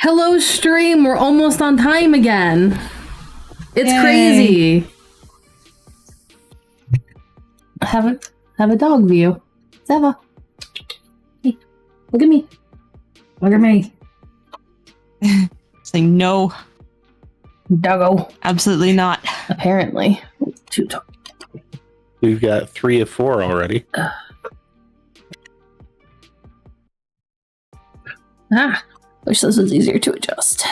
Hello, stream. We're almost on time again. It's crazy. Have a dog view. Zeva. Hey, look at me. Look at me. Saying no. Doggo. Absolutely not. Apparently. We've got 3 of 4 already. Wish this was easier to adjust.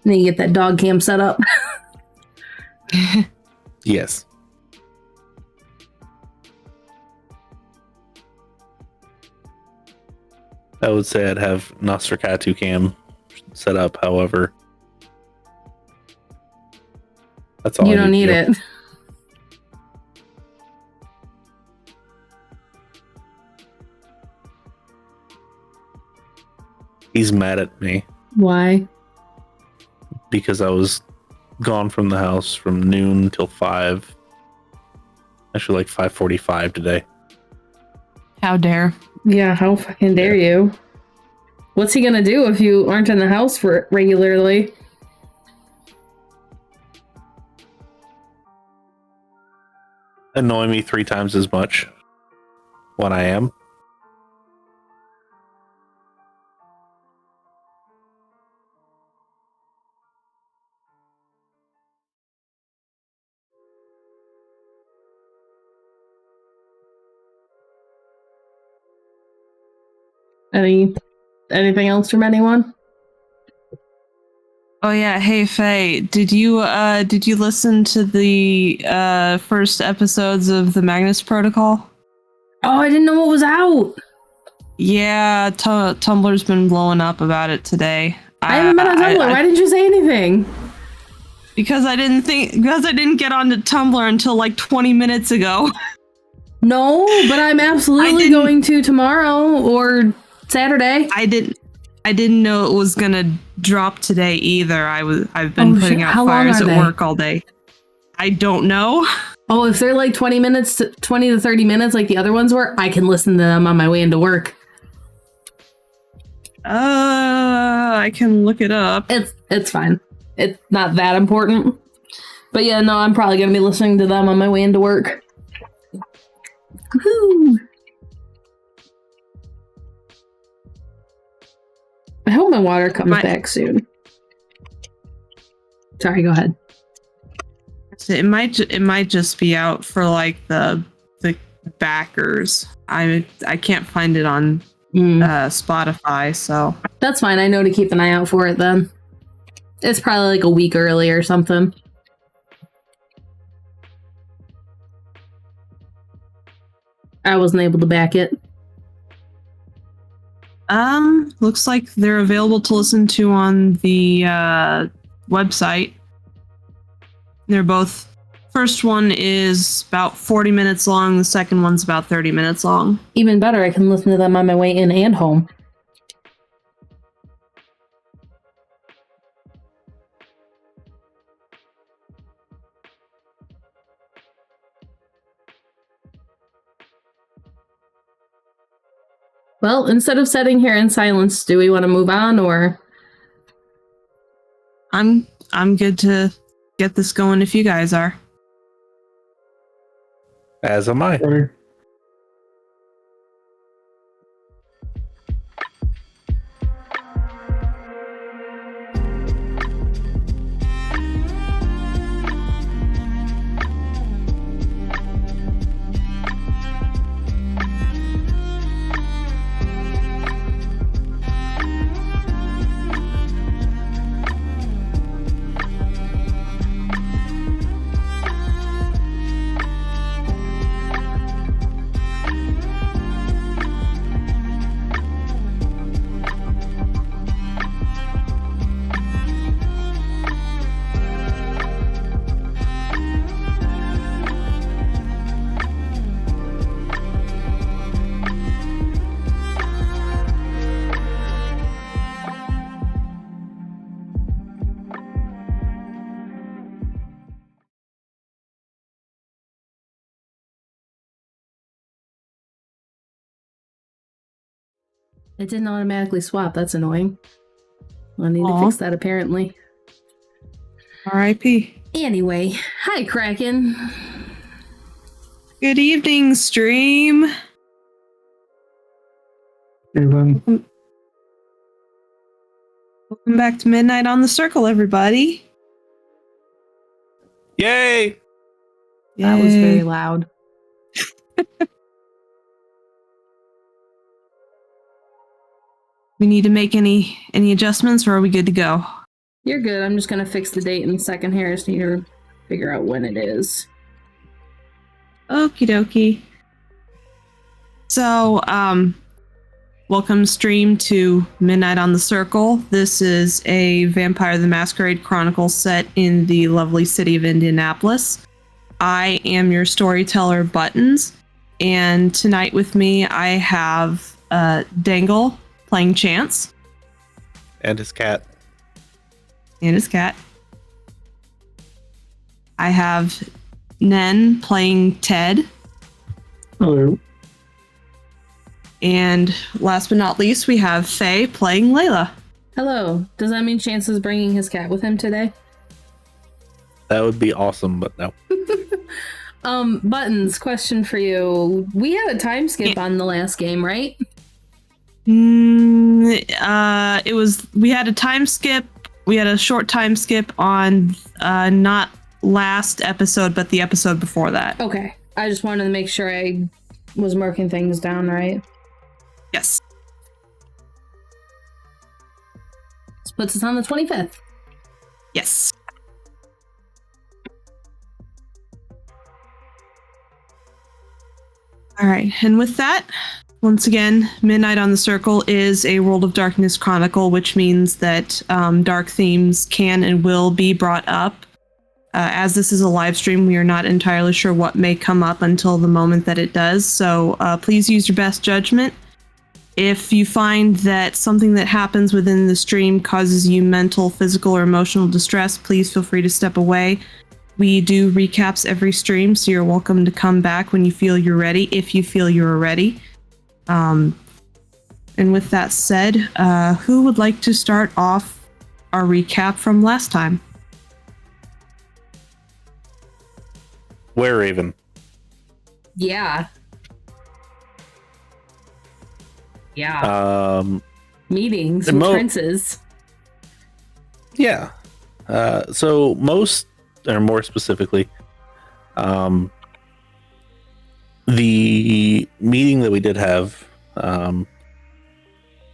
Then you get that dog cam set up. Yes. I would say I'd have Nosferatu cam set up, however. That's all. You don't need it. He's mad at me Why? because I was gone from the house from noon till 5. Actually, like 5:45 today. How dare. Yeah, how fucking dare you? What's he gonna do if you aren't in the house for regularly? Annoy me 3 times as much when I am. Anything else from anyone? Oh yeah, hey Faye, did you listen to the first episodes of the Magnus Protocol? Oh, I didn't know what was out. Yeah, Tumblr's been blowing up about it today. I haven't been on Tumblr. Why didn't you say anything? Because I didn't get onto Tumblr until like 20 minutes ago. No, but I'm absolutely going to tomorrow or Saturday. I didn't know it was gonna drop today either. I've been putting out fires at work all day. I don't know. Oh, if they're like 20 to 30 minutes like the other ones were, I can listen to them on my way into work. I can look it up. It's fine. It's not that important. But yeah, no, I'm probably gonna be listening to them on my way into work. Woohoo! I hope my water comes back soon. Sorry, go ahead. It might just be out for like the backers. I can't find it on Spotify, so that's fine. I know to keep an eye out for it then. It's probably like a week early or something. I wasn't able to back it. Looks like they're available to listen to on the website. They're both. First one is about 40 minutes long. The second one's about 30 minutes long. Even better, I can listen to them on my way in and home. Well, instead of sitting here in silence, do we want to move on, or? I'm good to get this going if you guys are. As am I. Sure. It didn't automatically swap. That's annoying. I need Aw. to fix that apparently. R.I.P. Anyway, hi Kraken. Good evening, stream. Evening. Welcome back to Midnight on the Circle, everybody. Yay! That was Yay. very loud. We need to make any adjustments, or are we good to go? You're good. I'm just gonna fix the date in a second here. I just need to figure out when it is. Okie dokie. So, welcome stream to Midnight on the Circle. This is a Vampire the Masquerade Chronicle set in the lovely city of Indianapolis. I am your storyteller, Buttons, and tonight with me I have Dengle playing Chance. And his cat. And his cat. I have Nen playing Ted. Hello. And last but not least, we have Faye playing Layla. Hello. Does that mean Chance is bringing his cat with him today? That would be awesome, but no. Buttons, question for you. We had a time skip on the last game, right? It was, we had a time skip. We had a short time skip on not last episode, but the episode before that. Okay. I just wanted to make sure I was marking things down right. Yes. This puts us on the 25th. Yes. All right. And with that, once again, Midnight on the Circle is a World of Darkness chronicle, which means that dark themes can and will be brought up. As this is a live stream, we are not entirely sure what may come up until the moment that it does. So please use your best judgment. If you find that something that happens within the stream causes you mental, physical, or emotional distress, please feel free to step away. We do recaps every stream, so you're welcome to come back when you feel you're ready, if you feel you're ready. And with that said, who would like to start off our recap from last time? Where Raven? Yeah. Yeah. Meetings with princes. Yeah. So most, or more specifically, the meeting that we did have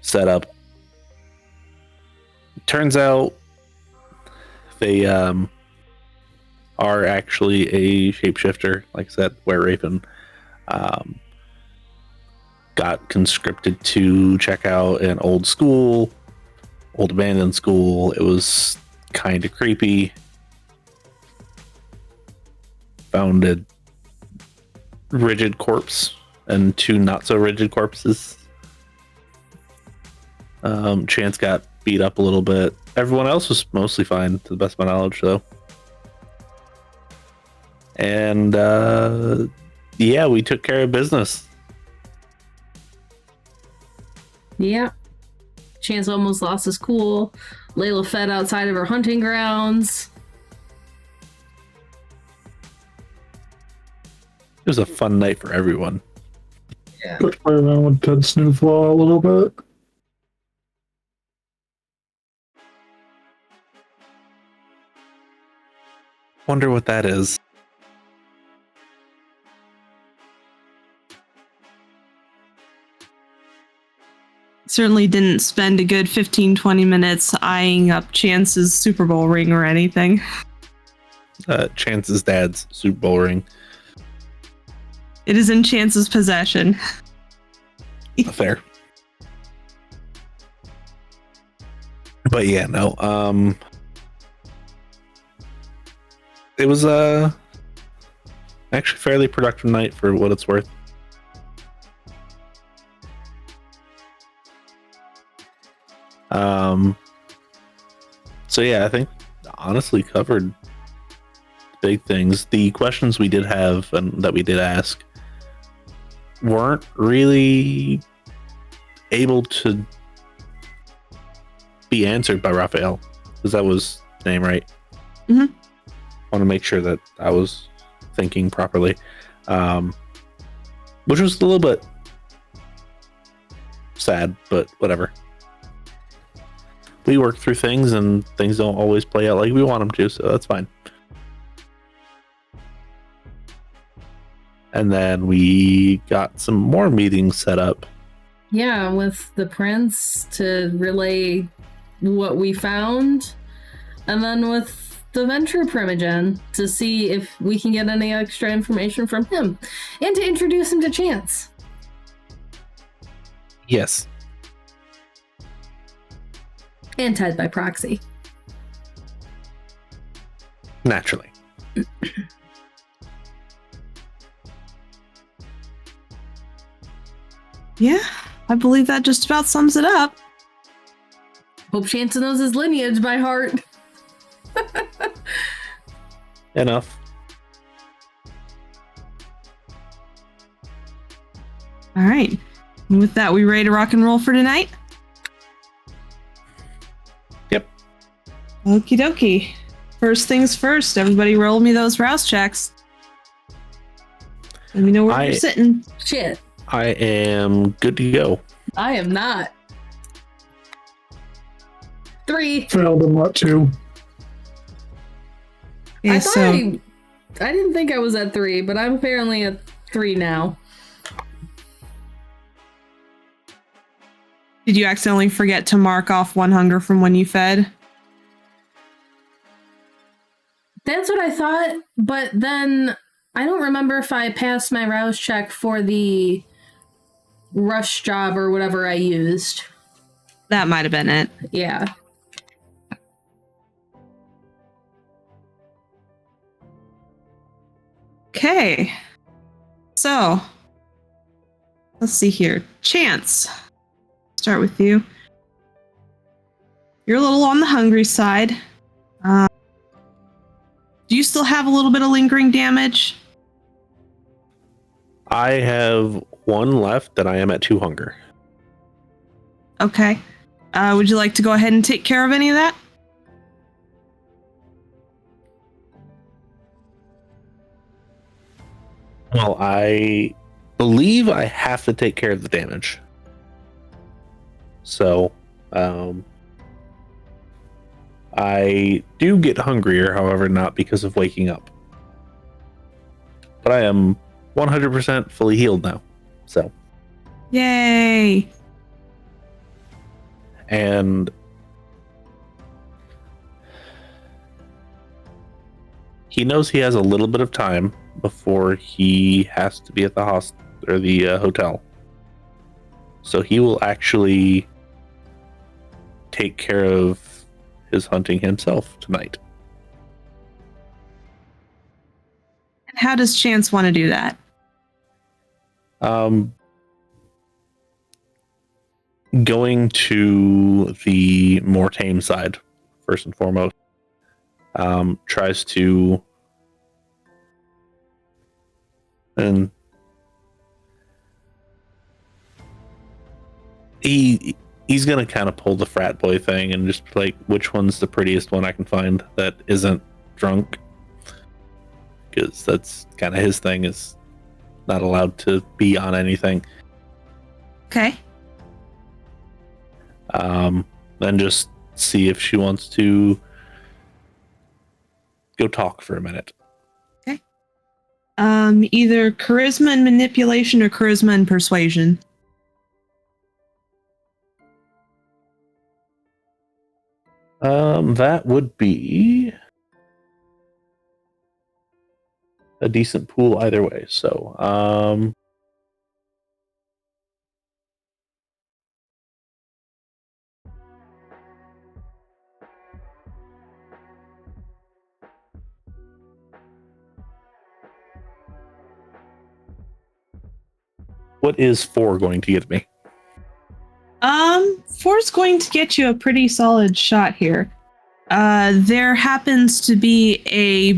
set up, turns out they are actually a shapeshifter. Like I said, Were Raven got conscripted to check out an old abandoned school. It was kind of creepy. Found a rigid corpse and two not so rigid corpses. Chance got beat up a little bit. Everyone else was mostly fine, to the best of my knowledge, though. And yeah, we took care of business. Yeah. Chance almost lost his cool. Layla fed outside of her hunting grounds. It was a fun night for everyone. Yeah. Got to play around with Ted Snooflaw a little bit. Wonder what that is. Certainly didn't spend a good 15-20 minutes eyeing up Chance's Super Bowl ring or anything. Chance's dad's Super Bowl ring. It is in Chance's possession. Fair. But yeah, no. It was actually fairly productive night for what it's worth. So yeah, I think honestly covered big things. The questions we did have and that we did ask weren't really able to be answered by Raphael, because that was his name, right? Mm-hmm. I want to make sure that I was thinking properly, which was a little bit sad, but whatever. We work through things, and things don't always play out like we want them to, so that's fine. And then we got some more meetings set up. Yeah, with the prince to relay what we found, and then with the venture Primogen to see if we can get any extra information from him, and to introduce him to Chance. Yes. And Ted by proxy. Naturally. Yeah, I believe that just about sums it up. Hope Chance knows his lineage by heart. Enough. All right. And with that, we ready to rock and roll for tonight? Yep. Okie dokie. First things first, everybody roll me those rouse checks. Let me know where you're sitting. Shit. I am good to go. I am not. 3. Failed them what too. Okay, I thought I didn't think I was at 3, but I'm apparently at 3 now. Did you accidentally forget to mark off 1 hunger from when you fed? That's what I thought, but then I don't remember if I passed my rouse check for the rush job or whatever I used. That might have been it. Yeah. Okay. So, let's see here. Chance. Start with you. You're a little on the hungry side. Do you still have a little bit of lingering damage? I have 1 left, and I am at 2 hunger. Okay. Would you like to go ahead and take care of any of that? Well, I believe I have to take care of the damage. So, I do get hungrier, however, not because of waking up. But I am 100% fully healed now. So. Yay! And he knows he has a little bit of time before he has to be at the hotel. So he will actually take care of his hunting himself tonight. How does Chance want to do that? Going to the more tame side, first and foremost. Tries to... And he's gonna kind of pull the frat boy thing and just like, which one's the prettiest one I can find that isn't drunk, because that's kind of his thing, is not allowed to be on anything. Okay. Then just see if she wants to go talk for a minute. Okay. Either charisma and manipulation or charisma and persuasion. That would be a decent pool either way. So, what is 4 going to get me? 4's going to get you a pretty solid shot here. There happens to be a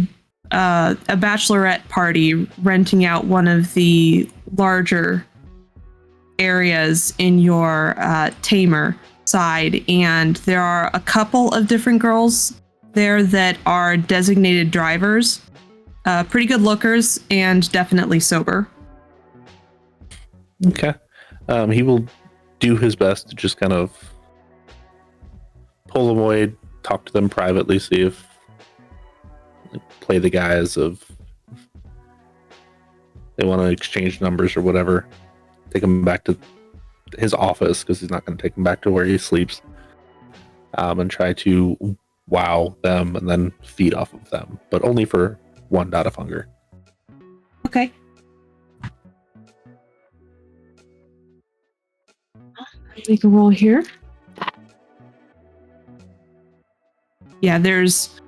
bachelorette party renting out one of the larger areas in your tamer side, and there are a couple of different girls there that are designated drivers. Pretty good lookers and definitely sober. Okay. He will do his best to just kind of pull them away, talk to them privately, see if play the guys of they want to exchange numbers or whatever. Take him back to his office because he's not going to take him back to where he sleeps. And try to wow them and then feed off of them, but only for 1 dot of hunger. Okay. Make a roll here. Yeah, there's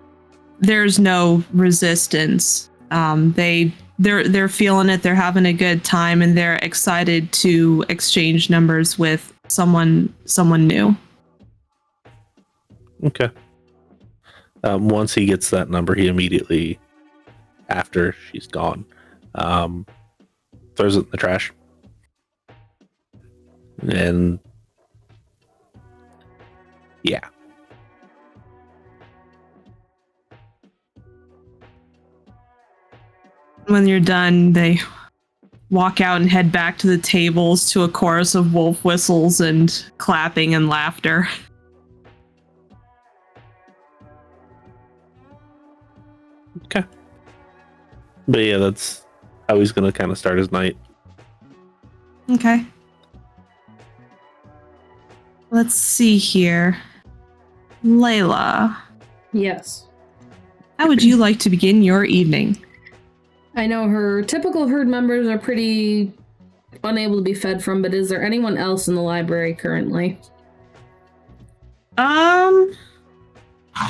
no resistance. They're feeling it. They're having a good time, and they're excited to exchange numbers with someone new. Okay. Once he gets that number, he immediately, after she's gone, throws it in the trash. And yeah. When you're done, they walk out and head back to the tables to a chorus of wolf whistles and clapping and laughter. Okay. But yeah, that's how he's going to kind of start his night. Okay. Let's see here. Layla, Yes. how would you like to begin your evening? I know her typical herd members are pretty unable to be fed from, but is there anyone else in the library currently? Let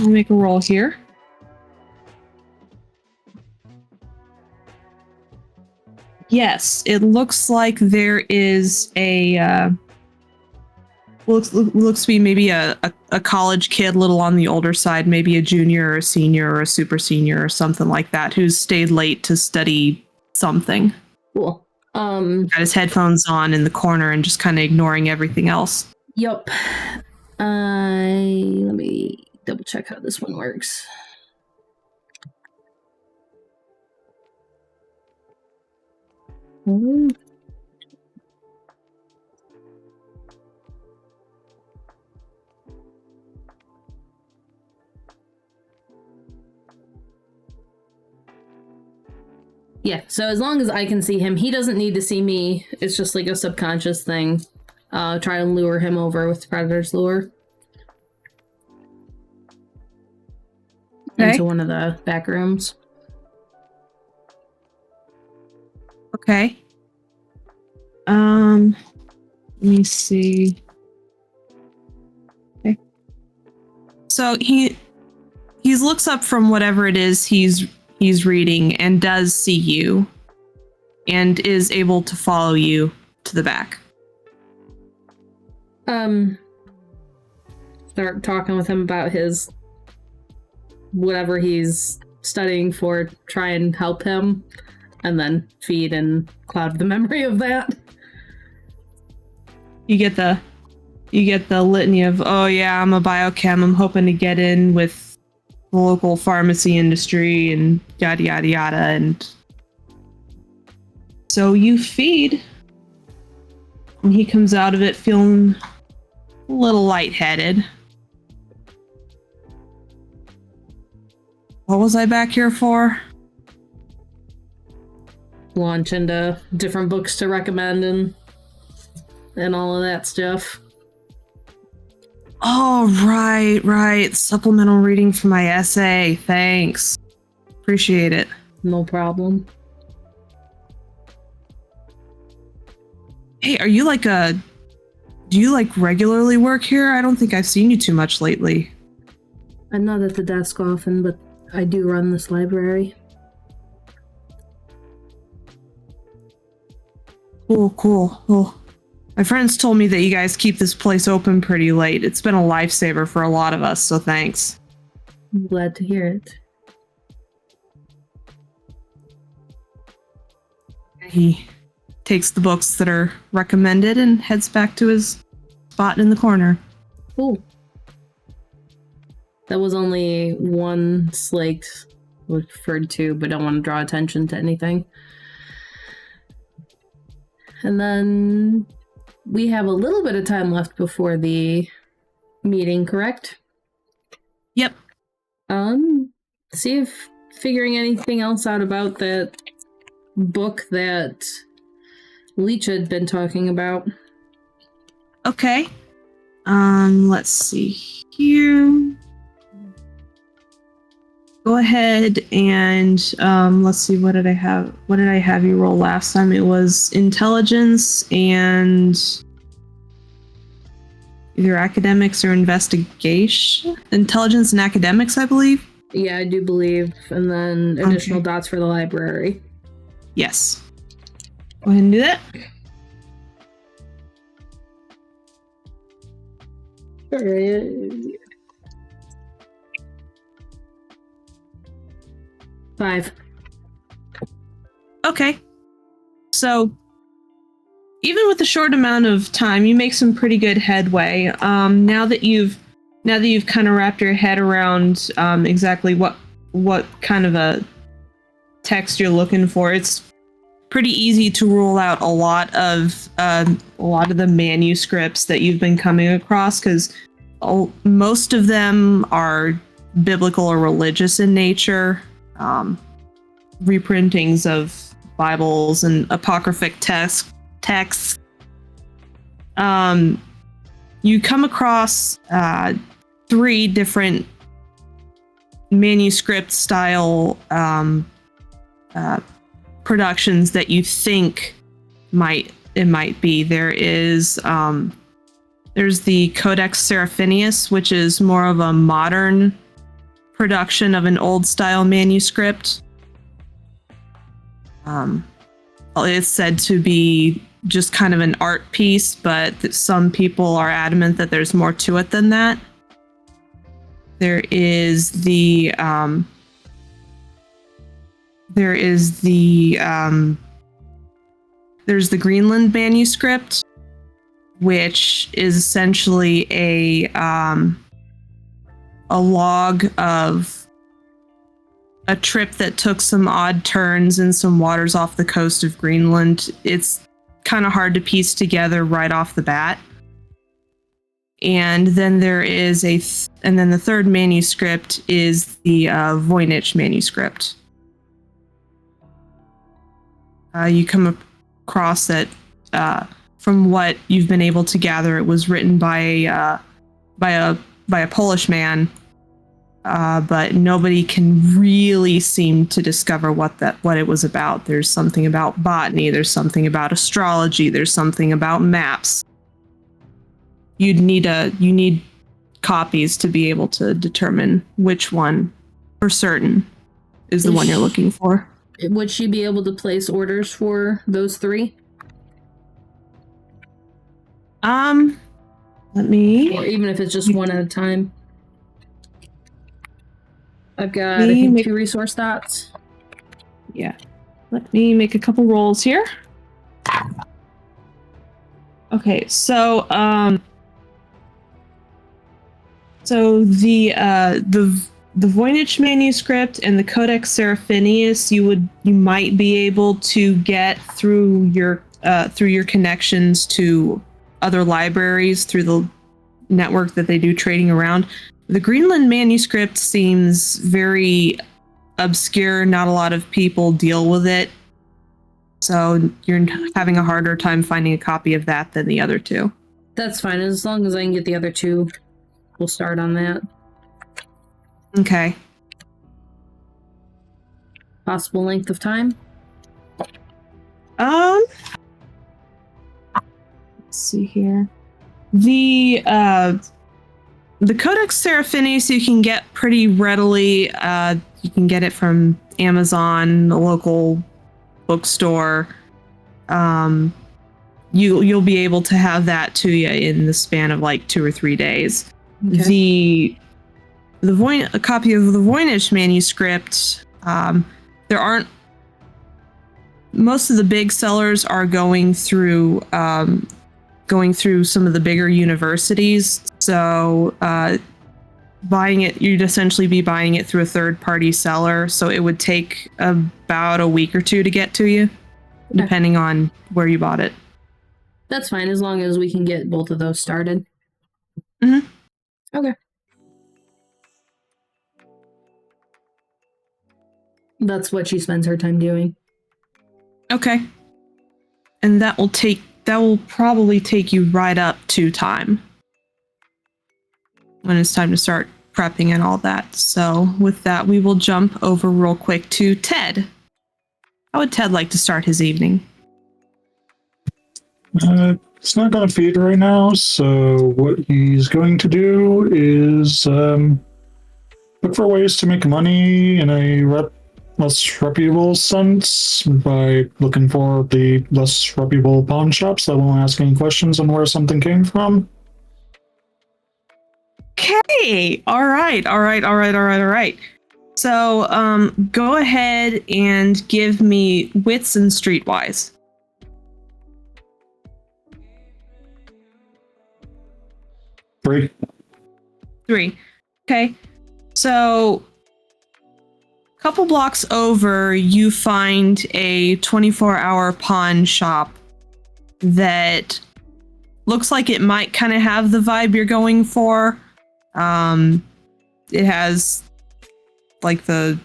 me make a roll here. Yes, it looks like there is a looks to be maybe a college kid, a little on the older side, maybe a junior or a senior or a super senior or something like that, who's stayed late to study something. Cool. Got his headphones on in the corner and just kind of ignoring everything else. Yep. Let me double check how this one works. Yeah, so as long as I can see him, he doesn't need to see me. It's just like a subconscious thing. Try to lure him over with Predator's Lure. Okay. Into one of the back rooms. Okay. Let me see. Okay. So he looks up from whatever it is he's reading and does see you and is able to follow you to the back. Start talking with him about his whatever he's studying for, try and help him, and then feed and cloud the memory of that. You get the litany of, oh yeah, I'm a biochem, I'm hoping to get in with the local pharmacy industry and yada yada yada, and so you feed, and he comes out of it feeling a little lightheaded. What was I back here for? Launch into different books to recommend and all of that stuff. Oh, right. Supplemental reading for my essay. Thanks. Appreciate it. No problem. Hey, are you do you regularly work here? I don't think I've seen you too much lately. I'm not at the desk often, but I do run this library. Cool. Well, my friends told me that you guys keep this place open pretty late. It's been a lifesaver for a lot of us, so thanks. I'm glad to hear it. He takes the books that are recommended and heads back to his spot in the corner. Cool. That was only one slate referred to, but don't want to draw attention to anything. And then we have a little bit of time left before the meeting, correct? Yep. See if figuring anything else out about that book that Leech had been talking about. Okay. Let's see here. Go ahead and let's see, what did I have you roll last time? It was intelligence and either academics or investigation. Intelligence and academics, I believe. Yeah, I do believe. And then additional dots for the library. Yes. Go ahead and do that. Sure. 5. Okay. So, even with a short amount of time, you make some pretty good headway. Now that you've kind of wrapped your head around exactly what kind of a text you're looking for, it's pretty easy to rule out a lot of the manuscripts that you've been coming across, because most of them are biblical or religious in nature. Reprintings of Bibles and apocryphic texts. You come across 3 different manuscript style productions that you think might be. There's the Codex Seraphinius, which is more of a modern production of an old style manuscript. It's said to be just kind of an art piece, but some people are adamant that there's more to it than that. There's the Greenland manuscript, which is essentially a log of a trip that took some odd turns in some waters off the coast of Greenland. It's kind of hard to piece together right off the bat. And then the third manuscript is the Voynich manuscript. You come across it, from what you've been able to gather, it was written by a Polish man. But nobody can really seem to discover what it was about. There's something about botany, there's something about astrology, there's something about maps. You need copies to be able to determine which one for certain is the one you're looking for. Would she be able to place orders for those 3? Let me... Or even if it's just one at a time. I've got, I think, 2 resource dots. Yeah. Let me make a couple rolls here. Okay, so the Voynich manuscript and the Codex Seraphinius you might be able to get through your connections to other libraries through the network that they do trading around. The Greenland manuscript seems very obscure. Not a lot of people deal with it. So you're having a harder time finding a copy of that than the other 2. That's fine. As long as I can get the other 2, we'll start on that. Okay. Possible length of time? Let's see here. The Codex Seraphinius you can get pretty readily. You can get it from Amazon, a local bookstore. You'll be able to have that to you in the span of like 2 or 3 days. Okay. A copy of the Voynich manuscript, there aren't most of the big sellers are going through some of the bigger universities. So buying it, you'd essentially be buying it through a third-party seller. So it would take about a week or two to get to you, depending on where you bought it. That's fine, as long as we can get both of those started. Mm-hmm. Okay. That's what she spends her time doing. Okay. And that will probably take you right up to time. When it's time to start prepping and all that. So with that, we will jump over real quick to Ted. How would Ted like to start his evening? It's not going to feed right now, so what he's going to do is look for ways to make money in a less reputable sense by looking for the less reputable pawn shops that won't ask any questions on where something came from. Okay. All right. So, go ahead and give me wits and streetwise. 3. 3. Okay. So, a couple blocks over, you find a 24-hour pawn shop that looks like it might kind of have the vibe you're going for. It has like the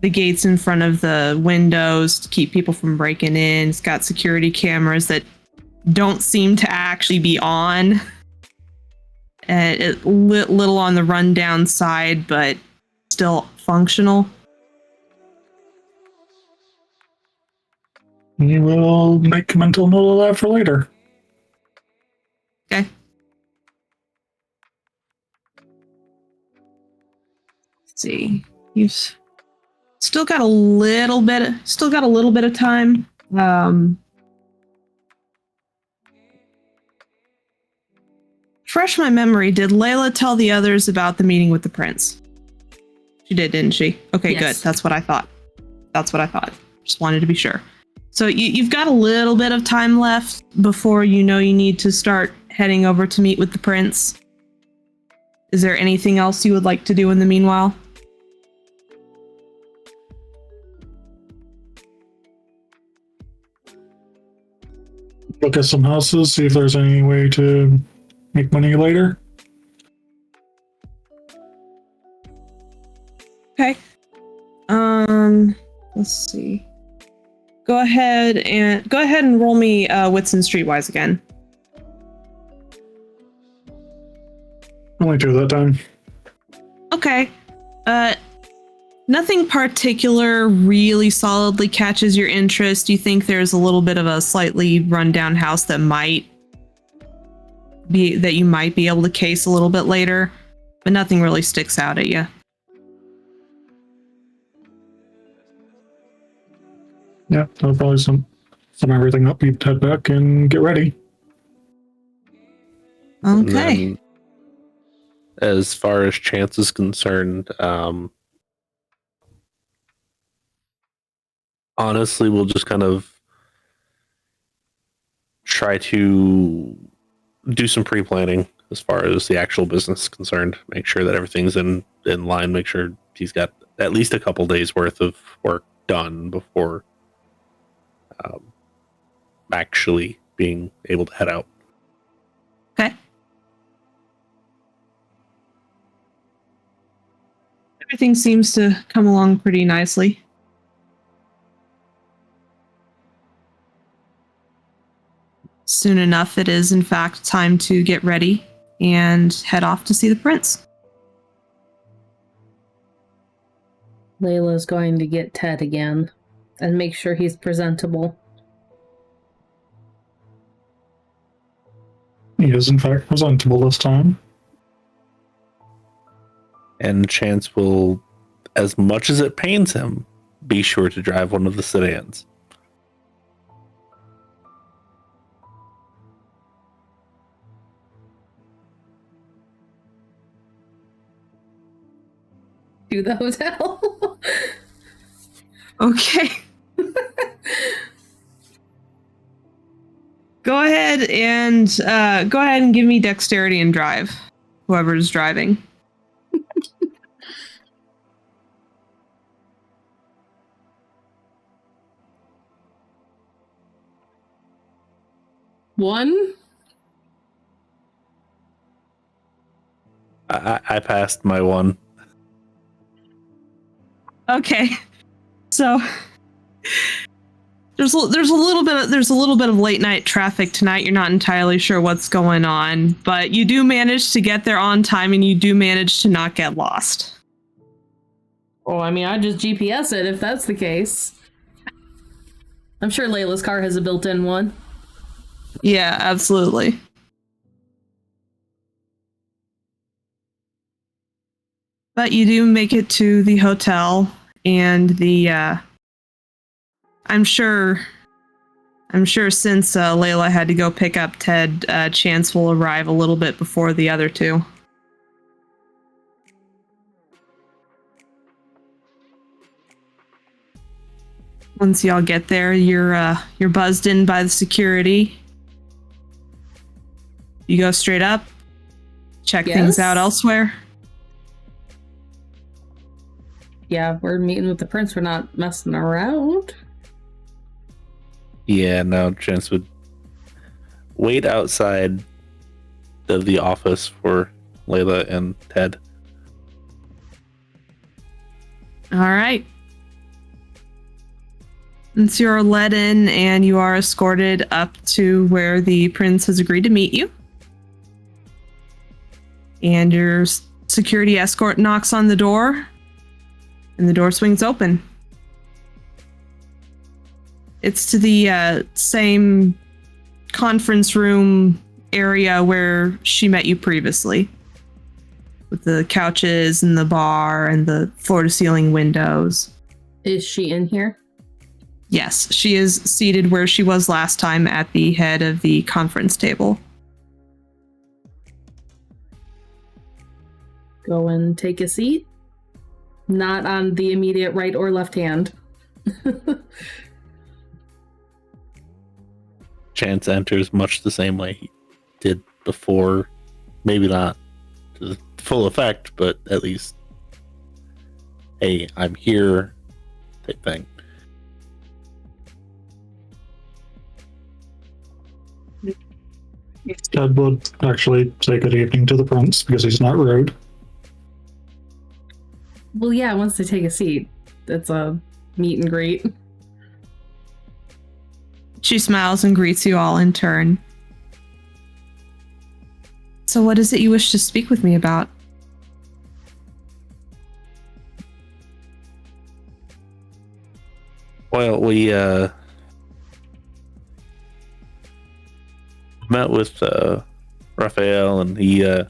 gates in front of the windows to keep people from breaking in. It's got security cameras that don't seem to actually be on. And it little on the rundown side, but still functional. We will make a mental note of that for later. Okay. Let's see. You've still got a little bit of time. Fresh my memory, did Layla tell the others about the meeting with the prince? She did, didn't she? Okay, Yes. Good. That's what I thought. Just wanted to be sure. So you've got a little bit of time left before you know you need to start heading over to meet with the prince. Is there anything else you would like to do in the meanwhile? Look at some houses, see if there's any way to make money later. Okay. Let's see. Go ahead and roll me wits and streetwise again. Only 2 that time. Okay. Nothing particular really solidly catches your interest. You think there's a little bit of a slightly rundown house that you might be able to case a little bit later, but nothing really sticks out at you. Yeah, I'll probably sum everything up, you head back and get ready. Okay. And then, as far as Chance is concerned, honestly, we'll just kind of try to do some pre-planning as far as the actual business is concerned. Make sure that everything's in line. Make sure he's got at least a couple days worth of work done before actually being able to head out. Okay. Everything seems to come along pretty nicely. Soon enough, it is in fact time to get ready and head off to see the prince. Layla's going to get Ted again and make sure he's presentable. He is in fact presentable this time. And Chance will, as much as it pains him, be sure to drive one of the sedans. To the hotel. Okay. Go ahead and give me dexterity and drive. Whoever's driving. One? I passed my one. Okay. So there's a little bit of late night traffic tonight. You're not entirely sure what's going on, but you do manage to get there on time and you do manage to not get lost. Oh, I mean, I just GPS it if that's the case. I'm sure Layla's car has a built-in one. Yeah, absolutely. But you do make it to the hotel, and I'm sure since Layla had to go pick up Ted, Chance will arrive a little bit before the other two. Once y'all get there, you're buzzed in by the security. You go straight up, check things out elsewhere. Yeah, we're meeting with the prince. We're not messing around. Yeah, no, Chance would wait outside of the office for Layla and Ted. All right. Once you're led in and you are escorted up to where the prince has agreed to meet you. And your security escort knocks on the door. And the door swings open. It's to the same conference room area where she met you previously. With the couches and the bar and the floor-to-ceiling windows. Is she in here? Yes, she is seated where she was last time at the head of the conference table. Go and take a seat. Not on the immediate right or left hand. Chance enters much the same way he did before. Maybe not to the full effect, but at least, hey, I'm here type thing. Ted would actually say good evening to the prince because he's not rude. Well, yeah, once they take a seat, it's a meet and greet. She smiles and greets you all in turn. So what is it you wish to speak with me about? Well, we met with Raphael, and he had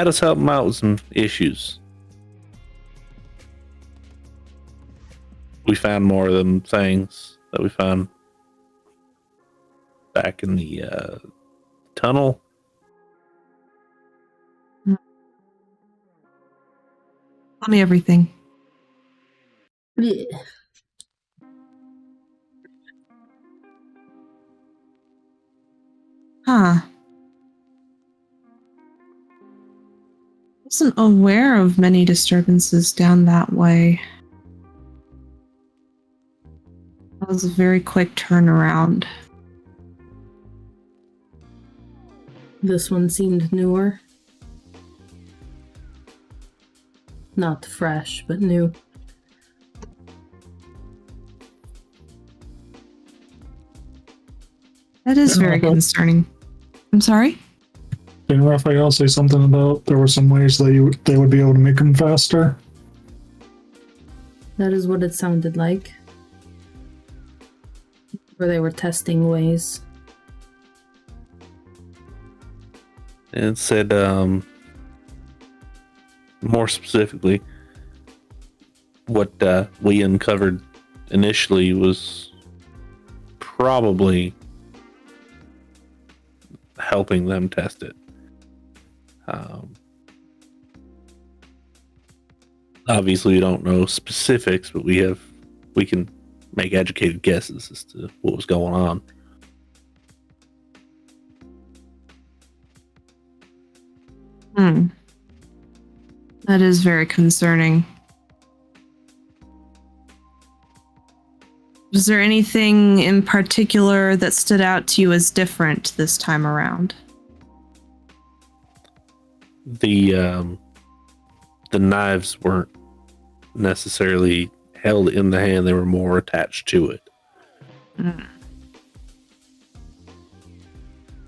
us help him out with some issues. We found more of them things that we found back in the tunnel. Tell me everything. Yeah. Huh. Wasn't aware of many disturbances down that way. That was a very quick turnaround. This one seemed newer. Not fresh, but new. That is very concerning. I'm sorry? Didn't Raphael say something about there were some ways that they would be able to make them faster? That is what it sounded like. Where they were testing ways. It said, more specifically, what we uncovered initially was probably helping them test it. Obviously, we don't know specifics, but we can make educated guesses as to what was going on. That is very concerning. Was there anything in particular that stood out to you as different this time around? The knives weren't necessarily held in the hand, they were more attached to it.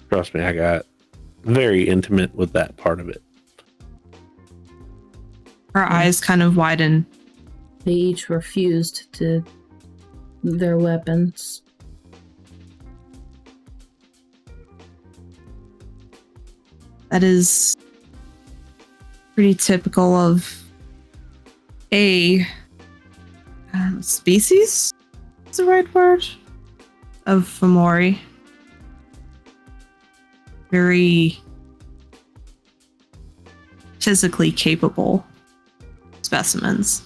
Trust me, I got very intimate with that part of it. Her eyes kind of widen. They each were fused to their weapons. That is pretty typical of a species? Is the right word? Of Fomori. Very physically capable specimens.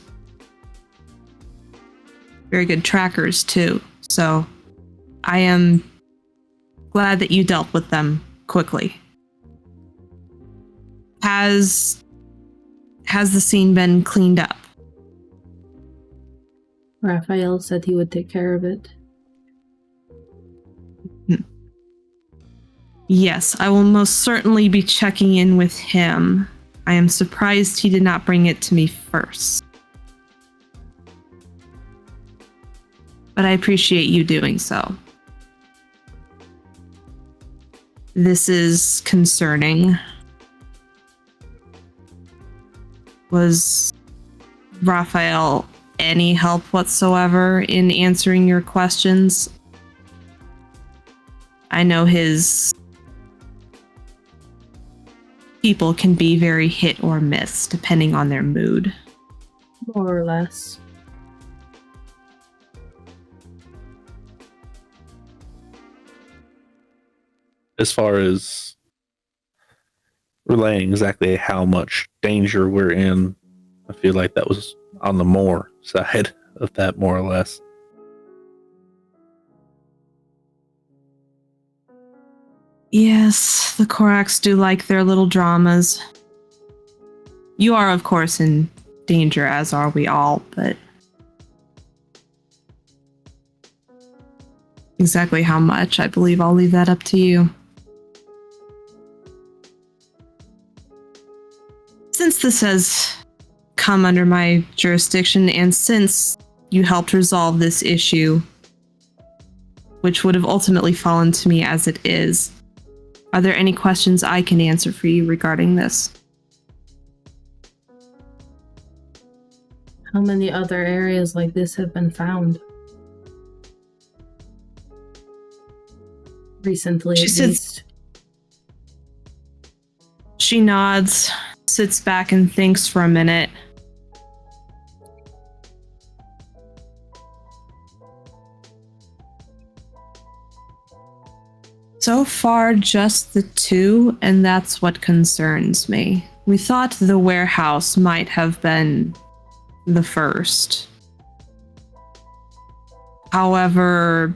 Very good trackers too. So I am glad that you dealt with them quickly. Has the scene been cleaned up? Raphael said he would take care of it. Yes, I will most certainly be checking in with him. I am surprised he did not bring it to me first. But I appreciate you doing so. This is concerning. Was Raphael any help whatsoever in answering your questions? I know his people can be very hit or miss depending on their mood. More or less. As far as relaying exactly how much danger we're in, I feel like that was on the more side of that, more or less. Yes, the Koraks do like their little dramas. You are, of course, in danger, as are we all, but exactly how much, I believe I'll leave that up to you. Since this has come under my jurisdiction, and since you helped resolve this issue, which would have ultimately fallen to me as it is, are there any questions I can answer for you regarding this? How many other areas like this have been found? Recently, She at said- least. She nods, sits back and thinks for a minute. So far, just the two, and that's what concerns me. We thought the warehouse might have been the first. However,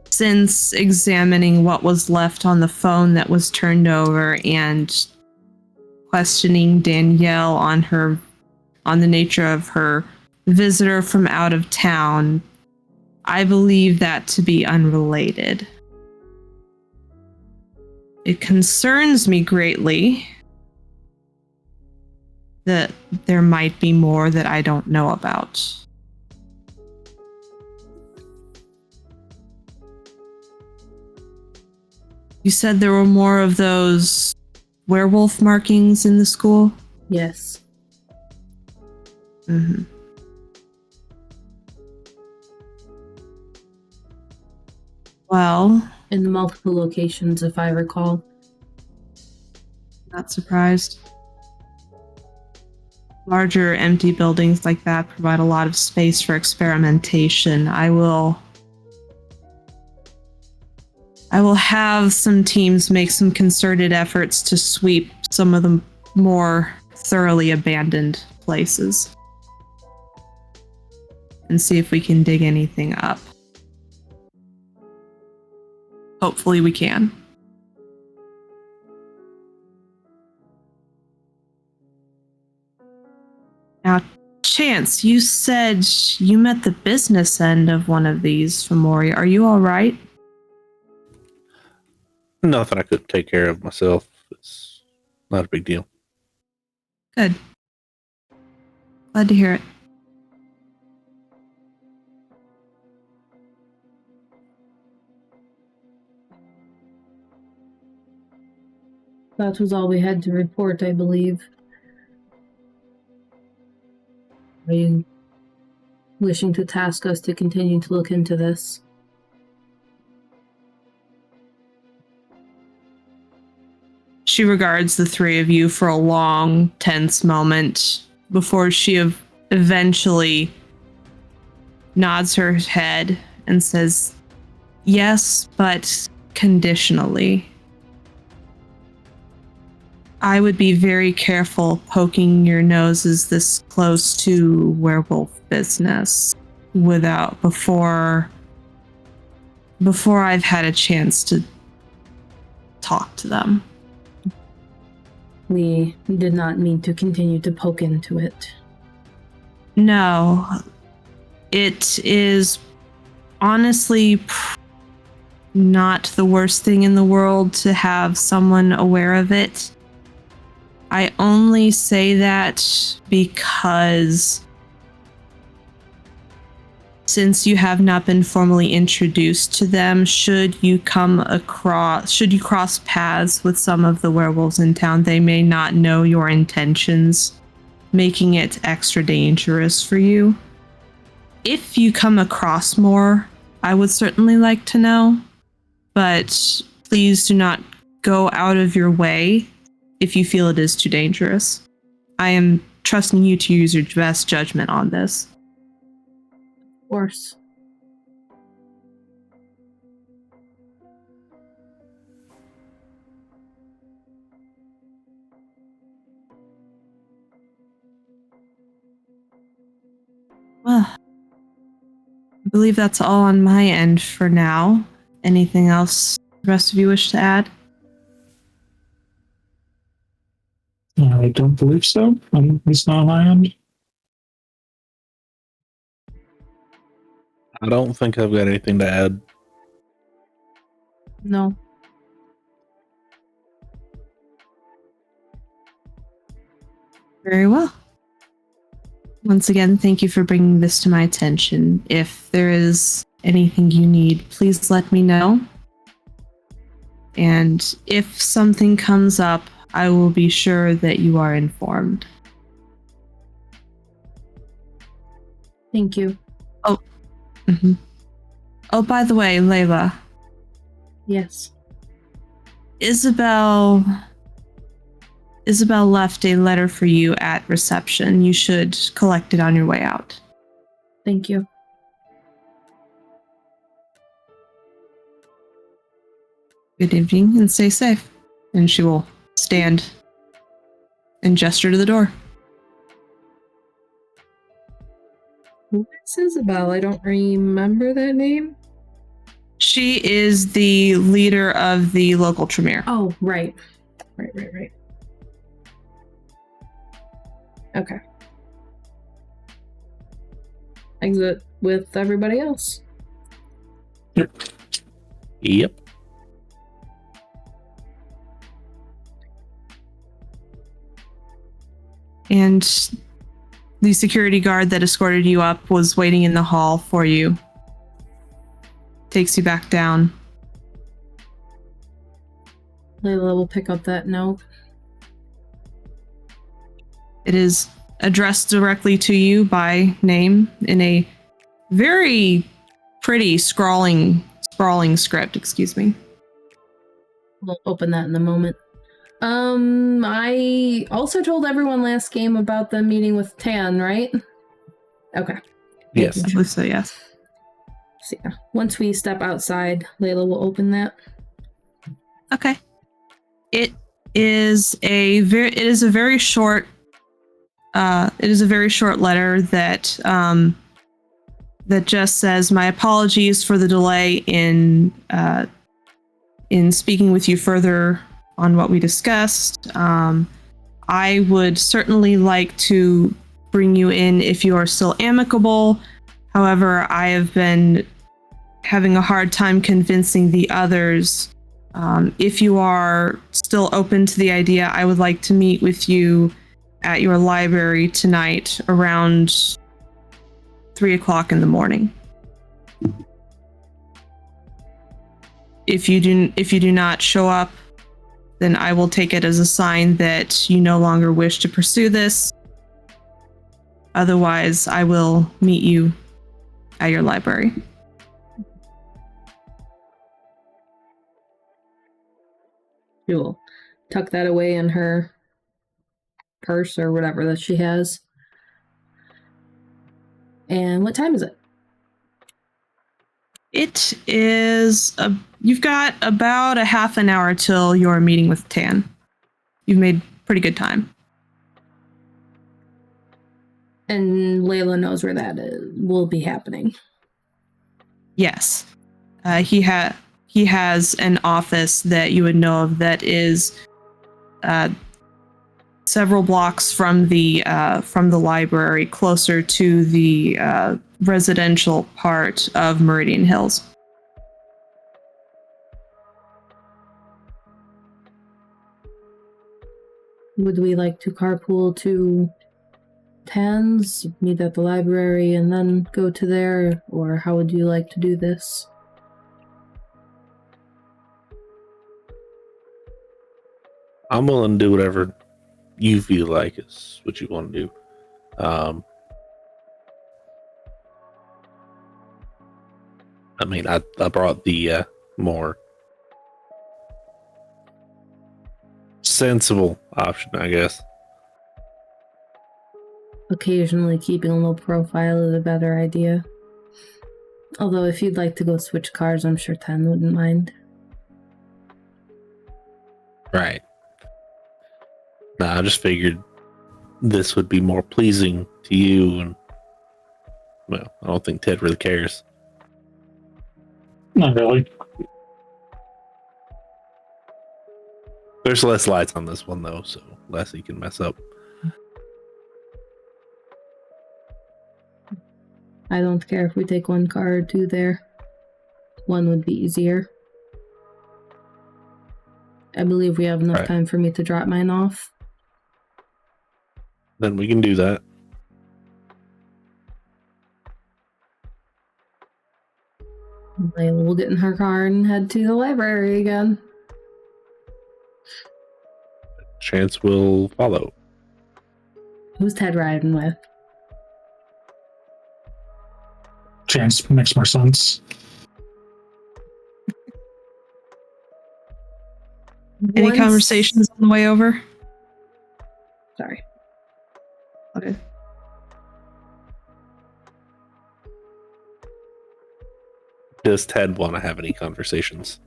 since examining what was left on the phone that was turned over and questioning Danielle on the nature of her visitor from out of town, I believe that to be unrelated. It concerns me greatly that there might be more that I don't know about. You said there were more of those werewolf markings in the school? Yes. Mm-hmm. Well, In multiple locations, if I recall. not surprised. Larger empty buildings like that provide a lot of space for experimentation. I will have some teams make some concerted efforts to sweep some of the more thoroughly abandoned places. and see if we can dig anything up. Hopefully we can. Now, Chance, you said you met the business end of one of these from Maury. Are you all right? Nothing I couldn't take care of myself. It's not a big deal. Good. Glad to hear it. That was all we had to report, I believe. Are you wishing to task us to continue to look into this? She regards the three of you for a long, tense moment before she eventually nods her head and says, "Yes, but conditionally. I would be very careful poking your noses this close to werewolf business before I've had a chance to talk to them." We did not mean to continue to poke into it. No. It is honestly not the worst thing in the world to have someone aware of it. I only say that because since you have not been formally introduced to them, should you cross paths with some of the werewolves in town, they may not know your intentions, making it extra dangerous for you. If you come across more, I would certainly like to know, but please do not go out of your way if you feel it is too dangerous. I am trusting you to use your best judgment on this. Of course. Well, I believe that's all on my end for now. Anything else the rest of you wish to add? I don't believe so. At least not on my end. I don't think I've got anything to add. No. Very well. Once again, thank you for bringing this to my attention. If there is anything you need, please let me know. And if something comes up, I will be sure that you are informed. Thank you. Mm-hmm. Oh, by the way, Layla, Yes. Isabel left a letter for you at reception. You should collect it on your way out. Thank you. Good evening and stay safe. And she will stand and gesture to the door. Who is Isabel? I don't remember that name. She is the leader of the local Tremere. Oh, right. Right. Okay. Exit with everybody else. Yep. And the security guard that escorted you up was waiting in the hall for you. Takes you back down. Layla will pick up that note. It is addressed directly to you by name in a very pretty sprawling script, excuse me. We'll open that in a moment. I also told everyone last game about the meeting with Tan, right? Okay. Yes. I believe so, yes. So yeah, once we step outside, Layla will open that. Okay. It is a very short letter that that just says, "My apologies for the delay in speaking with you further on what we discussed. I would certainly like to bring you in if you are still amicable. However, I have been having a hard time convincing the others. If you are still open to the idea, I would like to meet with you at your library tonight around 3:00 in the morning. If you do not show up, then I will take it as a sign that you no longer wish to pursue this. Otherwise, I will meet you at your library." She will tuck that away in her purse or whatever that she has. And what time is it? It is you've got about a half an hour till your meeting with Tan. You've made pretty good time. And Layla knows where that will be happening. Yes. He has an office that you would know of that is several blocks from the library, closer to the residential part of Meridian Hills. Would we like to carpool to Tan's, meet at the library, and then go to there? Or how would you like to do this? I'm willing to do whatever you feel like is what you want to do. I mean, I brought the more sensible option, I guess. Occasionally keeping a low profile is a better idea. Although if you'd like to go switch cars, I'm sure Tan wouldn't mind. Right. Nah, I just figured this would be more pleasing to you, and well, I don't think Ted really cares. Not really. There's less lights on this one though, so less he can mess up. I don't care if we take one car or two there. One would be easier. I believe we have enough time for me to drop mine off. Then we can do that. Layla will get in her car and head to the library again. Chance will follow. Who's Ted riding with? Chance makes more sense. Any conversations on the way over? Sorry. Okay. Does Ted want to have any conversations?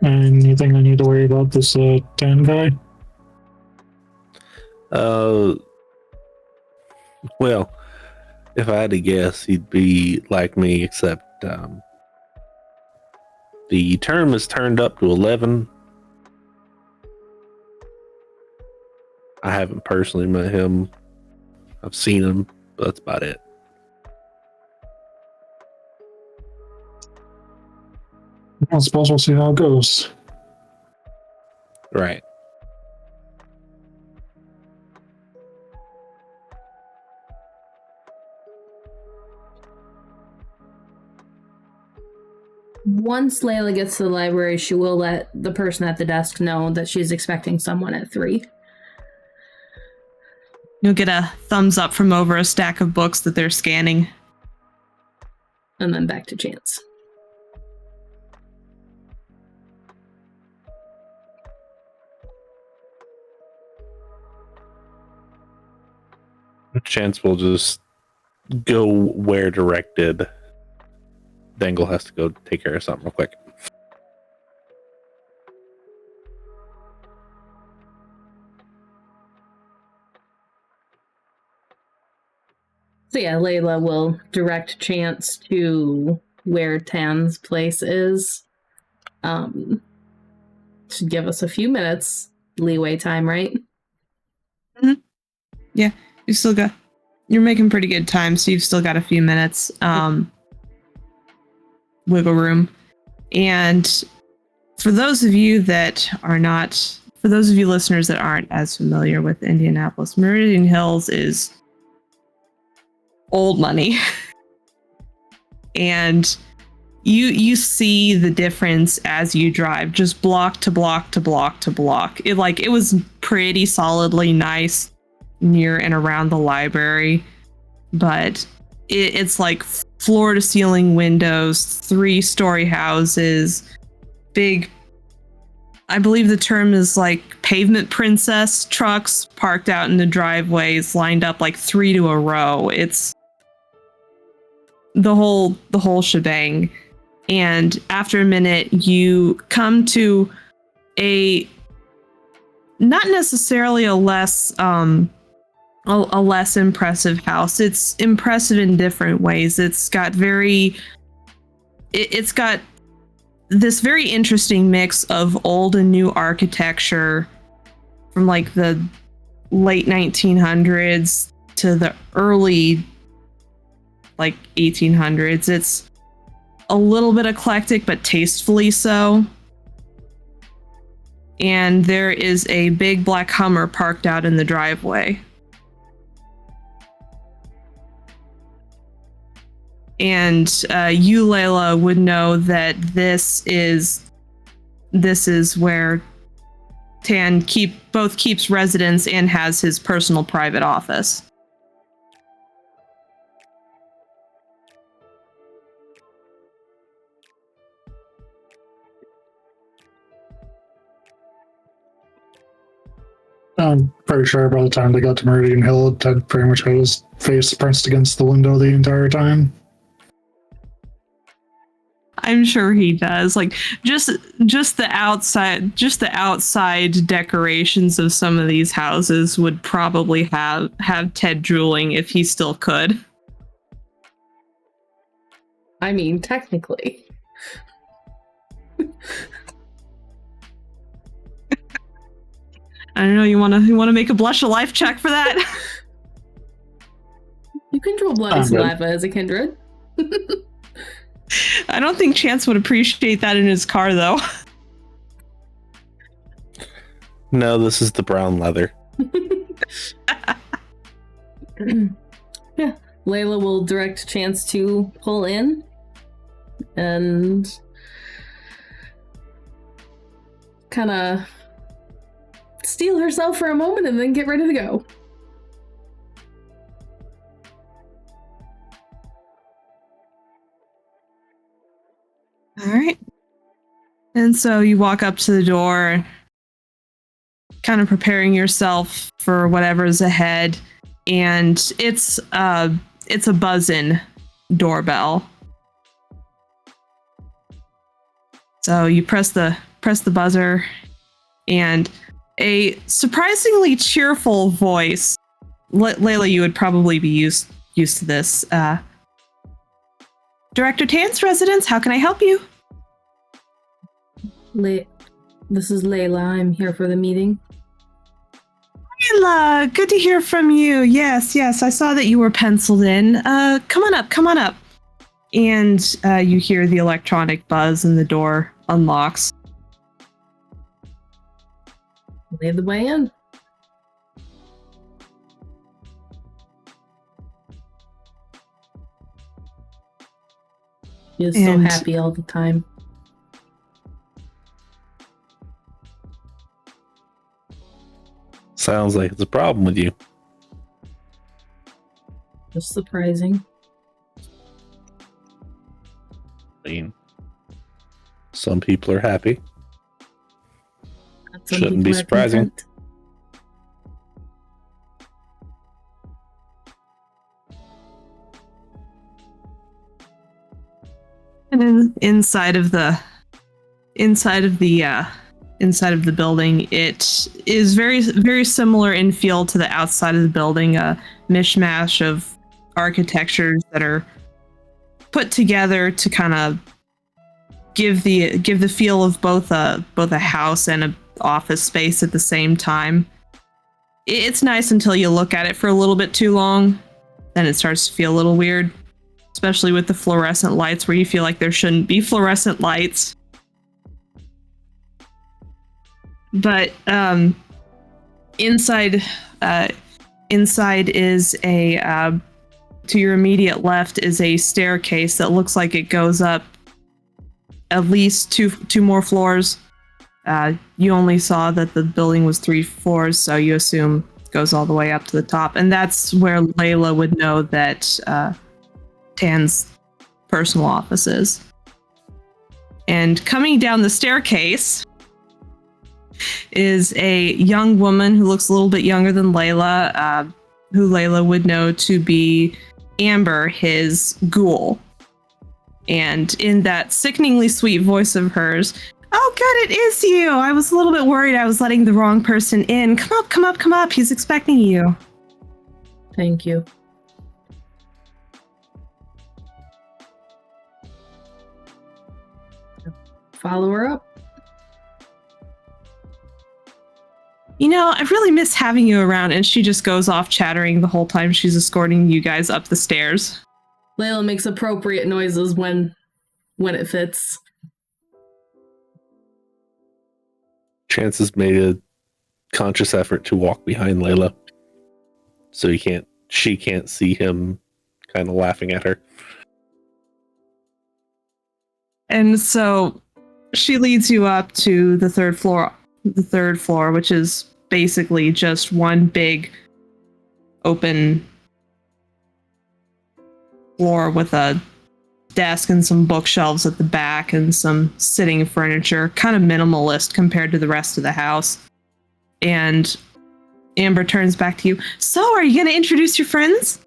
Anything I need to worry about this Dan guy? Well, if I had to guess, he'd be like me, except the term is turned up to 11. I haven't personally met him. I've seen him, but that's about it. I suppose we'll see how it goes. Right. Once Layla gets to the library, she will let the person at the desk know that she's expecting someone at 3. You'll get a thumbs up from over a stack of books that they're scanning. And then back to Chance. Chance will just go where directed. Dengle has to go take care of something real quick. So yeah, Layla will direct Chance to where Tan's place is. Should give us a few minutes leeway time, right? Mm-hmm. Yeah, you're making pretty good time, so you've still got a few minutes wiggle room. And for those of you listeners that aren't as familiar with Indianapolis, Meridian Hills is old money. And you see the difference as you drive, just block to block to block to block. It was pretty solidly nice near and around the library, but it's like floor to ceiling windows, 3-story houses, big, I believe the term is like pavement princess trucks parked out in the driveways, lined up like 3 to a row. It's the whole shebang. And after a minute, you come to a not necessarily a less impressive house. It's impressive in different ways. It's got this very interesting mix of old and new architecture from like the late 1900s to the early like 1800s. It's a little bit eclectic, but tastefully so. And there is a big black Hummer parked out in the driveway. And you, Layla, would know that this is where Tan both keeps residence and has his personal private office. I'm pretty sure by the time they got to Meridian Hill, Ted pretty much had his face pressed against the window the entire time. I'm sure he does. Like just the outside decorations of some of these houses would probably have Ted drooling if he still could. I mean, technically. I don't know. You want to make a blush of life check for that? You can draw bloody saliva as a kindred. I don't think Chance would appreciate that in his car, though. No, this is the brown leather. Yeah, Layla will direct Chance to pull in and kind of steal herself for a moment and then get ready to go. All right. And so you walk up to the door, kind of preparing yourself for whatever's ahead, and it's a buzz-in doorbell. So you press the buzzer, and a surprisingly cheerful voice. Layla, you would probably be used to this. Director Tan's residence, how can I help you? This is Layla. I'm here for the meeting. Layla, good to hear from you. Yes, I saw that you were penciled in. Come on up. And you hear the electronic buzz and the door unlocks. Lead the way in. He is so happy all the time. Sounds like it's a problem with you. Just surprising. Some people are happy. Some Shouldn't be people are surprising. content. And then inside of the building, it is very, very similar in feel to the outside of the building. A mishmash of architectures that are put together to kind of give the feel of both a house and a office space at the same time. It's nice until you look at it for a little bit too long, then it starts to feel a little weird, especially with the fluorescent lights where you feel like there shouldn't be fluorescent lights. But inside is a to your immediate left is a staircase that looks like it goes up at least two more floors. You only saw that the building was 3 floors, so you assume it goes all the way up to the top. And that's where Layla would know that Tan's personal office is. And coming down the staircase is a young woman who looks a little bit younger than Layla, who Layla would know to be Amber, his ghoul. And in that sickeningly sweet voice of hers, "Oh, good, it is you. I was a little bit worried I was letting the wrong person in. Come up, come up, come up. He's expecting you." Thank you. Follow her up. "You know, I really miss having you around." And she just goes off chattering the whole time she's escorting you guys up the stairs. Layla makes appropriate noises when it fits. Chance has made a conscious effort to walk behind Layla, so she can't see him kind of laughing at her. And so she leads you up to the third floor, which is basically just one big open floor with a desk and some bookshelves at the back and some sitting furniture, kind of minimalist compared to the rest of the house. And Amber turns back to you. "So, are you going to introduce your friends?"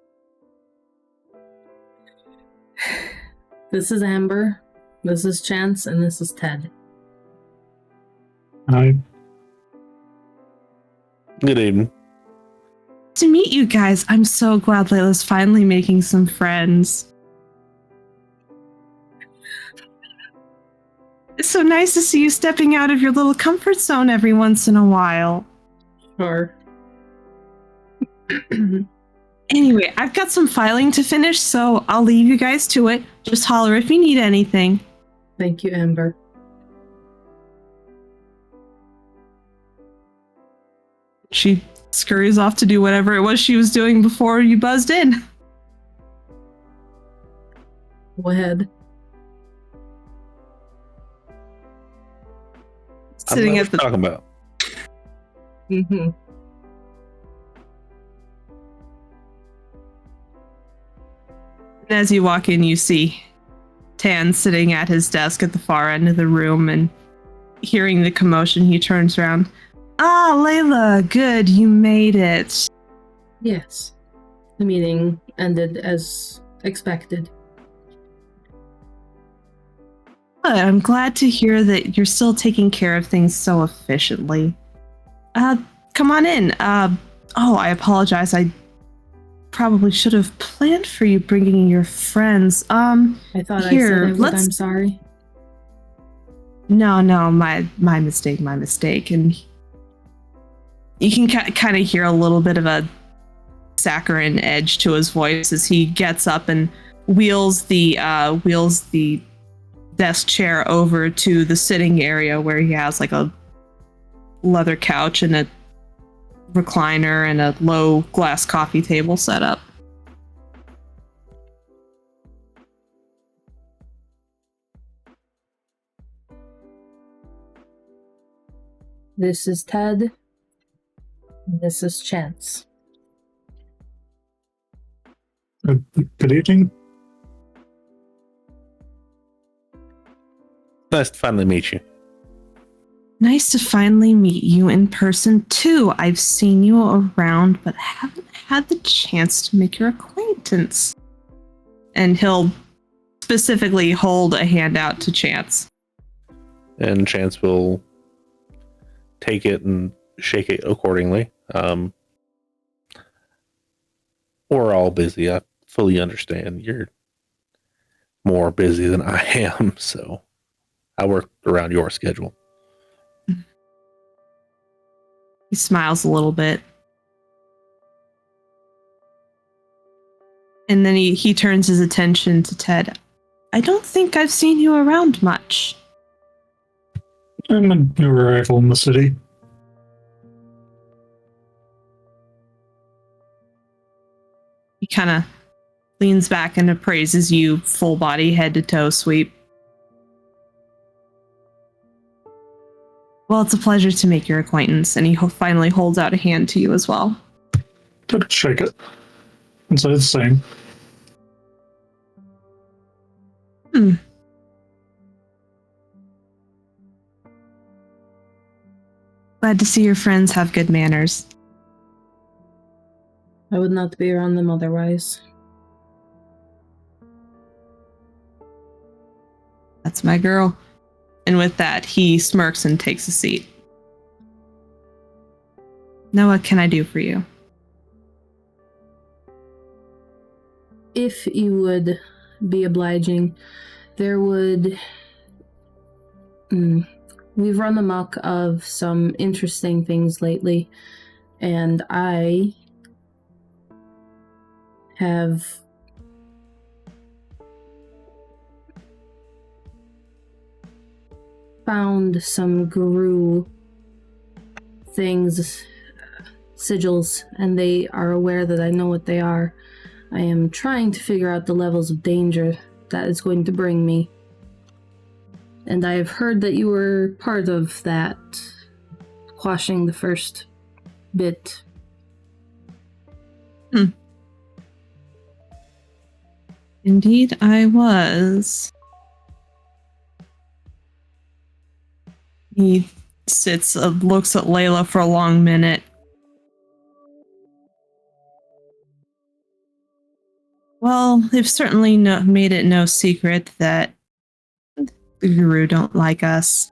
This is Amber, this is Chance, and this is Ted. Hi. Good evening. "To meet you guys. I'm so glad Layla's finally making some friends. It's so nice to see you stepping out of your little comfort zone every once in a while." Sure. Anyway, I've got some filing to finish, so I'll leave you guys to it. Just holler if you need anything. Thank you, Amber. She scurries off to do whatever it was she was doing before you buzzed in. Go ahead. Sitting at the talking about. Mm-hmm. As you walk in, you see Tan sitting at his desk at the far end of the room, and hearing the commotion, he turns around. "Ah, Layla, good, you made it." Yes. The meeting ended as expected. Good, I'm glad to hear that you're still taking care of things so efficiently. Come on in. Oh, I apologize. I probably should have planned for you bringing your friends. I thought here, I said I'm sorry. No, my mistake. And you can kind of hear a little bit of a saccharine edge to his voice as he gets up and wheels the desk chair over to the sitting area where he has like a leather couch and a recliner and a low glass coffee table set up. This is Ted. This is Chance. Good evening. Nice to finally meet you. Nice to finally meet you in person, too. I've seen you around, but haven't had the chance to make your acquaintance. And he'll specifically hold a hand out to Chance. And Chance will take it and shake it accordingly. We're all busy. It's fully understand you're more busy than I am, so I work around your schedule. He smiles a little bit. And then he turns his attention to Ted. I don't think I've seen you around much. I'm a new arrival in the city. He kind of leans back and appraises you, full body, head to toe sweep. Well, it's a pleasure to make your acquaintance, and he finally holds out a hand to you as well. I'd shake it and say the same. Glad to see your friends have good manners. I would not be around them otherwise. That's my girl. And with that, he smirks and takes a seat. Now what can I do for you? If you would be obliging, there would... We've run amok of some interesting things lately, and I have found some guru things, sigils, and they are aware that I know what they are. I am trying to figure out the levels of danger that is going to bring me. And I have heard that you were part of that, quashing the first bit. Indeed, I was. He sits, looks at Layla for a long minute. Well, they've certainly made it no secret that the Guru don't like us.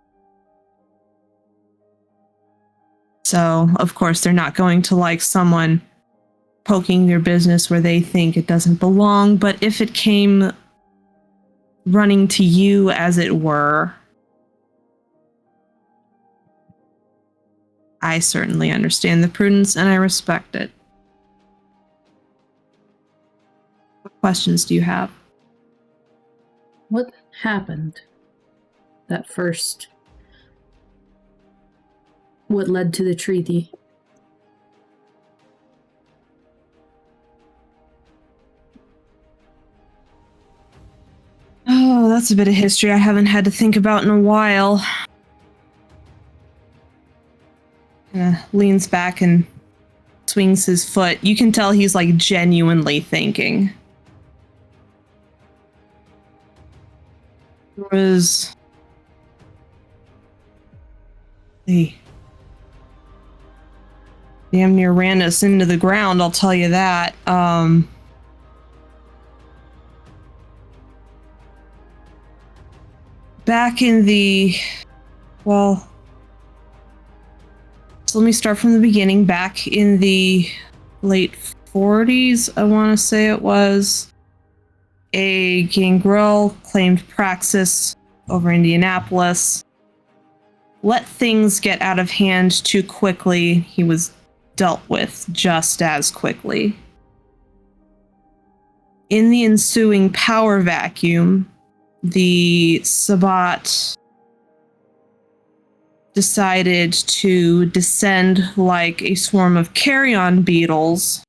So, of course, they're not going to like someone poking their business where they think it doesn't belong, but if it came running to you, as it were, I certainly understand the prudence and I respect it. What questions do you have? What happened? That first... What led to the treaty? Oh, that's a bit of history I haven't had to think about in a while. Leans back and swings his foot. You can tell he's like genuinely thinking. There was... They damn near ran us into the ground, I'll tell you that. Back in the... Well... So let me start from the beginning. Back in the late 40s, I want to say it was, a gangrel claimed praxis over Indianapolis. Let things get out of hand too quickly. He was dealt with just as quickly. In the ensuing power vacuum, the Sabbat decided to descend like a swarm of carrion beetles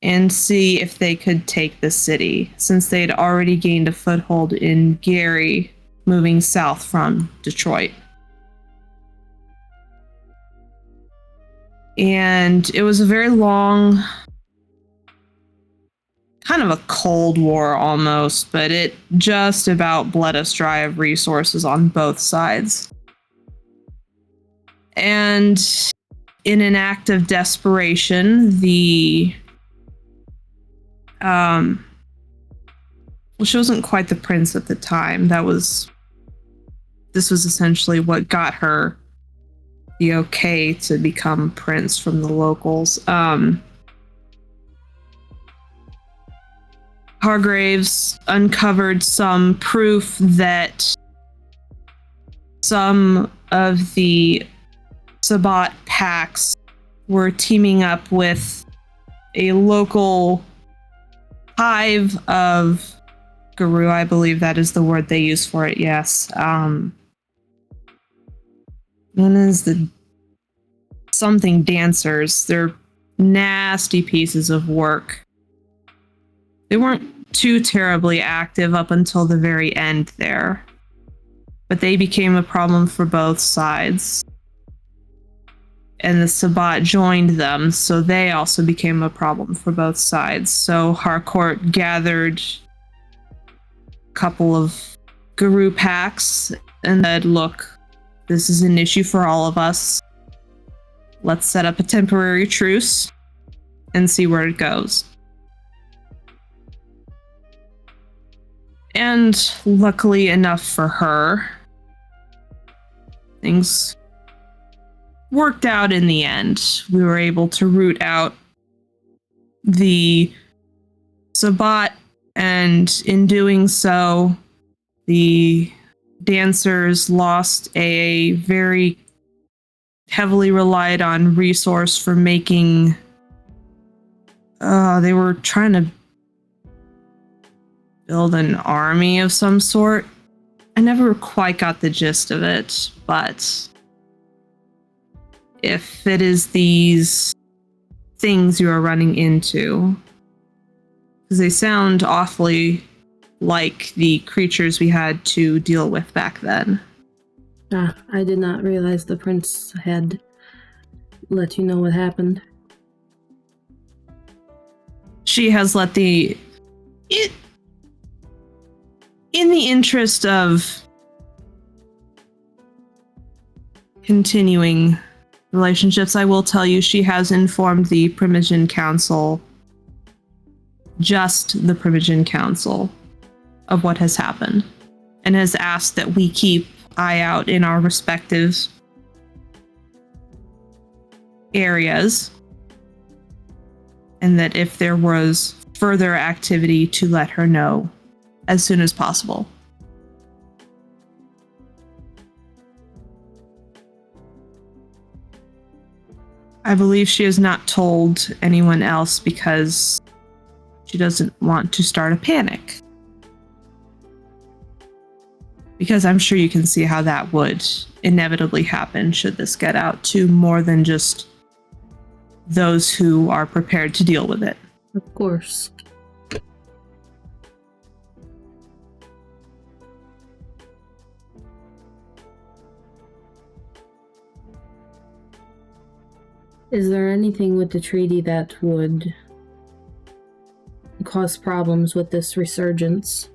and see if they could take the city, since they'd already gained a foothold in Gary, moving south from Detroit. And it was a very long, kind of a Cold War almost, but it just about bled us dry of resources on both sides. And in an act of desperation, the well, she wasn't quite the prince at the time. This was essentially what got her the okay to become prince from the locals. Hargraves uncovered some proof that some of the Sabbat packs were teaming up with a local hive of Guru, I believe that is the word they use for it, yes. Known as the something dancers. They're nasty pieces of work. They weren't too terribly active up until the very end there, but they became a problem for both sides. And the Sabbat joined them, so they also became a problem for both sides. So Harcourt gathered a couple of Guru packs and said, look, this is an issue for all of us. Let's set up a temporary truce and see where it goes. And luckily enough for her, things worked out in the end. We were able to root out the Sabbat, and in doing so, the dancers lost a very heavily relied on resource for making. They were trying to build an army of some sort. I never quite got the gist of it, but if it is these things you are running into, because they sound awfully like the creatures we had to deal with back then. I did not realize the prince had let you know what happened. She has let in the interest of continuing relationships, I will tell you she has informed the Primogen Council, just the Primogen Council, of what has happened, and has asked that we keep eye out in our respective areas, and that if there was further activity to let her know as soon as possible. I believe she has not told anyone else because she doesn't want to start a panic. Because I'm sure you can see how that would inevitably happen should this get out to more than just those who are prepared to deal with it. Of course. Is there anything with the treaty that would cause problems with this resurgence?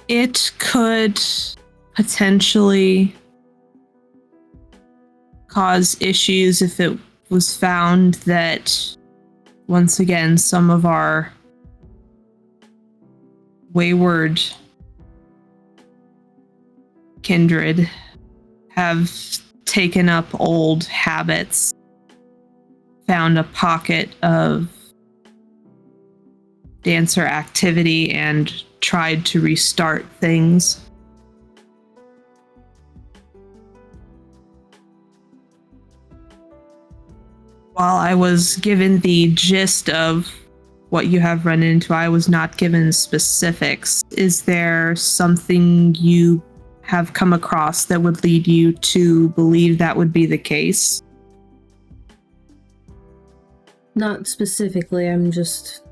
It could potentially cause issues if it was found that, once again, some of our wayward kindred have taken up old habits, found a pocket of dancer activity, and tried to restart things. While I was given the gist of what you have run into, I was not given specifics. Is there something you have come across that would lead you to believe that would be the case? Not specifically, I'm just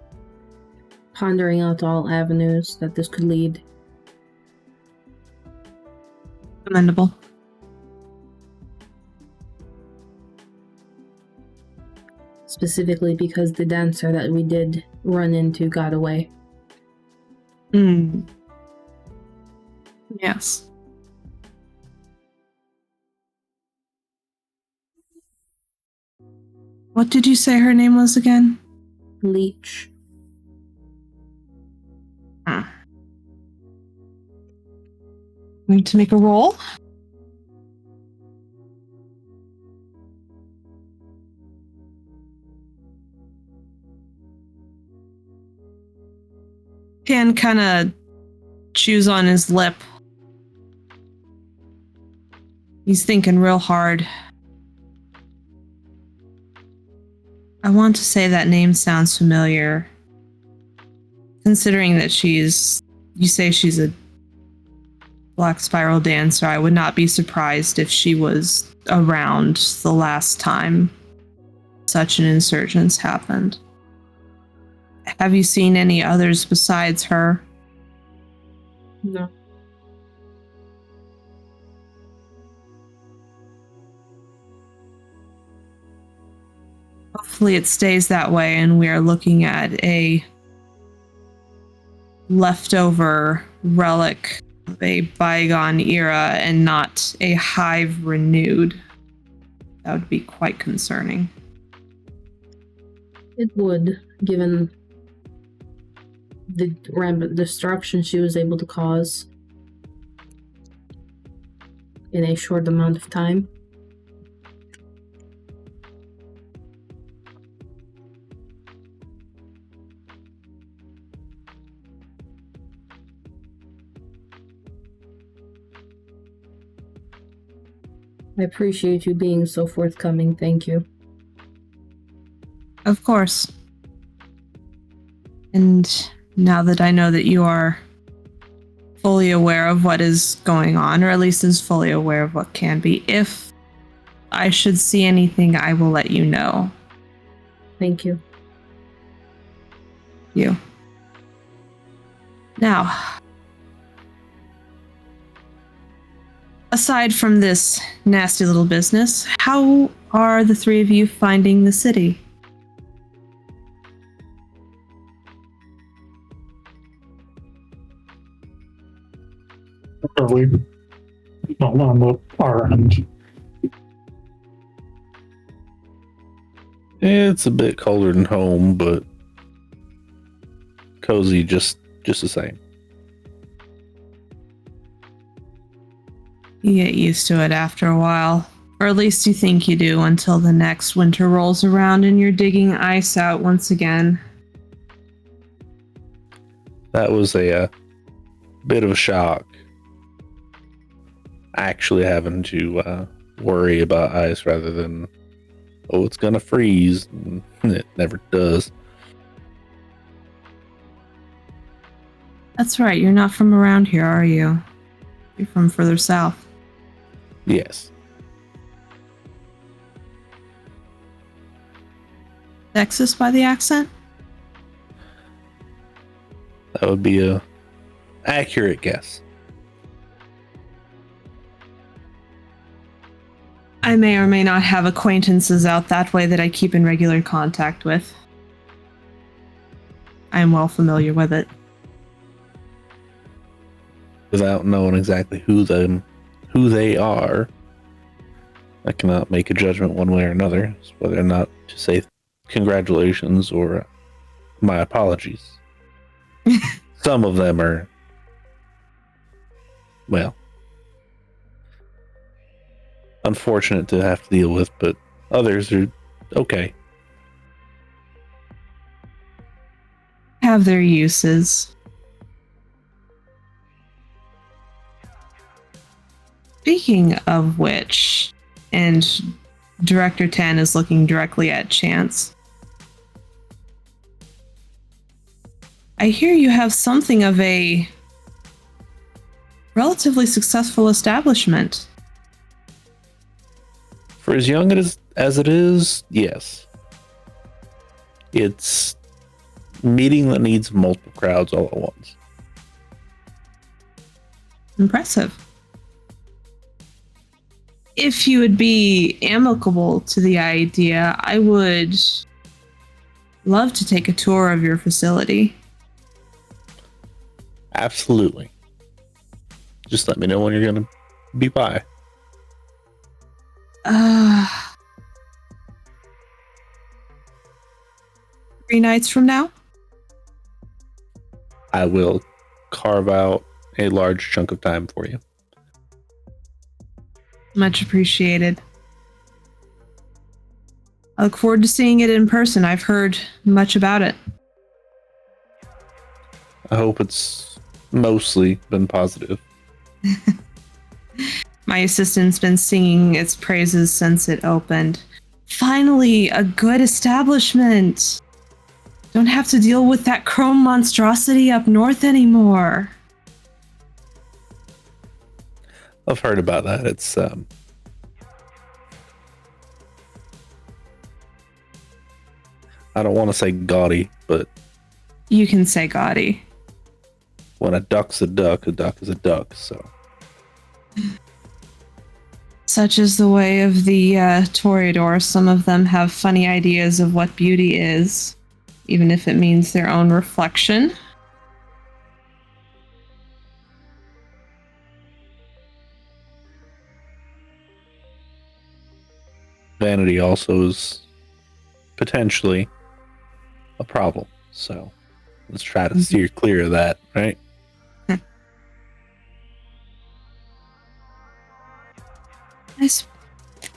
pondering out all avenues that this could lead. Commendable. Specifically because the dancer that we did run into got away. Yes. What did you say her name was again? Leech. Need to make a roll? Pan kind of chews on his lip. He's thinking real hard. I want to say that name sounds familiar. Considering that you say she's a Black Spiral dancer, I would not be surprised if she was around the last time such an insurgence happened. Have you seen any others besides her? No. Hopefully it stays that way and we are looking at a leftover relic of a bygone era and not a hive renewed. That would be quite concerning. It would, given the rampant destruction she was able to cause in a short amount of time. I appreciate you being so forthcoming, thank you. Of course. And now that I know that you are fully aware of what is going on, or at least is fully aware of what can be, if I should see anything, I will let you know. Thank you. You. Now, aside from this nasty little business, how are the three of you finding the city? Early. Not on our end. It's a bit colder than home, but cozy just the same. You get used to it after a while. Or at least you think you do until the next winter rolls around and you're digging ice out once again. That was a bit of a shock. Actually having to worry about ice rather than, oh, it's gonna freeze. It never does. That's right, you're not from around here, are you? You're from further south. Yes. Texas by the accent? That would be a accurate guess. I may or may not have acquaintances out that way that I keep in regular contact with. I am well familiar with it. Without knowing exactly who they are, I cannot make a judgment one way or another, whether or not to say congratulations or my apologies. Some of them are, well, unfortunate to have to deal with, but others are okay. Have their uses. Speaking of which, and Director Tan is looking directly at Chance. I hear you have something of a relatively successful establishment. For as young as it is, yes. It's meeting the needs of multiple crowds all at once. Impressive. If you would be amicable to the idea, I would love to take a tour of your facility. Absolutely. Just let me know when you're going to be by. 3 nights from now? I will carve out a large chunk of time for you. Much appreciated. I look forward to seeing it in person. I've heard much about it. I hope it's mostly been positive. My assistant's been singing its praises since it opened. Finally, a good establishment. Don't have to deal with that chrome monstrosity up north anymore. I've heard about that. It's I don't want to say gaudy, but You can say gaudy. when a duck's a duck is a duck. So Such is the way of the Toreador. Some of them have funny ideas of what beauty is, even if it means their own reflection. vanity also is potentially a problem. So let's try to steer clear of that, right?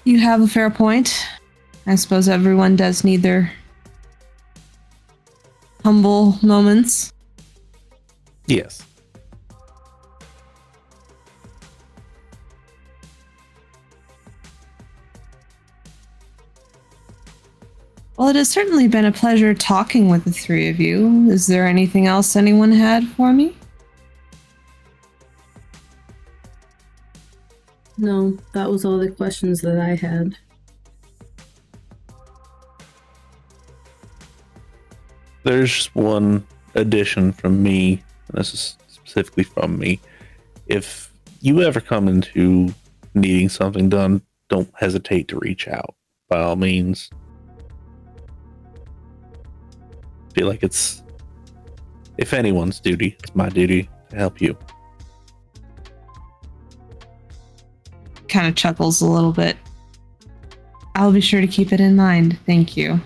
You have a fair point. I suppose everyone does need their humble moments. Yes. Well, it has certainly been a pleasure talking with the three of you. Is there anything else anyone had for me? No, that was all the questions that I had. There's one addition from me, and this is specifically from me. If you ever come into needing something done, don't hesitate to reach out. By all means. Feel like it's, if anyone's duty, it's my duty to help you. Kind of chuckles a little bit. I'll be sure to keep it in mind. Thank you.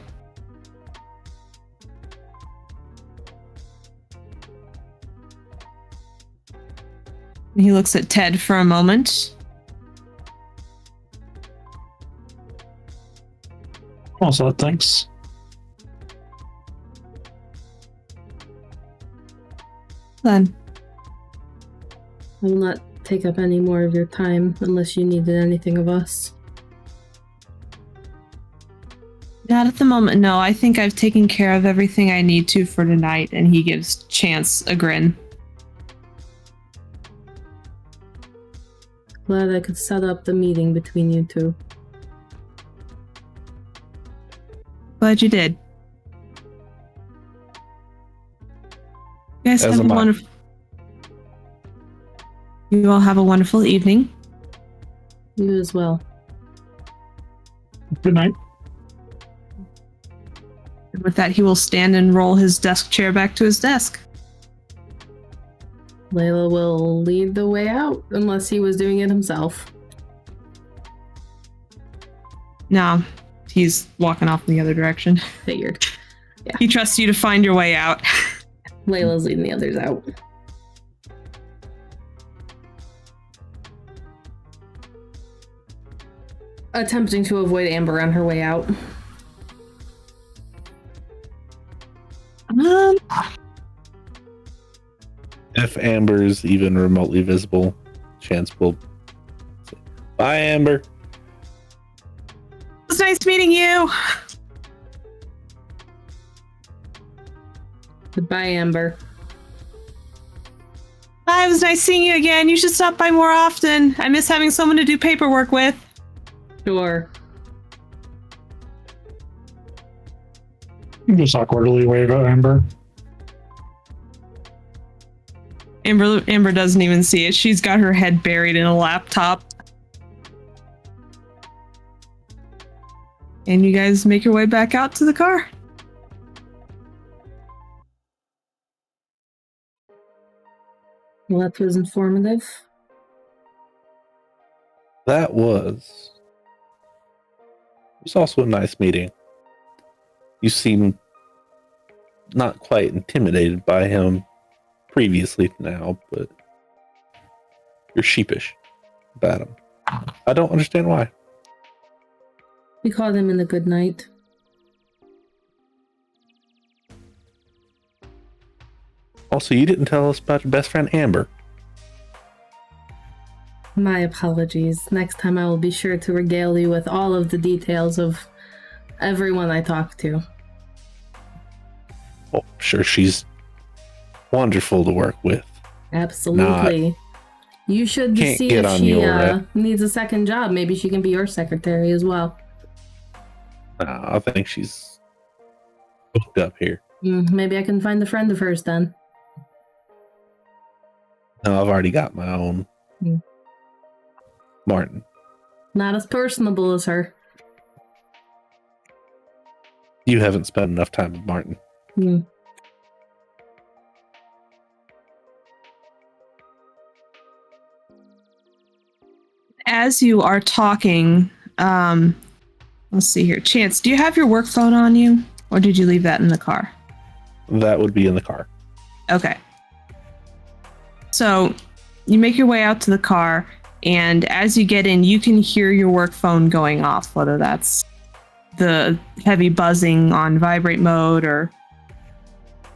He looks at Ted for a moment. Also, thanks. Then, I will not take up any more of your time unless you needed anything of us. not at the moment, no. I think I've taken care of everything I need to for tonight, and he gives Chance a grin. Glad I could set up the meeting between you two. Glad you did. You guys As have a am I. wonderful. You all have a wonderful evening. You as well. Good night. And with that, he will stand and roll his desk chair back to his desk. Layla will lead the way out unless he was doing it himself. No, he's walking off in the other direction. Figured. He trusts you to find your way out. Layla's leading the others out. Attempting to avoid Amber on her way out. If Amber's even remotely visible, Chance will say, bye, Amber. It was nice meeting you. Goodbye, Amber. Hi, it was nice seeing you again. You should stop by more often. I miss having someone to do paperwork with. Sure. Just awkwardly wave at Amber. Amber doesn't even see it. She's got her head buried in a laptop. And you guys make your way back out to the car. Well, that was informative. That was. It was also a nice meeting. You seem not quite intimidated by him previously now, but you're sheepish about him. I don't understand why. We caught him in the good night. Also, you didn't tell us about your best friend Amber. My apologies. Next time I will be sure to regale you with all of the details of everyone I talk to. Oh, I'm sure she's wonderful to work with. Absolutely. You should Can't see get if on she your, needs a second job. Maybe she can be your secretary as well. I think she's booked up here. Maybe I can find a friend of hers then. No, I've already got my own. Martin. Not as personable as her. You haven't spent enough time with Martin. As you are talking, let's see here. Chance, do you have your work phone on you? Or did you leave that in the car? That would be in the car. Okay. So you make your way out to the car, and as you get in, you can hear your work phone going off, whether that's the heavy buzzing on vibrate mode or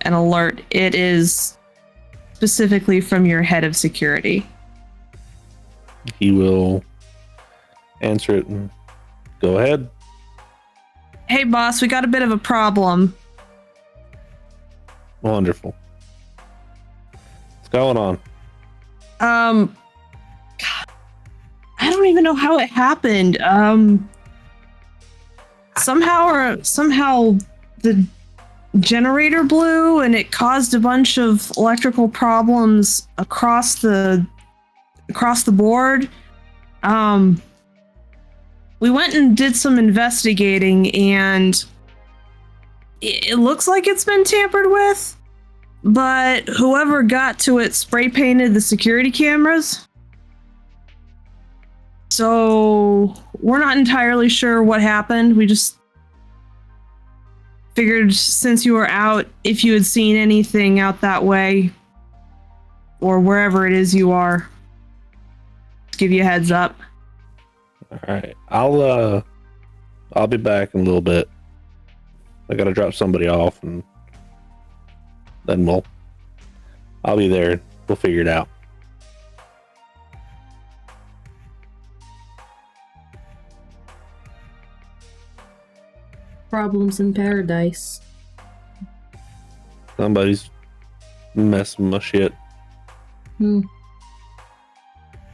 an alert. It is specifically from your head of security. He will answer it and go ahead. Hey, boss, we got a bit of a problem. Wonderful. What's going on? I don't even know how it happened. Somehow the generator blew and it caused a bunch of electrical problems across the board. We went and did some investigating, and it looks like it's been tampered with, but whoever got to it spray painted the security cameras. So we're not entirely sure what happened. We just figured since you were out, if you had seen anything out that way or wherever it is you are, give you a heads up. All right. I'll be back in a little bit. I gotta drop somebody off, and then I'll be there. We'll figure it out. Problems in paradise. Somebody's messing with my shit.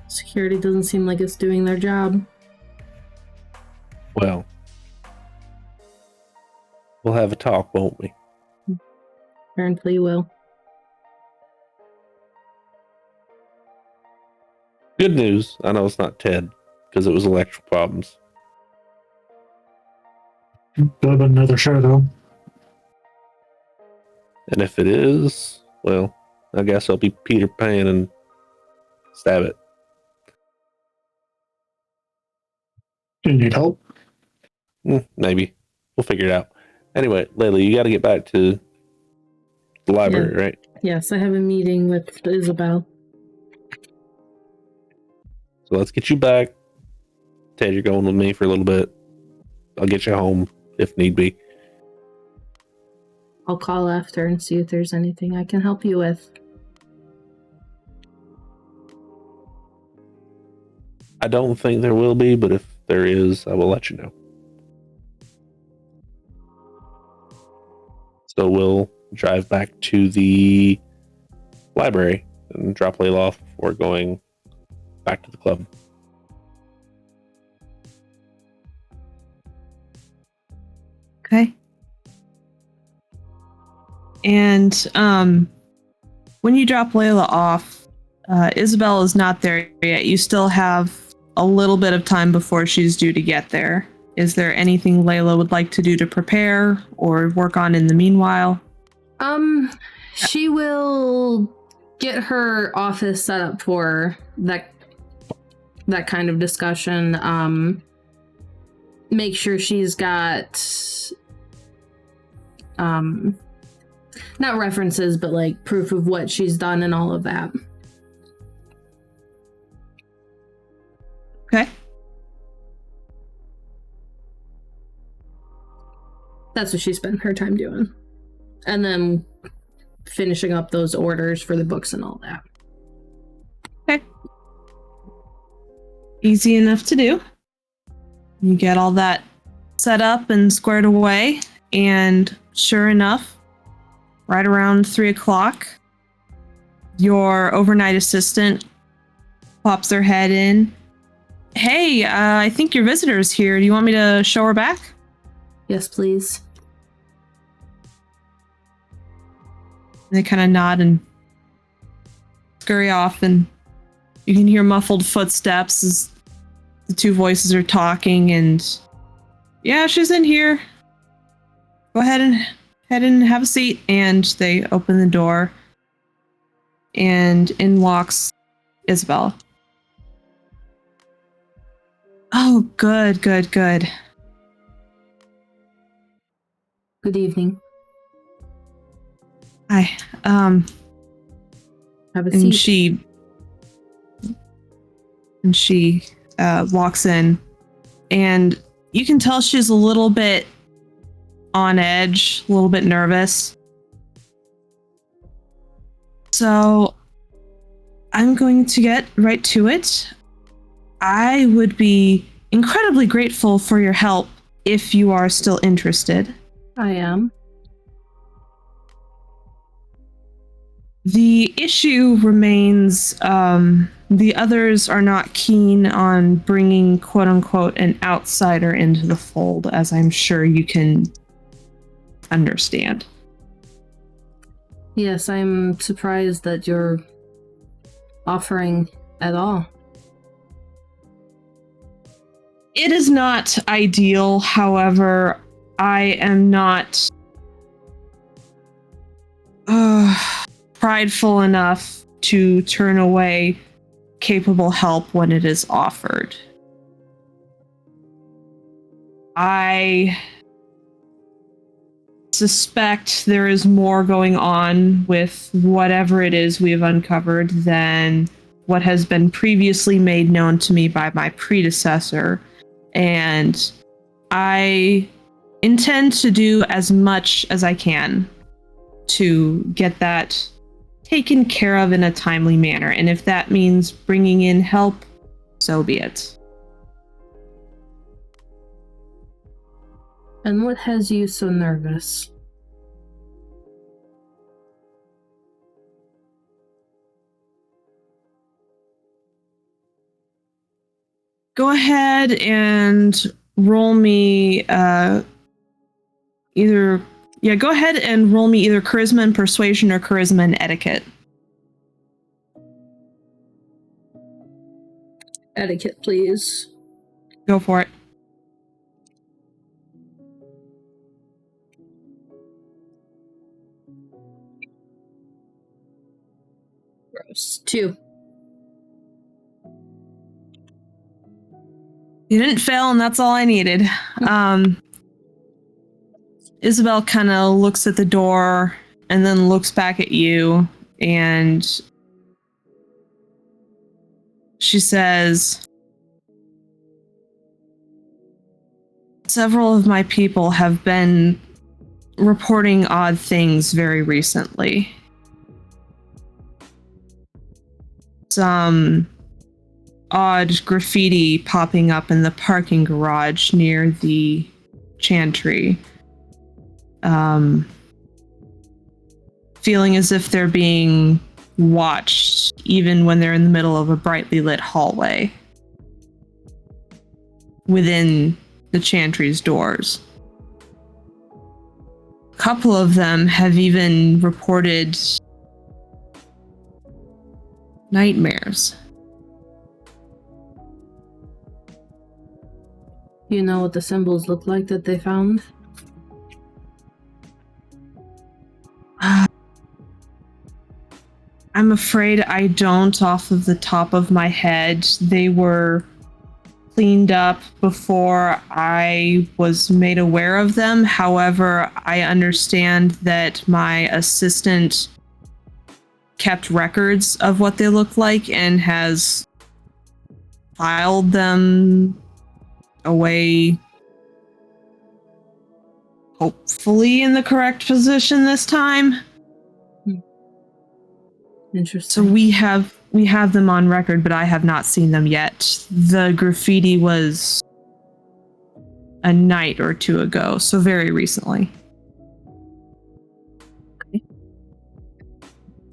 Security doesn't seem like it's doing their job. Well, we'll have a talk, won't we? Apparently you will. Good news. I know it's not Ted, because it was electrical problems. Could have been another shadow. And if it is, well, I guess I'll be Peter Pan and stab it. Do you need help? Maybe. We'll figure it out. Anyway, Layla, you got to get back to the library, right? Yes, I have a meeting with Isabel. So let's get you back. Ted, you're going with me for a little bit. I'll get you home if need be. I'll call after and see if there's anything I can help you with. I don't think there will be, but if there is, I will let you know. So we'll drive back to the library and drop Layla off before going back to the club. Okay. And when you drop Layla off, Isabel is not there yet. You still have a little bit of time before she's due to get there. Is there anything Layla would like to do to prepare or work on in the meanwhile? She will get her office set up for that kind of discussion. Make sure she's got not references, but like proof of what she's done and all of that. Okay. That's what she spent her time doing. And then finishing up those orders for the books and all that. Okay. Easy enough to do. You get all that set up and squared away, and sure enough, right around 3 o'clock, your overnight assistant pops their head in. Hey, I think your visitor's here. Do you want me to show her back? Yes, please. They kind of nod and scurry off, and you can hear muffled footsteps as the two voices are talking, and yeah, she's in here. Go ahead and have a seat. And they open the door, and in walks Isabel. Oh, good. Good evening. Hi. Have a And seat. she walks in, and you can tell she's a little bit on edge, a little bit nervous. So I'm going to get right to it. I would be incredibly grateful for your help if you are still interested. I am. The issue remains, the others are not keen on bringing quote-unquote an outsider into the fold, as I'm sure you can understand. Yes, I'm surprised that you're offering at all. It is not ideal, however, I am not prideful enough to turn away capable help when it is offered. I suspect there is more going on with whatever it is we have uncovered than what has been previously made known to me by my predecessor, and I intend to do as much as I can to get that taken care of in a timely manner, and if that means bringing in help, so be it. And what has you so nervous? Go ahead and roll me go ahead and roll me either charisma and persuasion or charisma and etiquette. Etiquette, please. Go for it. Gross. 2. You didn't fail, and that's all I needed. Isabel kind of looks at the door and then looks back at you, and she says, several of my people have been reporting odd things very recently. Some odd graffiti popping up in the parking garage near the chantry. Feeling as if they're being watched even when they're in the middle of a brightly lit hallway within the chantry's doors. A couple of them have even reported nightmares. You know what the symbols look like that they found? I'm afraid I don't off of the top of my head. They were cleaned up before I was made aware of them. However, I understand that my assistant kept records of what they look like and has filed them away, hopefully in the correct position this time. Interesting. So we have them on record, but I have not seen them yet. The graffiti was a night or two ago, so very recently.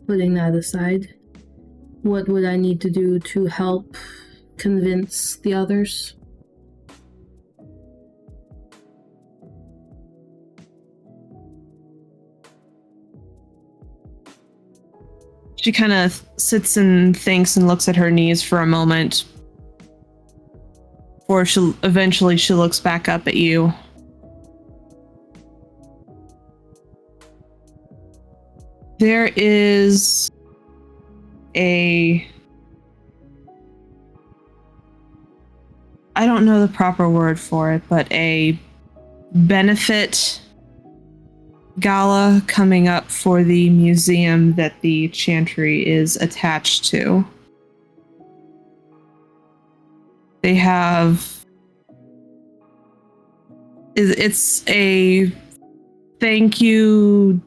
Putting that aside, what would I need to do to help convince the others? She kind of sits and thinks and looks at her knees for a moment. Before she looks back up at you. There is I don't know the proper word for it, but a benefit gala coming up for the museum that the chantry is attached to. They have... It's a thank you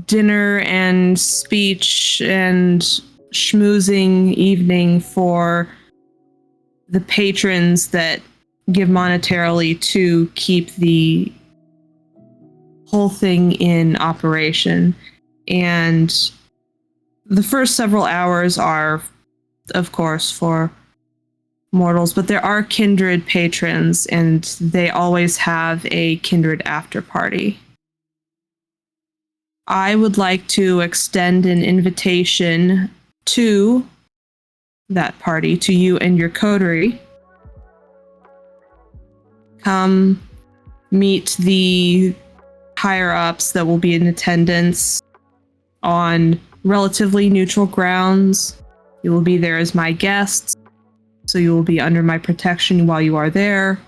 dinner and speech and schmoozing evening for the patrons that give monetarily to keep the whole thing in operation. And the first several hours are, of course, for mortals, but there are kindred patrons, and they always have a kindred after party. I would like to extend an invitation to that party, to you and your coterie. Come meet the higher-ups that will be in attendance on relatively neutral grounds. You will be there as my guests, so you will be under my protection while you are there.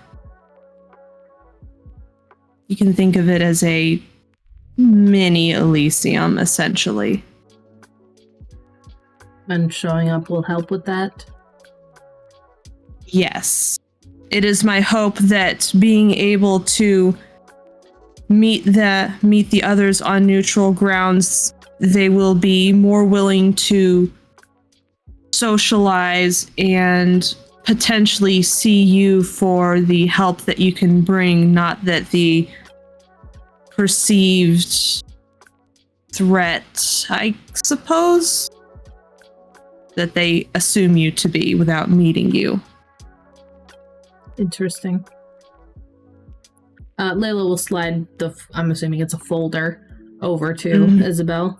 You can think of it as a mini Elysium, essentially. And showing up will help with that? Yes. It is my hope that being able to meet the others on neutral grounds, they will be more willing to socialize and potentially see you for the help that you can bring, not that the perceived threat, I suppose, that they assume you to be without meeting you. Interesting. Layla will slide I'm assuming it's a folder, over to Isabel.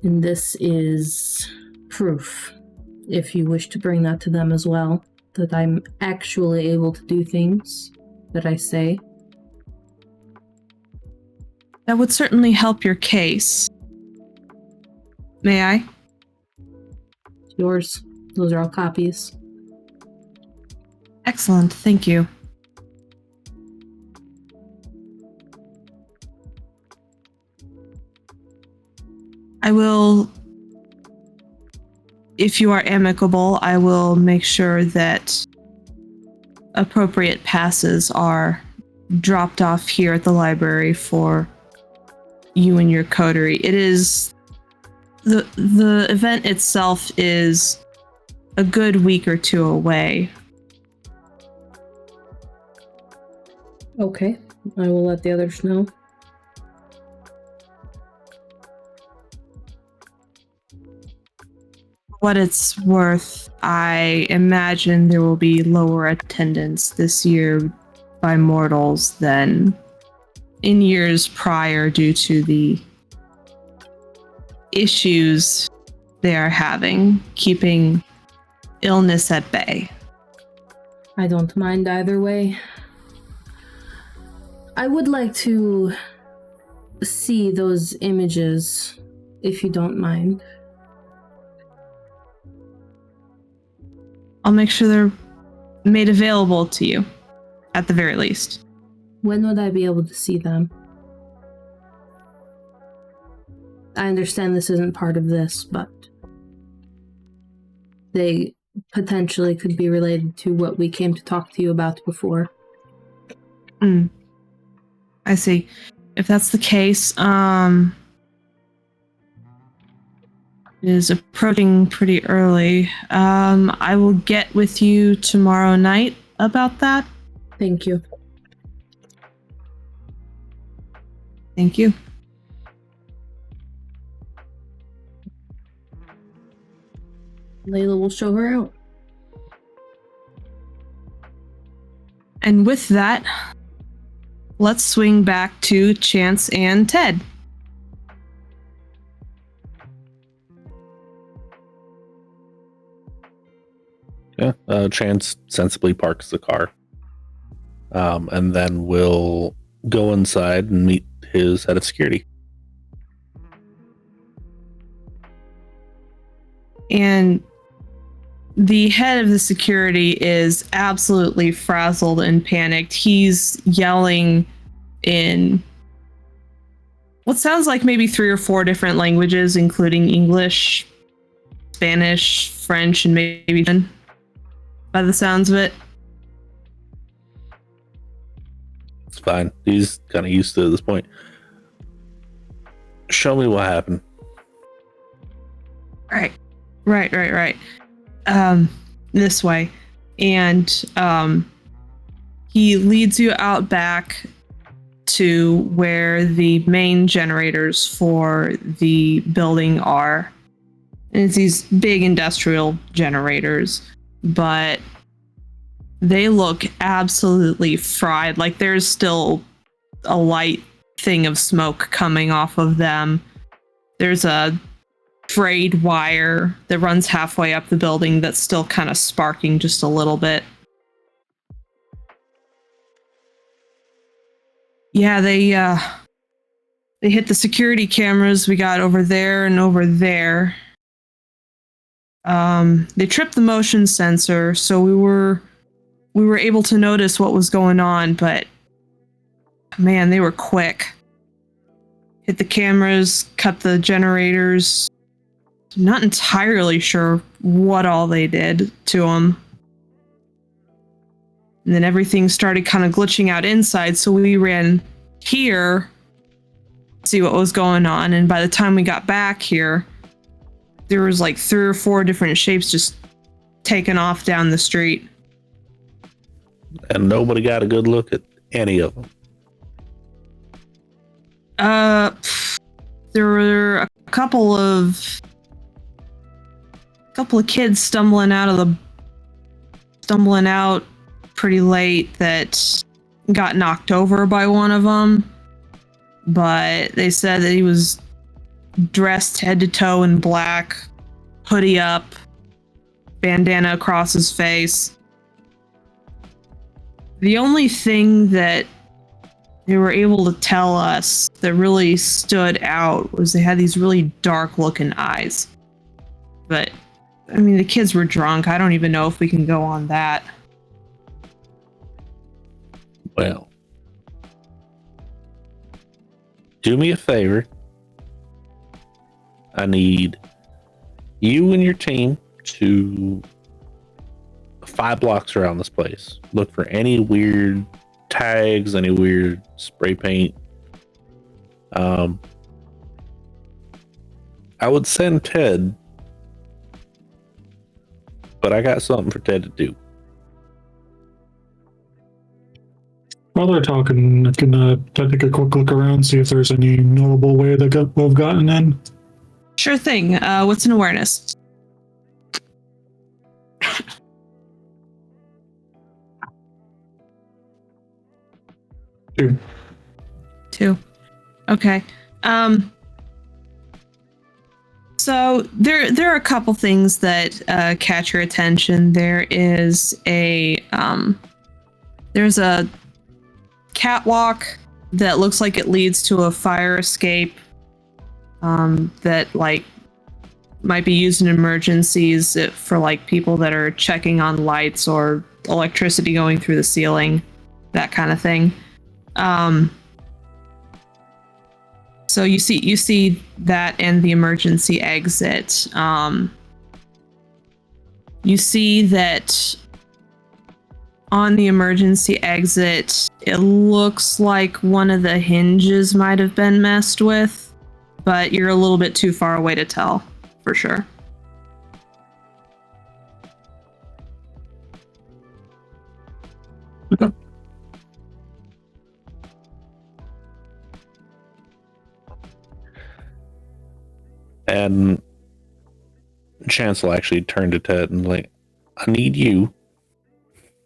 And this is proof, if you wish to bring that to them as well, that I'm actually able to do things that I say. That would certainly help your case. May I? Yours. Those are all copies. Excellent, thank you. I will, if you are amicable, I will make sure that appropriate passes are dropped off here at the library for you and your coterie. It is, the event itself is a good week or two away. Okay, I will let the others know. What it's worth, I imagine there will be lower attendance this year by mortals than in years prior due to the issues they are having, keeping illness at bay. I don't mind either way. I would like to see those images, if you don't mind. I'll make sure they're made available to you, at the very least. When would I be able to see them? I understand this isn't part of this, but they potentially could be related to what we came to talk to you about before. I see. If that's the case, It is approaching pretty early. I will get with you tomorrow night about that. Thank you. Thank you. Layla will show her out. And with that, let's swing back to Chance and Ted. Yeah, Chance sensibly parks the car, and then will go inside and meet his head of security. And the head of the security is absolutely frazzled and panicked. He's yelling in what sounds like maybe 3 or 4 different languages, including English, Spanish, French, and maybe German, by the sounds of it. It's fine. He's kind of used to it at this point. Show me what happened. Right. This way. And he leads you out back to where the main generators for the building are. And it's these big industrial generators, but they look absolutely fried. Like there's still a light thing of smoke coming off of them. There's a frayed wire that runs halfway up the building that's still kind of sparking just a little bit. Yeah, they hit the security cameras we got over there and over there. They tripped the motion sensor, so we were able to notice what was going on, but man, they were quick. Hit the cameras, cut the generators. Not entirely sure what all they did to them. And then everything started kind of glitching out inside, so we ran here to see what was going on, and by the time we got back here, there was like 3 or 4 different shapes just taking off down the street. And nobody got a good look at any of them. There were a couple of kids stumbling out pretty late that got knocked over by one of them, but they said that he was dressed head to toe in black, hoodie up, bandana across his face. The only thing that they were able to tell us that really stood out was they had these really dark looking eyes. But I mean, the kids were drunk. I don't even know if we can go on that. Well, do me a favor. I need you and your team to 5 blocks around this place. Look for any weird tags, any weird spray paint. I would send Ted, but I got something for Ted to do. While they're talking, I can take a quick look around, see if there's any notable way that we've gotten in. Sure thing. What's an awareness? 2. 2. Okay. So there are a couple things that catch your attention. There's a catwalk that looks like it leads to a fire escape that like might be used in emergencies for like people that are checking on lights or electricity going through the ceiling, that kind of thing. So you see that and the emergency exit. You see that on the emergency exit, it looks like one of the hinges might have been messed with, but you're a little bit too far away to tell. for sure. And Chance will actually turn to Ted and like, I need you.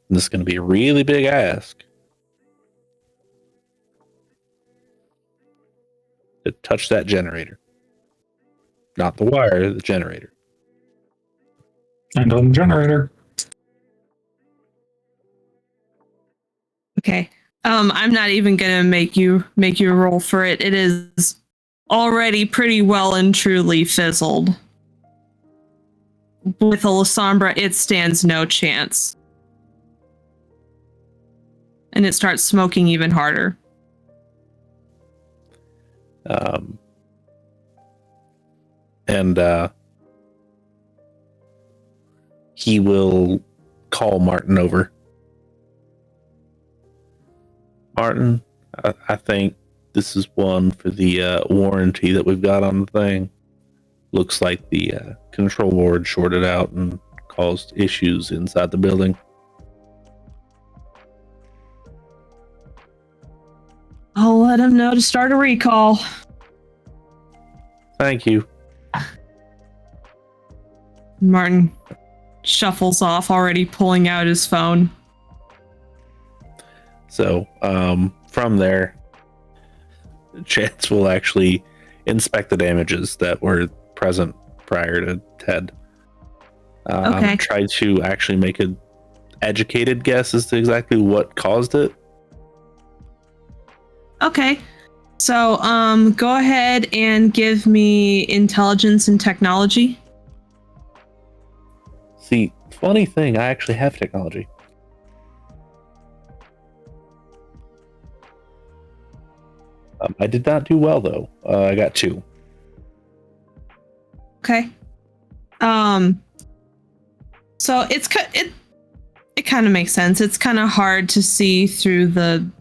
And this is going to be a really big ask. To touch that generator. Not the wire, the generator. And on the generator. Okay. I'm not even gonna make you roll for it. It is already pretty well and truly fizzled. With a Lasombra, it stands no chance. And it starts smoking even harder. He will call Martin over. Martin, I think this is one for the warranty that we've got on the thing. Looks like the control board shorted out and caused issues inside the building. I'll let him know to start a recall. Thank you. Martin shuffles off, already pulling out his phone. So from there, Chance will actually inspect the damages that were present prior to Ted. Okay. Try to actually make an educated guess as to exactly what caused it. Okay. So go ahead and give me intelligence and technology. See, funny thing, I actually have technology. I did not do well though. I got 2. Okay. So it kind of makes sense. It's kind of hard to see through the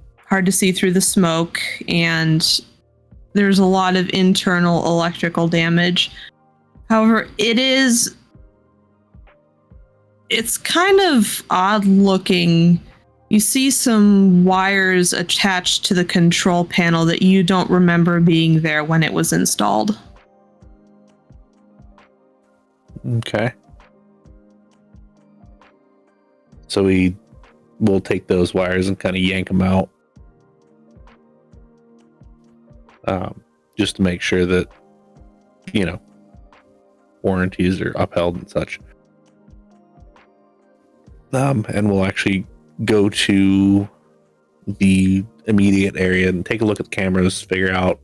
smoke, and there's a lot of internal electrical damage. However, it's kind of odd looking. You see some wires attached to the control panel that you don't remember being there when it was installed. Okay. So we will take those wires and kind of yank them out. Just to make sure that, warranties are upheld and such. And we'll actually go to the immediate area and take a look at the cameras, figure out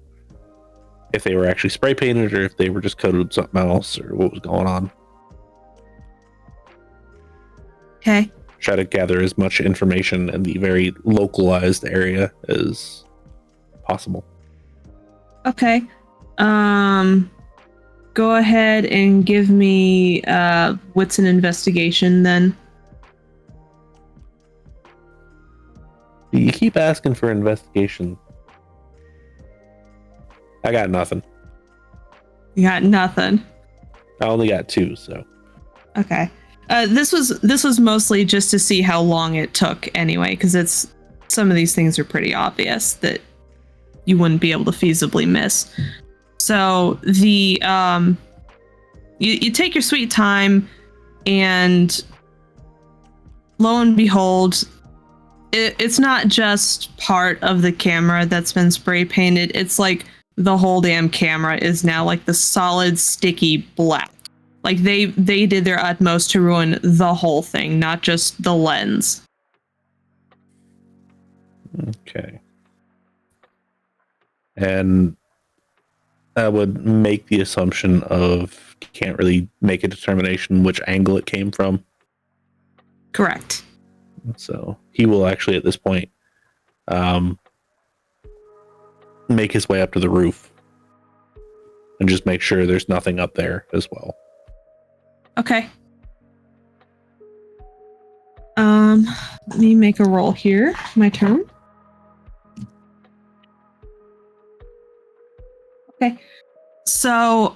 if they were actually spray painted or if they were just coated with something else or what was going on. Okay. Try to gather as much information in the very localized area as possible. Okay. Go ahead and give me what's an investigation then. You keep asking for investigation. I got nothing. You got nothing. I only got 2, so. Okay. This was mostly just to see how long it took anyway, because some of these things are pretty obvious that you wouldn't be able to feasibly miss. So the you take your sweet time, and lo and behold, it's not just part of the camera that's been spray painted. It's like the whole damn camera is now like the solid sticky black. Like they did their utmost to ruin the whole thing, not just the lens. Okay. And I would make the assumption of can't really make a determination which angle it came from. Correct. So he will actually at this point make his way up to the roof and just make sure there's nothing up there as well. Okay. Let me make a roll here. My turn. Okay. So,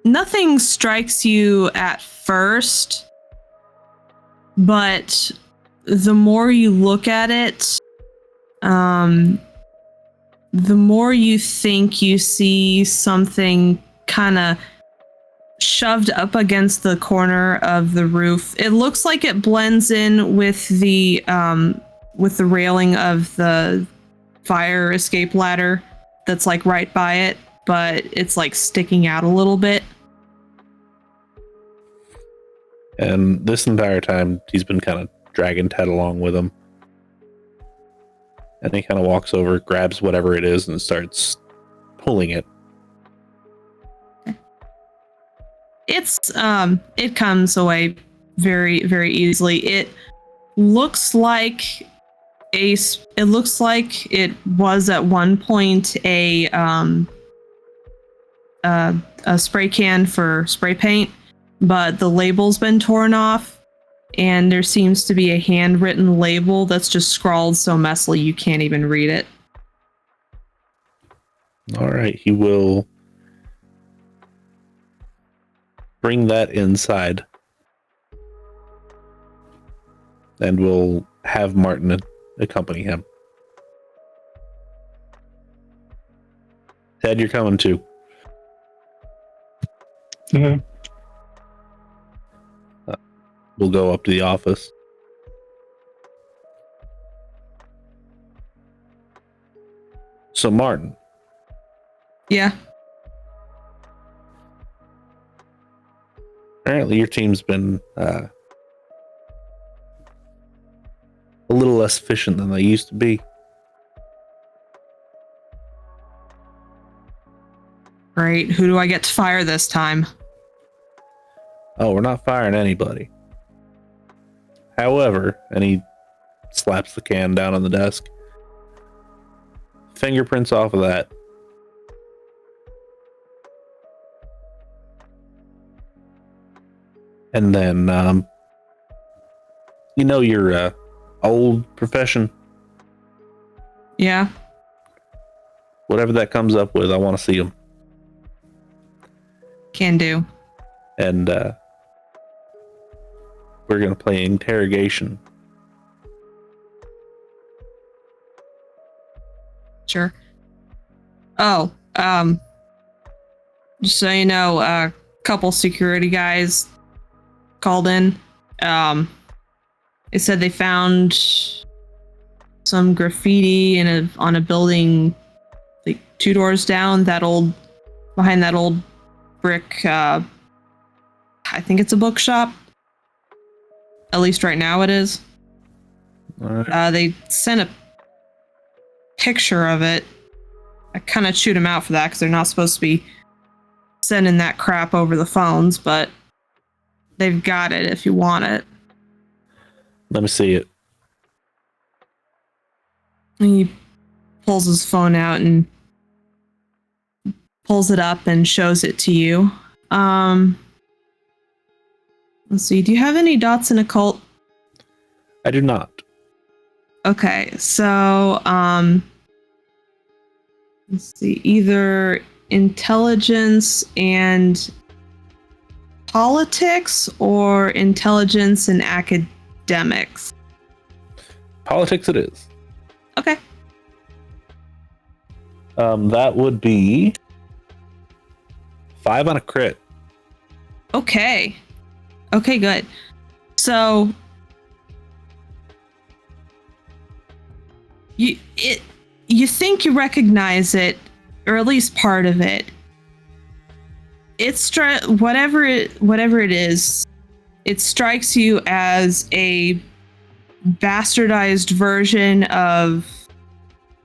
nothing strikes you at first, but the more you look at it, the more you think you see something kind of shoved up against the corner of the roof. It looks like it blends in with the railing of the fire escape ladder that's like right by it, but it's like sticking out a little bit. And this entire time, he's been kind of dragging Ted along with him. And he kind of walks over, grabs whatever it is, and starts pulling it. It comes away very, very easily. It looks like it was at one point a spray can for spray paint, but the label's been torn off, and there seems to be a handwritten label that's just scrawled so messily you can't even read it. All right, he will bring that inside, and we'll have Martin accompany him. Ted, you're coming too. Yeah. We'll go up to the office. So, Martin. Yeah. Apparently your team's been a little less efficient than they used to be. Great. Who do I get to fire this time? Oh, we're not firing anybody. However, and he slaps the can down on the desk. Fingerprints off of that. And then, your old profession. Yeah. Whatever that comes up with, I want to see them. Can do. And we're going to play interrogation. Sure. Oh, just so you know, a couple security guys called in. They said they found some graffiti on a building like 2 doors down, behind that old brick, I think it's a bookshop. At least right now it is. All right. They sent a picture of it. I kind of chewed them out for that because they're not supposed to be sending that crap over the phones, but they've got it if you want it. Let me see it. And he pulls his phone out and pulls it up and shows it to you. Let's see. Do you have any dots in occult? I do not. Okay, so let's see. Either intelligence and politics or intelligence and academics. Politics it is. Okay. That would be 5 on a crit. Okay. Okay, good. So you think you recognize it, or at least part of it. It's whatever it is, it strikes you as a bastardized version of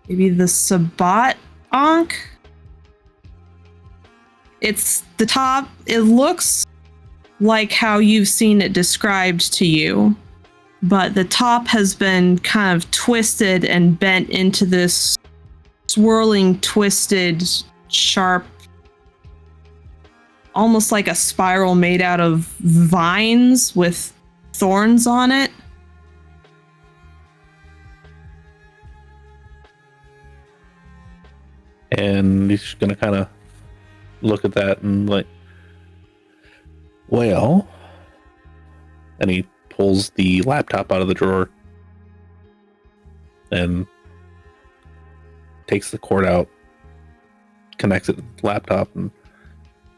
maybe the Sabbat Ankh. It's the top. It looks like how you've seen it described to you, but the top has been kind of twisted and bent into this swirling, twisted, sharp, almost like a spiral made out of vines with thorns on it. And he's gonna kind of look at that and like, Well, and he pulls the laptop out of the drawer and takes the cord out, connects it to the laptop, and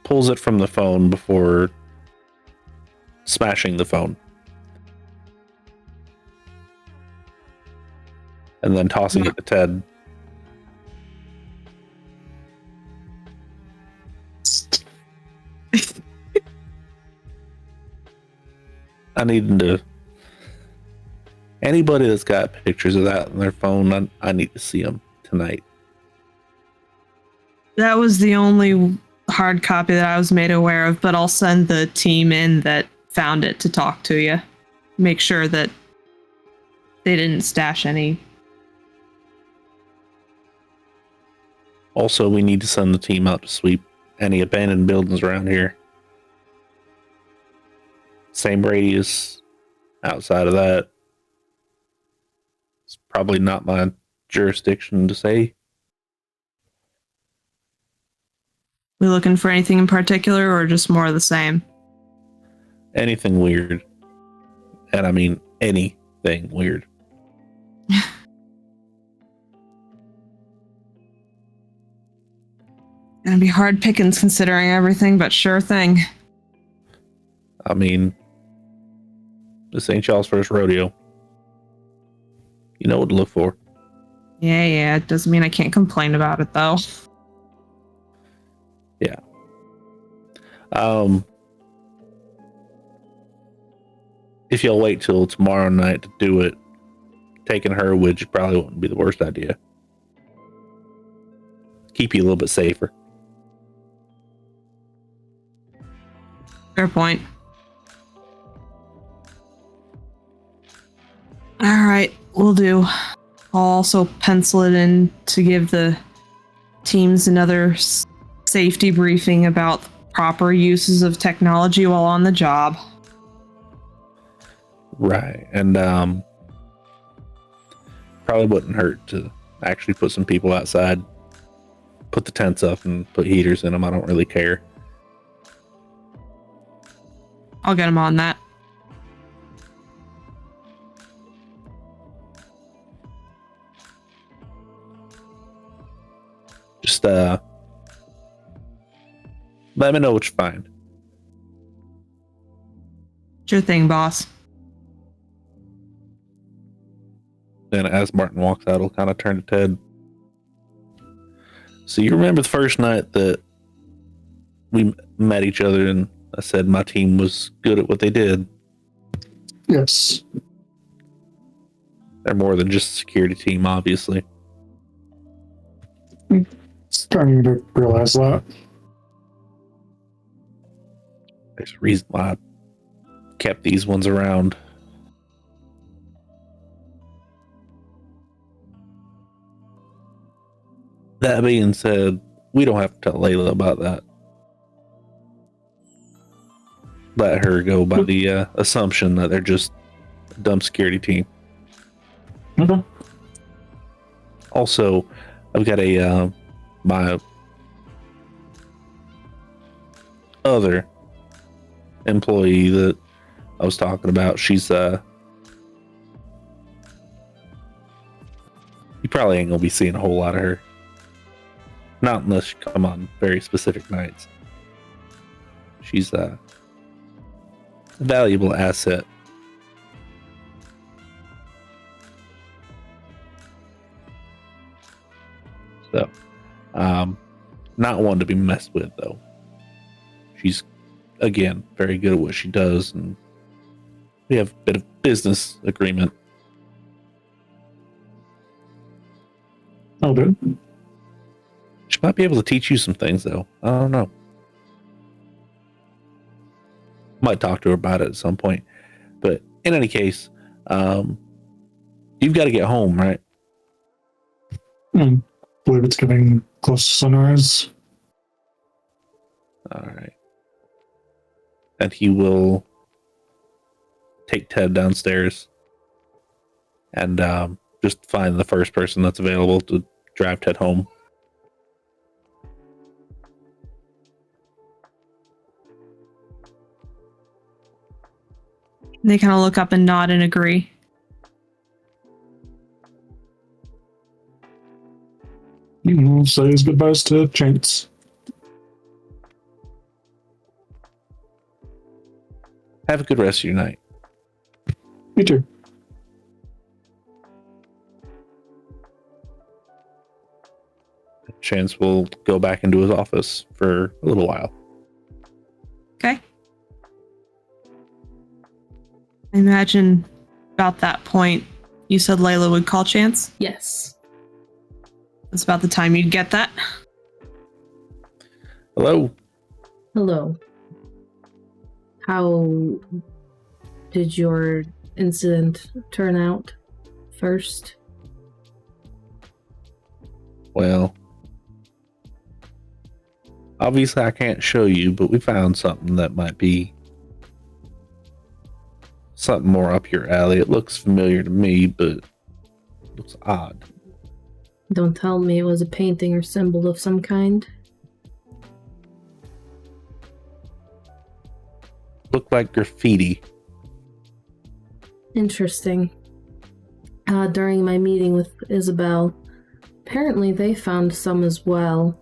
pulls it from the phone before smashing the phone. And then tossing it to Ted. I need to. Anybody that's got pictures of that on their phone, I need to see them tonight. That was the only hard copy that I was made aware of, but I'll send the team in that found it to talk to you. Make sure that they didn't stash any. Also, we need to send the team out to sweep any abandoned buildings around here. Same radius. Outside of that, it's probably not my jurisdiction to say. We looking for anything in particular, or just more of the same? Anything weird. And I mean anything weird. Gonna be hard pickings considering everything, but sure thing. I mean, this ain't y'all's first rodeo. You know what to look for. Yeah, it doesn't mean I can't complain about it, though. Yeah. If y'all wait till tomorrow night to do it, taking her with you probably wouldn't be the worst idea. Keep you a little bit safer. Fair point. All right, we'll do. I'll also pencil it in to give the teams another safety briefing about proper uses of technology while on the job. Right. And probably wouldn't hurt to actually put some people outside, put the tents up and put heaters in them. I don't really care. I'll get them on that. Just let me know what you find. Sure thing, boss. Then as Martin walks out, he'll kind of turn to Ted. So you remember the first night that we met each other and I said my team was good at what they did? Yes. They're more than just a security team, obviously. Starting to realize that. There's a reason why I kept these ones around. That being said, we don't have to tell Layla about that. Let her go by the assumption that they're just a dumb security team. Okay. Also, I've got a my other employee that I was talking about. She's you probably ain't gonna be seeing a whole lot of her. Not unless you come on very specific nights. She's a valuable asset. So, not one to be messed with, though. She's, again, very good at what she does, and we have a bit of business agreement. I'll do. She might be able to teach you some things, though. I don't know. Might talk to her about it at some point. But in any case, you've got to get home, right? I believe it's getting close to sunrise. All right. And he will take Ted downstairs and just find the first person that's available to drive Ted home. They kind of look up and nod and agree. He will say his goodbyes to Chance. Have a good rest of your night. You too. Chance will go back into his office for a little while. Okay. I imagine about that point, you said Layla would call Chance? Yes. That's about the time you'd get that. Hello. Hello. How did your incident turn out first? Well, obviously I can't show you, but we found something that might be something more up your alley. It looks familiar to me, but it looks odd. Don't tell me it was a painting or symbol of some kind. Looked like graffiti. Interesting. During my meeting with Isabel, apparently they found some as well.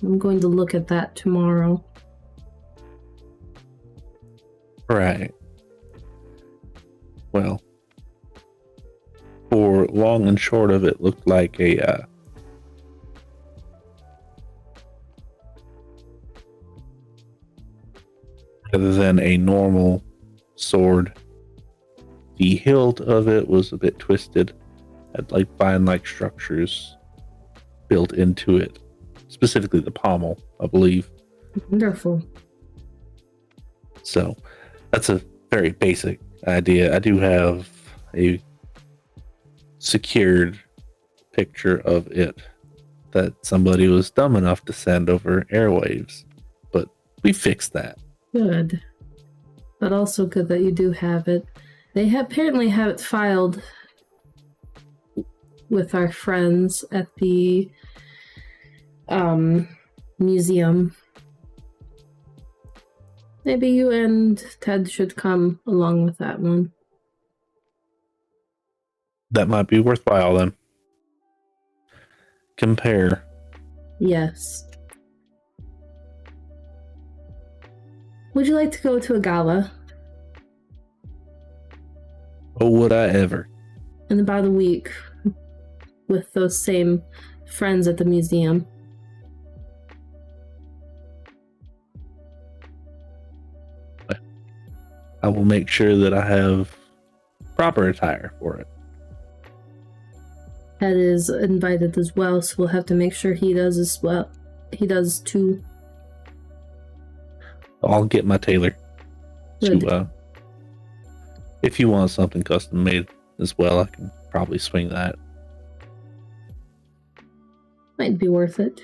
I'm going to look at that tomorrow. Right. Well, for long and short of it, looked like a rather than a normal sword. The hilt of it was a bit twisted, had like vine-like structures built into it, specifically the pommel, I believe. Wonderful. So that's a very basic idea. I do have a secured picture of it that somebody was dumb enough to send over airwaves, but we fixed that. Good. But also good that you do have it. They apparently have it filed with our friends at the museum. Maybe you and Ted should come along with that one. That might be worthwhile then. Compare. Yes. Would you like to go to a gala? Oh, would I ever? In about a week with those same friends at the museum. I will make sure that I have proper attire for it. Ted is invited as well, so we'll have to make sure he does as well. He does too. I'll get my tailor Good. to if you want something custom made as well, I can probably swing that. Might be worth it.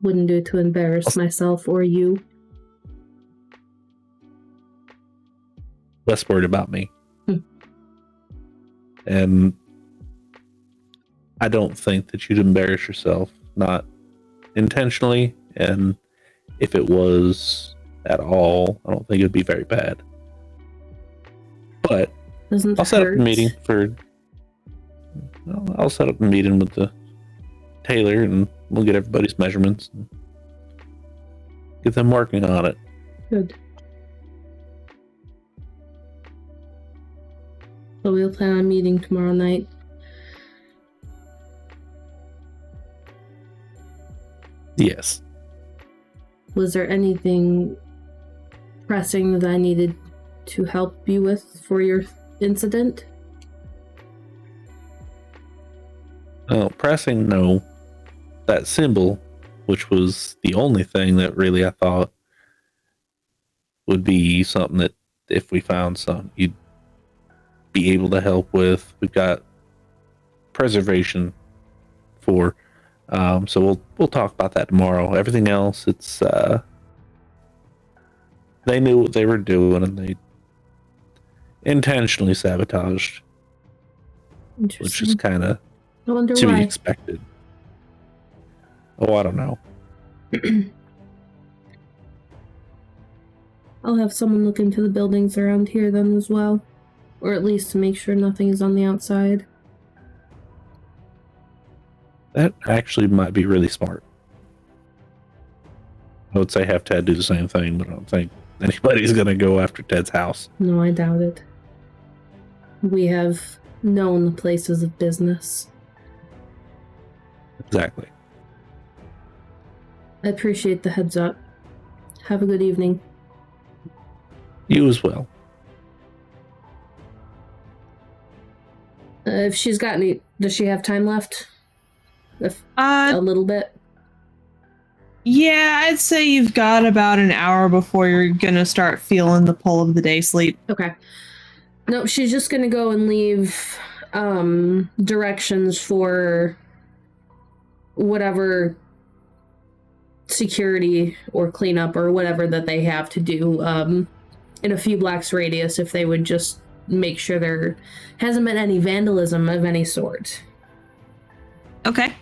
Wouldn't do it to embarrass myself or you. Less worried about me. And I don't think that you'd embarrass yourself, not intentionally, and if it was at all, I don't think it'd be very bad. But Doesn't I'll set up hurt. a meeting I'll set up a meeting with the tailor and we'll get everybody's measurements and get them working on it. Good. So we'll plan on meeting tomorrow night. Yes. Was there anything pressing that I needed to help you with for your incident? Oh, pressing, no. That symbol, which was the only thing that really I thought would be something that if we found some, you'd be able to help with. We've got preservation for, so we'll talk about that tomorrow. Everything else, it's they knew what they were doing and they intentionally sabotaged, which Interesting. is kind of I wonder to why. be expected. Oh, I don't know. I'll have someone look into the buildings around here then as well. Or at least to make sure nothing is on the outside. That actually might be really smart. I would say have Ted do the same thing, but I don't think anybody's going to go after Ted's house. No, I doubt it. We have known the places of business. Exactly. I appreciate the heads up. Have a good evening. You as well. If she's got any... Does she have time left? Uh, A little bit? Yeah, I'd say you've got about an hour before you're gonna start feeling the pull of the day sleep. Okay. No, she's just gonna go and leave directions for whatever security or cleanup or whatever that they have to do in a few blocks radius, if they would just make sure there hasn't been any vandalism of any sort. Okay.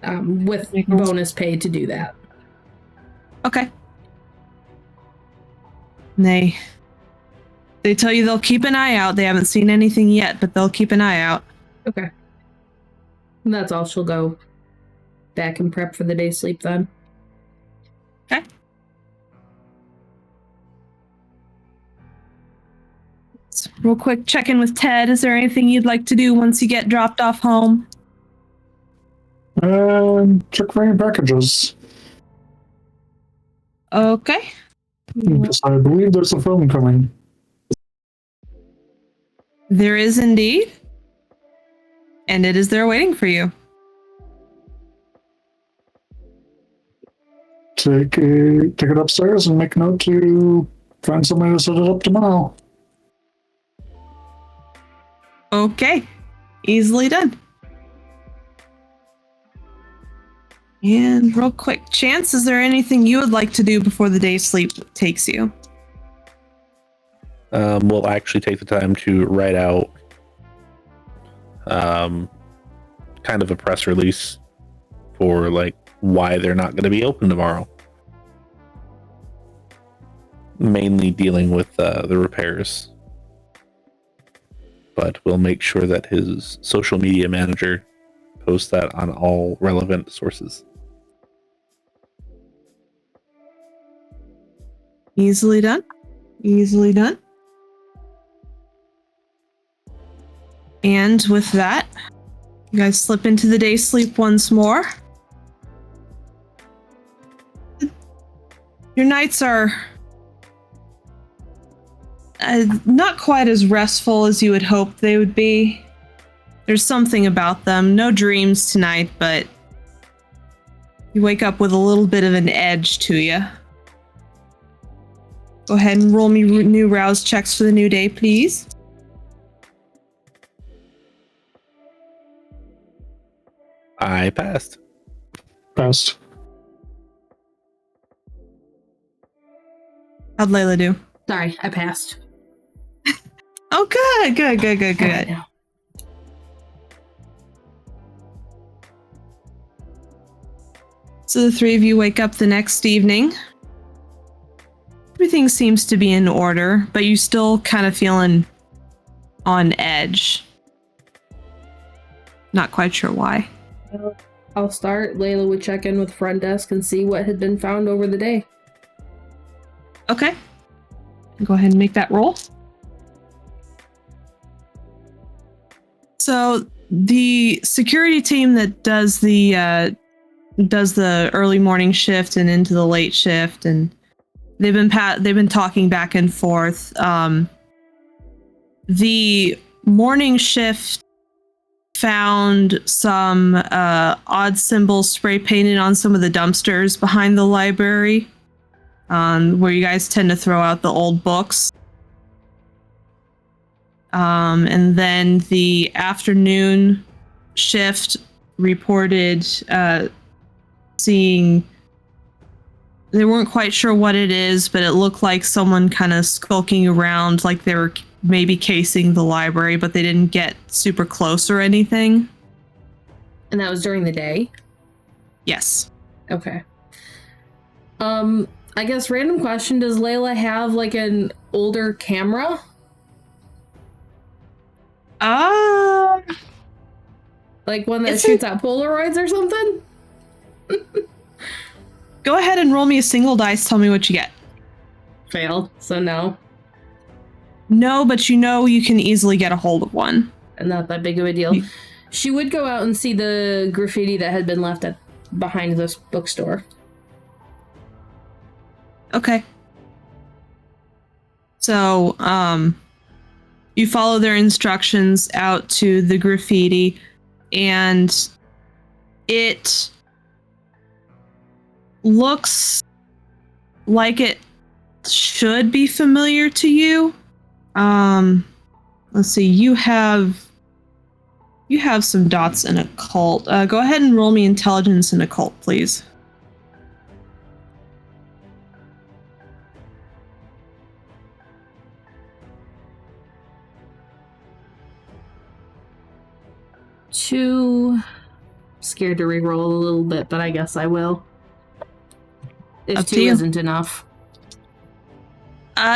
With bonus pay to do that. Okay. They tell you they'll keep an eye out. They haven't seen anything yet, but they'll keep an eye out. Okay. And that's all. She'll go back and prep for the day's sleep then. Okay. So, real quick, check in with Ted. Is there anything you'd like to do once you get dropped off home? Check for any packages. Okay. Yes, I believe there's a film coming. There is indeed. And it is there waiting for you. Take it upstairs and make a note to find somebody to set it up tomorrow. Okay. Easily done. And real quick, Chance, is there anything you would like to do before the day's sleep takes you? We'll actually take the time to write out kind of a press release for like why they're not going to be open tomorrow. Mainly dealing with the repairs. But we'll make sure that his social media manager posts that on all relevant sources. Easily done. Easily done. And with that, you guys slip into the day's sleep once more. Your nights are not quite as restful as you would hope they would be. There's something about them. No dreams tonight, but you wake up with a little bit of an edge to you. Go ahead and roll me new rouse checks for the new day, please. I passed. Passed. How'd Layla do? Sorry, I passed. Oh, good. So the three of you wake up the next evening. Everything seems to be in order, but you still kind of feeling on edge. Not quite sure why. I'll start. Layla would check in with front desk and see what had been found over the day. Okay. Go ahead and make that roll. So the security team that does the early morning shift and into the late shift, and they've been talking back and forth. The morning shift found some odd symbols spray painted on some of the dumpsters behind the library, where you guys tend to throw out the old books. And then the afternoon shift reported seeing, they weren't quite sure what it is, but it looked like someone kind of skulking around, like they were maybe casing the library, but they didn't get super close or anything. And that was during the day? Yes. Okay. I guess random question, does Layla have like an older camera? Like one that shoots out Polaroids or something? Go ahead and roll me a single dice. Tell me what you get. Failed, so no. No, but you know you can easily get a hold of one. And not that big of a deal. She would go out and see the graffiti that had been left behind this bookstore. Okay. So, you follow their instructions out to the graffiti, and it looks like it should be familiar to you. Let's see, you have some dots in occult. Go ahead and roll me intelligence in occult, please. Too scared to reroll a little bit, but I guess I will. If Up to 2 you. isn't enough.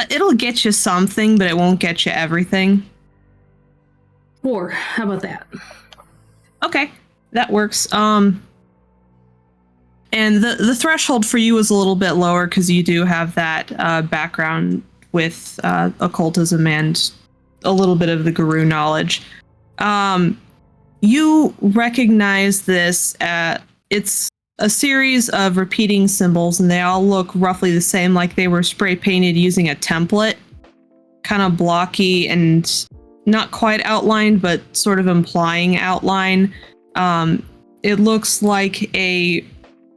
It'll get you something, but it won't get you everything. 4, how about that? Okay, that works. And the threshold for you is a little bit lower because you do have that background with occultism and a little bit of the guru knowledge. You recognize this. It's a series of repeating symbols, and they all look roughly the same, like they were spray painted using a template. Kind of blocky and not quite outlined, but sort of implying outline. It looks like a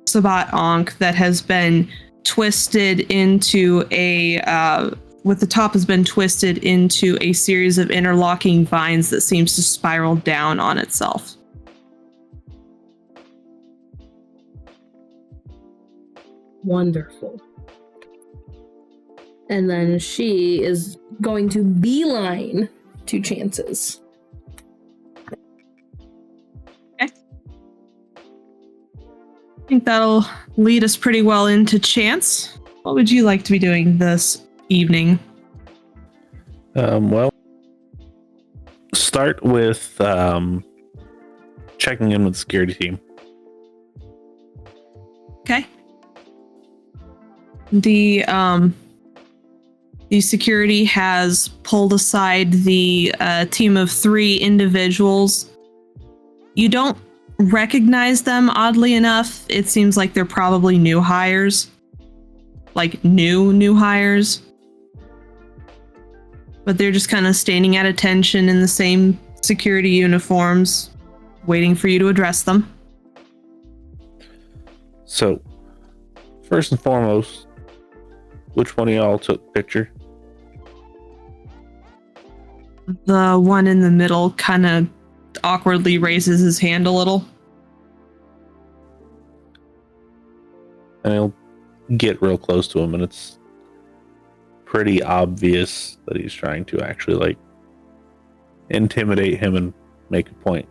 Sabat Ankh that has been twisted into with the top has been twisted into a series of interlocking vines that seems to spiral down on itself. Wonderful. And then she is going to beeline to Chance's. Okay. I think that'll lead us pretty well into Chance. What would you like to be doing this evening? Well, start with checking in with the security team. Okay. The security has pulled aside the team of 3 individuals. You don't recognize them, oddly enough. It seems like they're probably new hires. Like new hires. But they're just kind of standing at attention in the same security uniforms, waiting for you to address them. So, first and foremost, which one of y'all took the picture? The one in the middle kind of awkwardly raises his hand a little. And he'll get real close to him, and it's pretty obvious that he's trying to actually, like, intimidate him and make a point.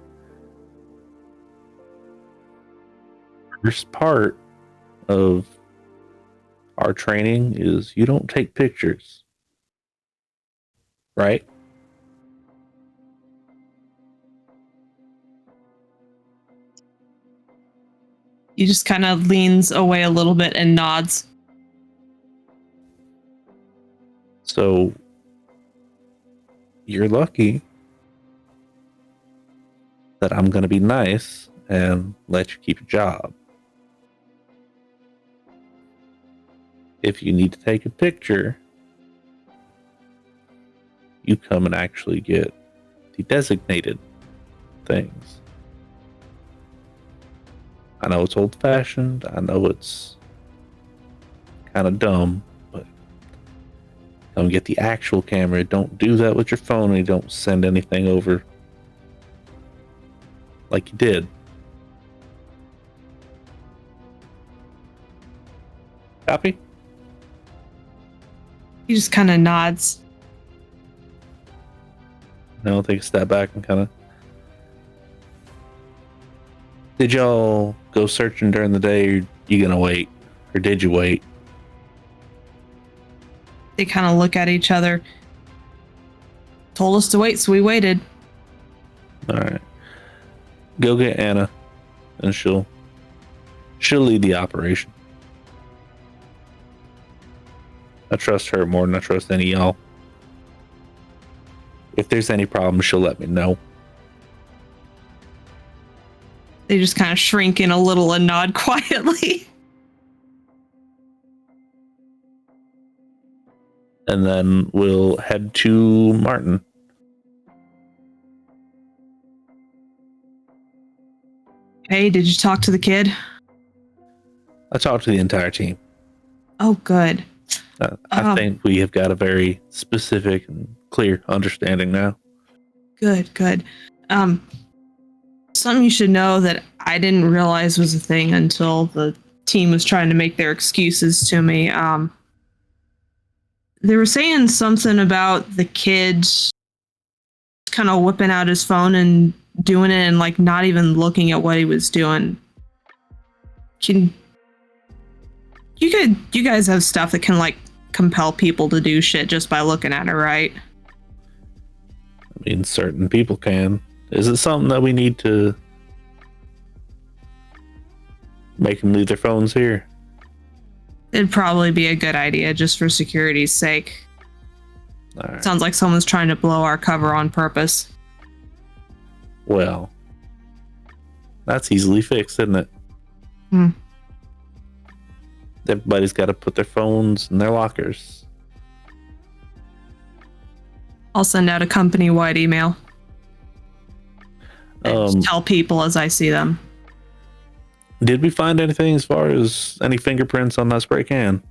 First part of our training is you don't take pictures, right? He just kind of leans away a little bit and nods. So you're lucky that I'm going to be nice and let you keep your job. If you need to take a picture, you come and actually get the designated things. I know it's old-fashioned. I know it's kind of dumb, but come get the actual camera. Don't do that with your phone, and you don't send anything over like you did. Copy? He just kind of nods. Now take a step back and kind of... Did y'all go searching during the day, or you gonna wait? Or did you wait? They kind of look at each other. Told us to wait, so we waited. All right. Go get Anna, and she'll lead the operation. I trust her more than I trust any of y'all. If there's any problems, she'll let me know. They just kind of shrink in a little and nod quietly. And then we'll head to Martin. Hey, did you talk to the kid? I talked to the entire team. Oh, good. I think we have got a very specific and clear understanding now. Good. Something you should know that I didn't realize was a thing until the team was trying to make their excuses to me. They were saying something about the kid kind of whipping out his phone and doing it and like not even looking at what he was doing. You guys have stuff that can like compel people to do shit just by looking at it, right? I mean, certain people can. Is it something that we need to make them leave their phones here? It'd probably be a good idea just for security's sake. All right. Sounds like someone's trying to blow our cover on purpose. Well, that's easily fixed, isn't it? Everybody's got to put their phones in their lockers. I'll send out a company-wide email. And just tell people as I see them. Did we find anything as far as any fingerprints on that spray can?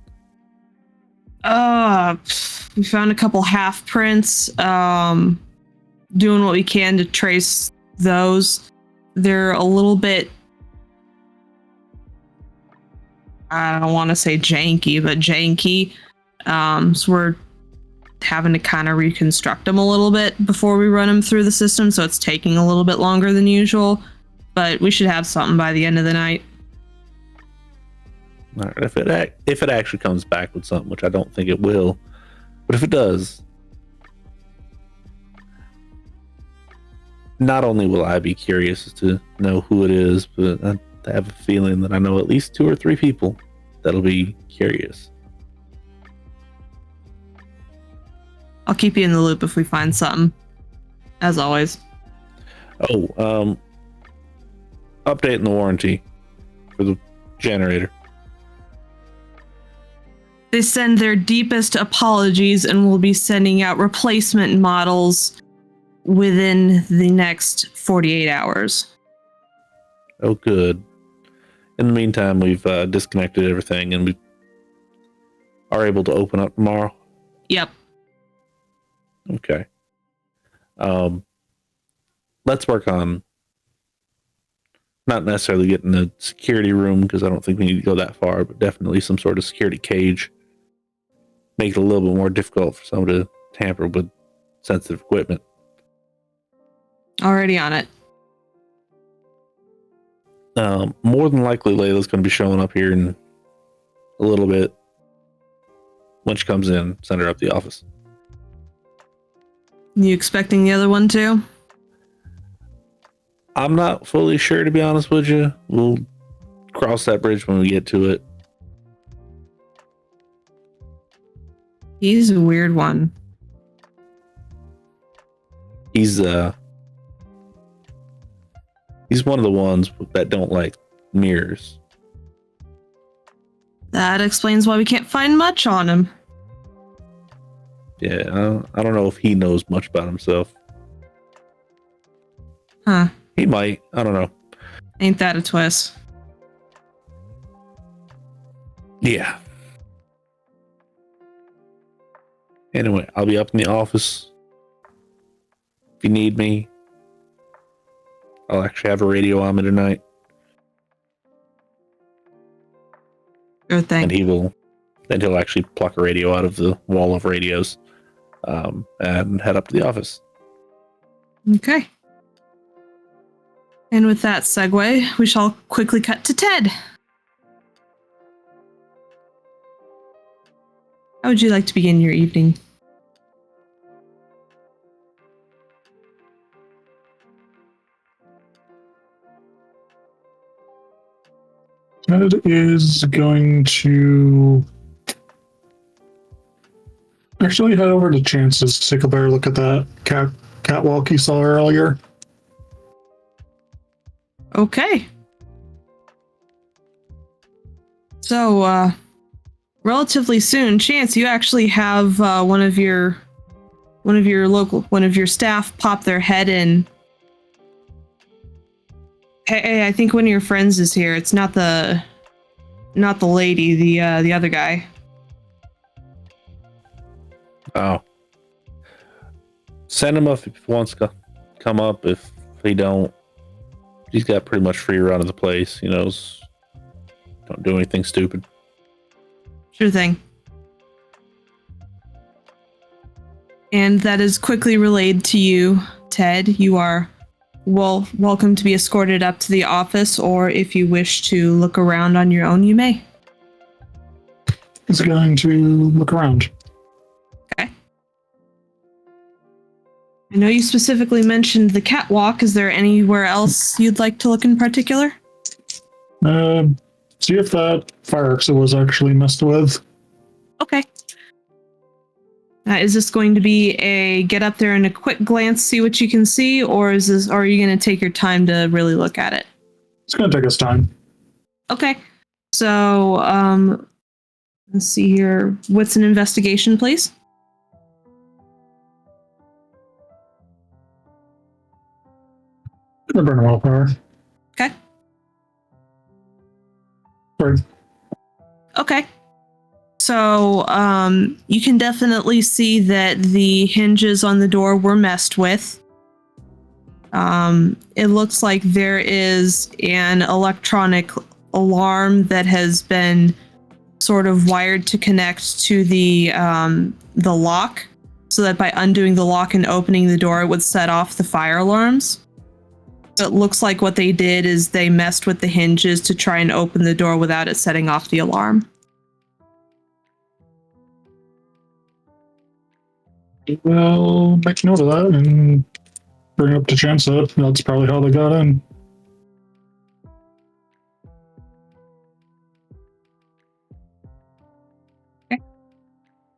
We found a couple half prints. Doing what we can to trace those. They're a little bit, I don't want to say janky, but janky. So we're having to kind of reconstruct them a little bit before we run them through the system. So it's taking a little bit longer than usual, but we should have something by the end of the night. All right, if it actually comes back with something, which I don't think it will, but if it does, not only will I be curious to know who it is, but I have a feeling that I know at least 2 or 3 people that'll be curious. I'll keep you in the loop if we find something, as always. Oh, updating the warranty for the generator. They send their deepest apologies and will be sending out replacement models within the next 48 hours. Oh, good. In the meantime, we've disconnected everything and we are able to open up tomorrow. Yep. Okay. Let's work on not necessarily getting a security room, because I don't think we need to go that far, but definitely some sort of security cage. Make it a little bit more difficult for someone to tamper with sensitive equipment. Already on it. More than likely, Layla's going to be showing up here in a little bit. When she comes in, send her up the office. You expecting the other one too? I'm not fully sure, to be honest with you. We'll cross that bridge when we get to it. He's a weird one. He's one of the ones that don't like mirrors. That explains why we can't find much on him. Yeah, I don't know if he knows much about himself. Huh. He might. I don't know. Ain't that a twist? Yeah. Anyway, I'll be up in the office. If you need me, I'll actually have a radio on me tonight. Sure thing. And he'll actually pluck a radio out of the wall of radios and head up to the office. Okay. And with that segue, we shall quickly cut to Ted. How would you like to begin your evening? Ted is going to actually head over to Chance's to take a better look at that catwalk he saw earlier. Okay. So, relatively soon, Chance, you actually have one of your staff pop their head in. Hey, I think one of your friends is here. It's not the lady, the other guy. Oh. Send him up if he wants to come up. If he don't, he's got pretty much free run of the place. He knows. Don't do anything stupid. Sure thing. And that is quickly relayed to you, Ted. You are welcome to be escorted up to the office, or if you wish to look around on your own, you may. He's going to look around. Okay. I know you specifically mentioned the catwalk. Is there anywhere else you'd like to look in particular? See if that fire exit was actually messed with. Okay. Is this going to be a get up there and a quick glance, see what you can see, or are you going to take your time to really look at it? It's going to take us time. Okay. So, let's see here. What's an investigation, please? Gonna burn a wildfire. Okay. Sorry. Okay. So, you can definitely see that the hinges on the door were messed with. It looks like there is an electronic alarm that has been sort of wired to connect to the lock, so that by undoing the lock and opening the door, it would set off the fire alarms. So it looks like what they did is they messed with the hinges to try and open the door without it setting off the alarm. Well, make note of that and bring it up to Chance that that's probably how they got in.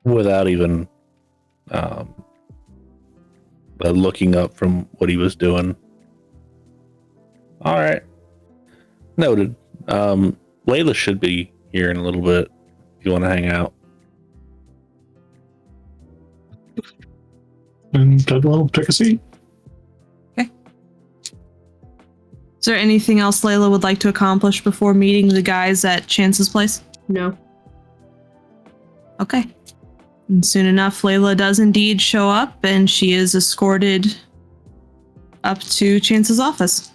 Without even looking up from what he was doing. All right. Noted. Layla should be here in a little bit if you want to hang out. And Ted will take a seat. Okay. Is there anything else Layla would like to accomplish before meeting the guys at Chance's place? No. Okay. And soon enough, Layla does indeed show up, and she is escorted up to Chance's office.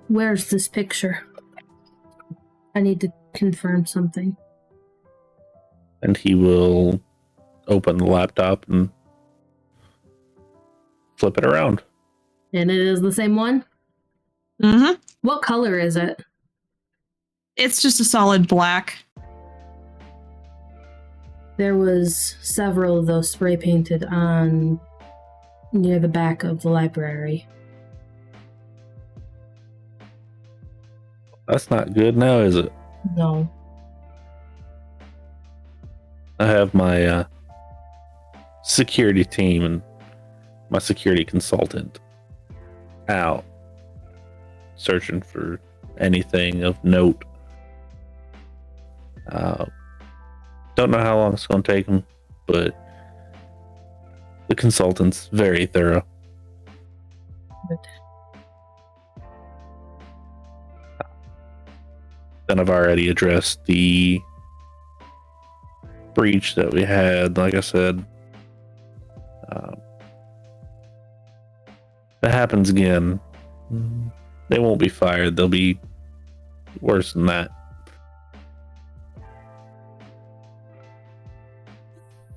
Where's this picture? I need to confirm something. And he will open the laptop and flip it around. And it is the same one? Mm-hmm. What color is it? It's just a solid black. There was several of those spray painted on near the back of the library. That's not good now, is it? No. I have my security team and my security consultant out searching for anything of note. Don't know how long it's going to take them, but the consultant's very thorough. Good. Then I've already addressed the breach that we had. Like I said, if it happens again, they won't be fired. They'll be worse than that.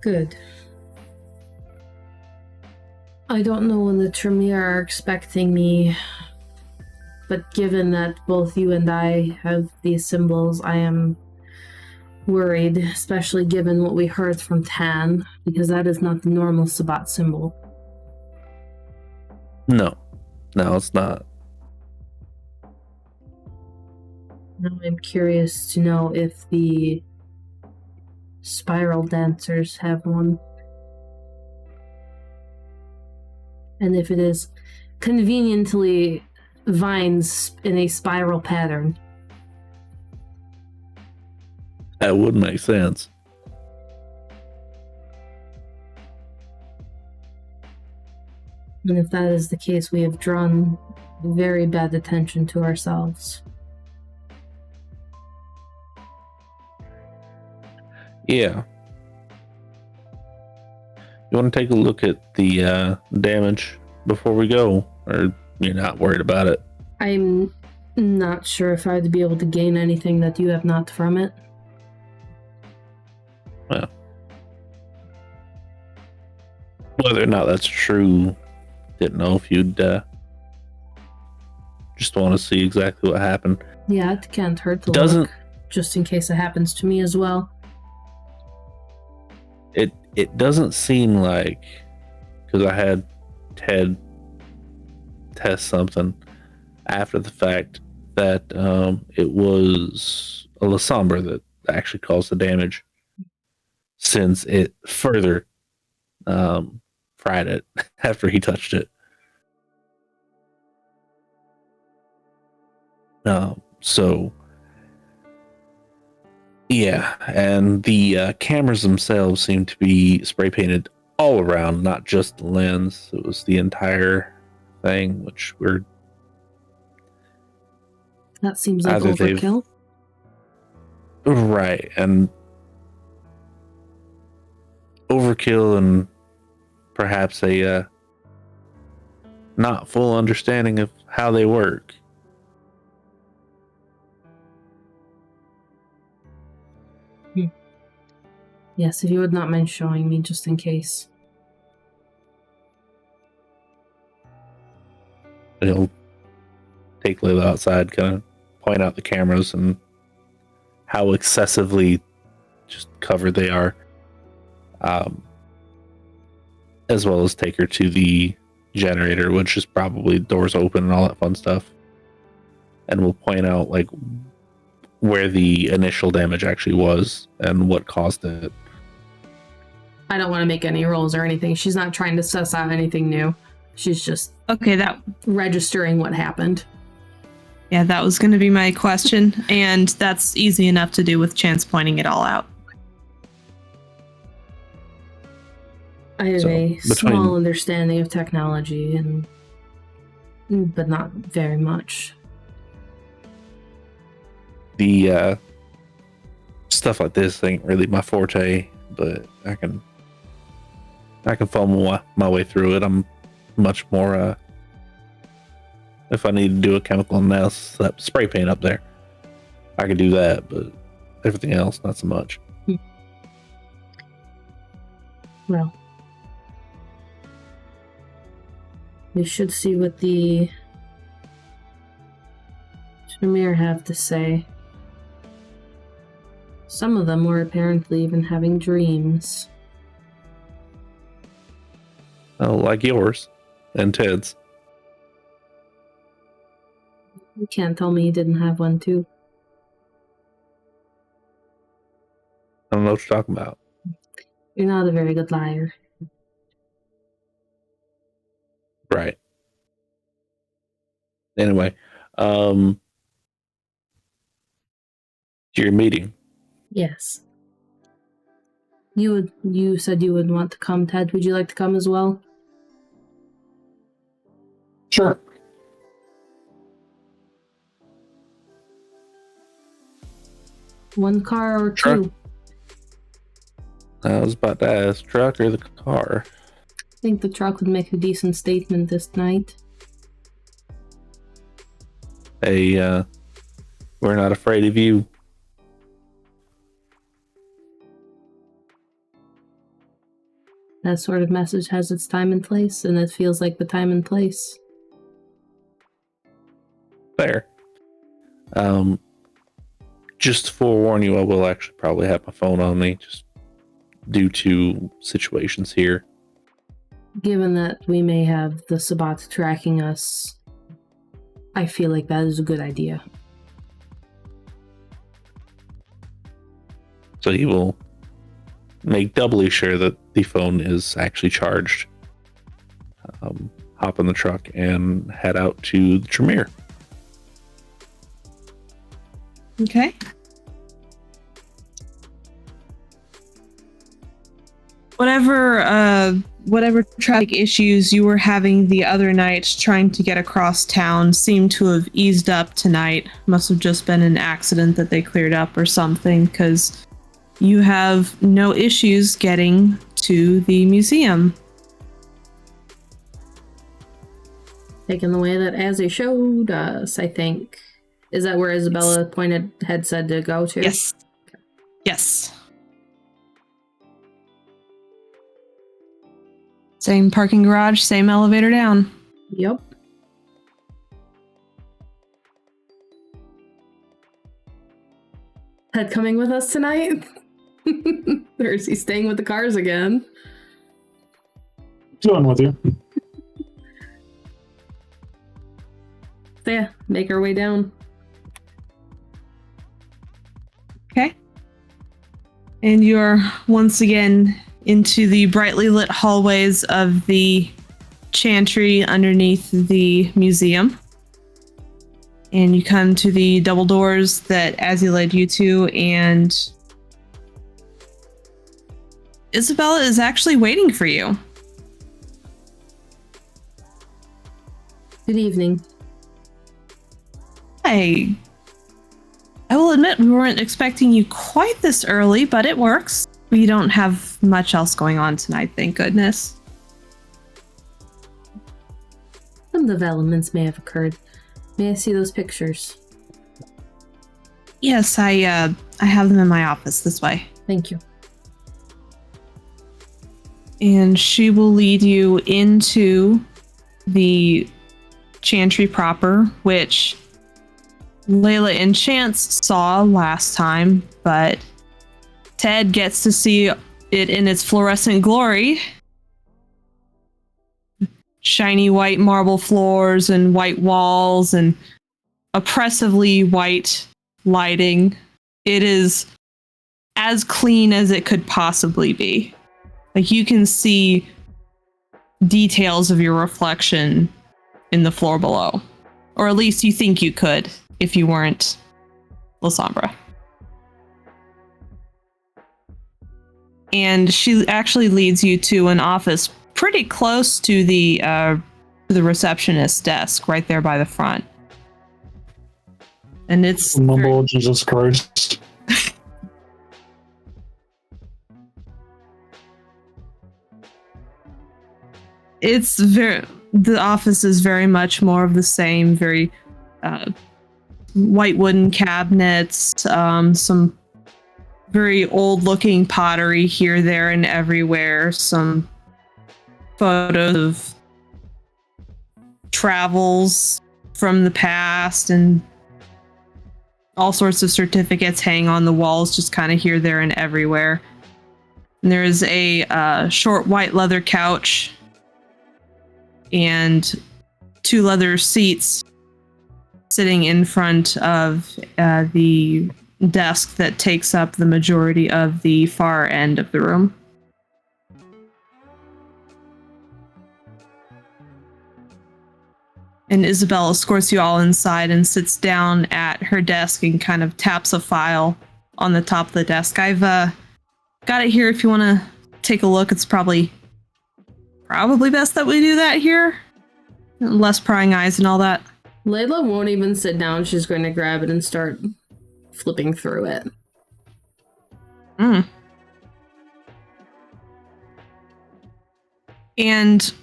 Good. I don't know when the Tremere are expecting me, but given that both you and I have these symbols, I am worried, especially given what we heard from Tan, because that is not the normal Sabbat symbol. No, it's not. Now I'm curious to know if the spiral dancers have one. And if it is conveniently vines in a spiral pattern. That would make sense. And if that is the case, we have drawn very bad attention to ourselves. Yeah. You want to take a look at the damage before we go, or you're not worried about it? I'm not sure if I'd be able to gain anything that you have not from it. Well, whether or not that's true, didn't know if you'd just want to see exactly what happened. Yeah, it can't hurt to look, just in case it happens to me as well. It doesn't seem like, because I had Ted test something after the fact, that it was a La Sombra that actually caused the damage, since it further fried it after he touched it. So yeah, and the cameras themselves seem to be spray painted all around, not just the lens. It was the entire thing, which we're... That seems like overkill. Right, and overkill, and perhaps a not full understanding of how they work. Yes, if you would not mind showing me, just in case. He'll take Layla outside, kind of point out the cameras and how excessively just covered they are, as well as take her to the generator, which is probably doors open and all that fun stuff, and we'll point out like where the initial damage actually was and what caused it. I don't want to make any rolls or anything. She's not trying to suss out anything new. She's just that registering what happened. Yeah, that was going to be my question, and that's easy enough to do with Chance pointing it all out. I have a small understanding of technology, but not very much. The stuff like this ain't really my forte, but I can fumble my way through it. I'm much more if I need to do a chemical analysis, that spray paint up there, I could do that, but everything else, not so much. Well, we should see what the Shamir have to say. Some of them were apparently even having dreams. Oh, like yours and Ted's. You can't tell me you didn't have one too. I don't know what you're talking about. You're not a very good liar. Right. Anyway, your meeting. Yes. You said you would want to come, Ted. Would you like to come as well? Sure. One car or Sure. two? I was about to ask, truck or the car? I think the truck would make a decent statement this night. Hey, we're not afraid of you. That sort of message has its time and place, and it feels like the time and place. Fair. Just to forewarn you, I will actually probably have my phone on me, just due to situations here. Given that we may have the Sabbat tracking us, I feel like that is a good idea. So he will make doubly sure that the phone is actually charged. Hop in the truck and head out to the Tremere. Okay. Whatever traffic issues you were having the other night trying to get across town seem to have eased up tonight. Must have just been an accident that they cleared up or something, because you have no issues getting to the museum. Taking the way that Azzy showed us, I think. Is that where Isabella had said to go to? Yes. Yes. Same parking garage, same elevator down. Yep. Ted coming with us tonight? Or is he staying with the cars again? Going with you. So yeah, make our way down. Okay. And you're once again into the brightly lit hallways of the chantry underneath the museum. And you come to the double doors that Azzy led you to, and Isabella is actually waiting for you. Good evening. I will admit we weren't expecting you quite this early, but it works. We don't have much else going on tonight, thank goodness. Some developments may have occurred. May I see those pictures? Yes, I have them in my office this way. Thank you. And she will lead you into the chantry proper, which Layla and Chance saw last time, but Ted gets to see it in its fluorescent glory. Shiny white marble floors and white walls and oppressively white lighting. It is as clean as it could possibly be. Like, you can see details of your reflection in the floor below. Or at least you think you could if you weren't Lasombra. And she actually leads you to an office pretty close to the receptionist's desk, right there by the front. And it's Mumble, Jesus Christ. The office is very much more of the same, very white wooden cabinets, some very old looking pottery here, there, and everywhere, some photos of travels from the past, and all sorts of certificates hang on the walls, just kind of here, there, and everywhere. And there's a short white leather couch and 2 leather seats sitting in front of the desk that takes up the majority of the far end of the room. And Isabella escorts you all inside and sits down at her desk and kind of taps a file on the top of the desk. I've got it here if you want to take a look. It's probably best that we do that here. Less prying eyes and all that. Layla won't even sit down. She's going to grab it and start flipping through it. And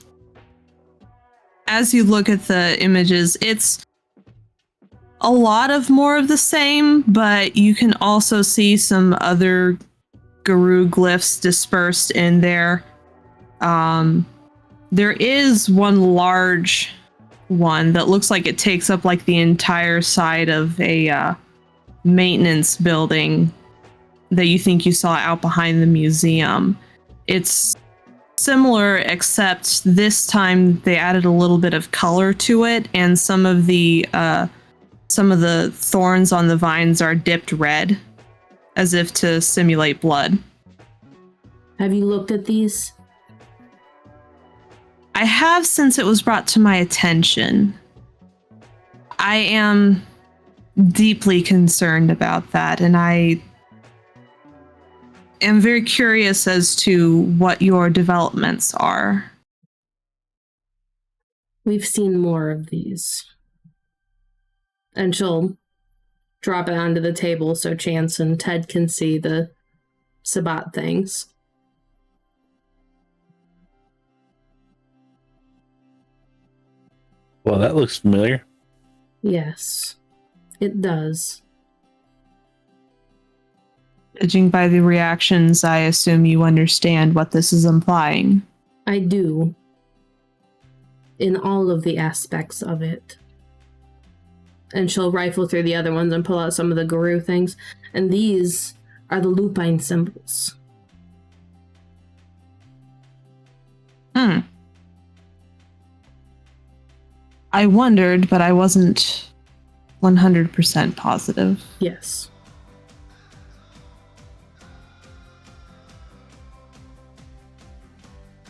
as you look at the images, it's a lot of more of the same, but you can also see some other Guru glyphs dispersed in there. There is one large one that looks like it takes up like the entire side of a maintenance building that you think you saw out behind the museum. It's similar, except this time they added a little bit of color to it, and some of the thorns on the vines are dipped red, as if to simulate blood. Have you looked at these? I have, since it was brought to my attention. I am deeply concerned about that, and I am very curious as to what your developments are. We've seen more of these. And she'll drop it onto the table so Chance and Ted can see the Sabbat things. Well, that looks familiar. Yes, it does. Judging by the reactions, I assume you understand what this is implying. I do. In all of the aspects of it. And she'll rifle through the other ones and pull out some of the guru things. And these are the lupine symbols. I wondered, but I wasn't 100% positive. Yes.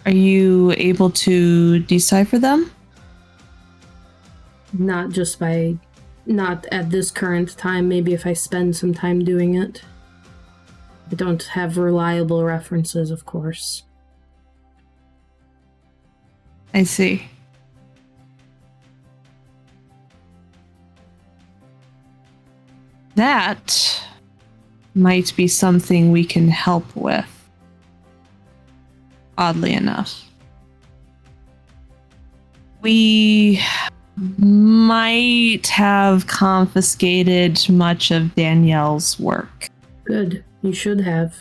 Are you able to decipher them? Not at this current time. Maybe if I spend some time doing it. I don't have reliable references, of course. I see. That might be something we can help with. Oddly enough. We might have confiscated much of Danielle's work. Good. You should have.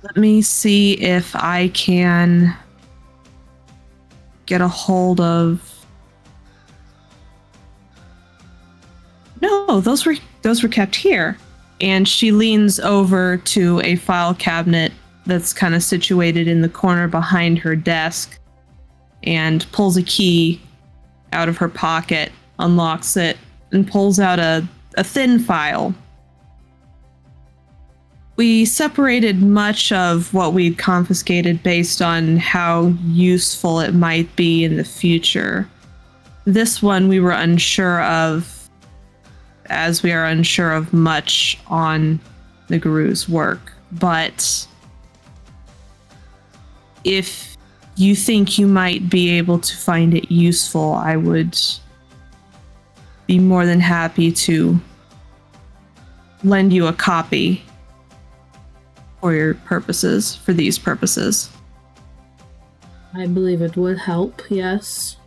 Let me see if I can get a hold of... No, those were kept here. And she leans over to a file cabinet that's kind of situated in the corner behind her desk and pulls a key out of her pocket, unlocks it, and pulls out a thin file. We separated much of what we'd confiscated based on how useful it might be in the future. This one we were unsure of, as we are unsure of much on the guru's work. But if you think you might be able to find it useful, I would be more than happy to lend you a copy for these purposes. I believe it would help, yes.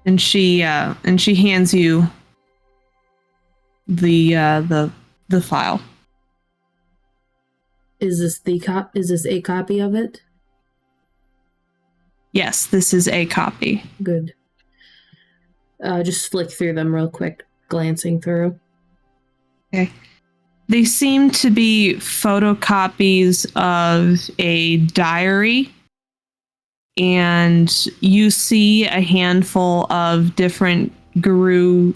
And she hands you the file. Is this a copy of it? Yes, this is a copy. Good. Just flick through them real quick, glancing through. Okay. They seem to be photocopies of a diary, and you see a handful of different guru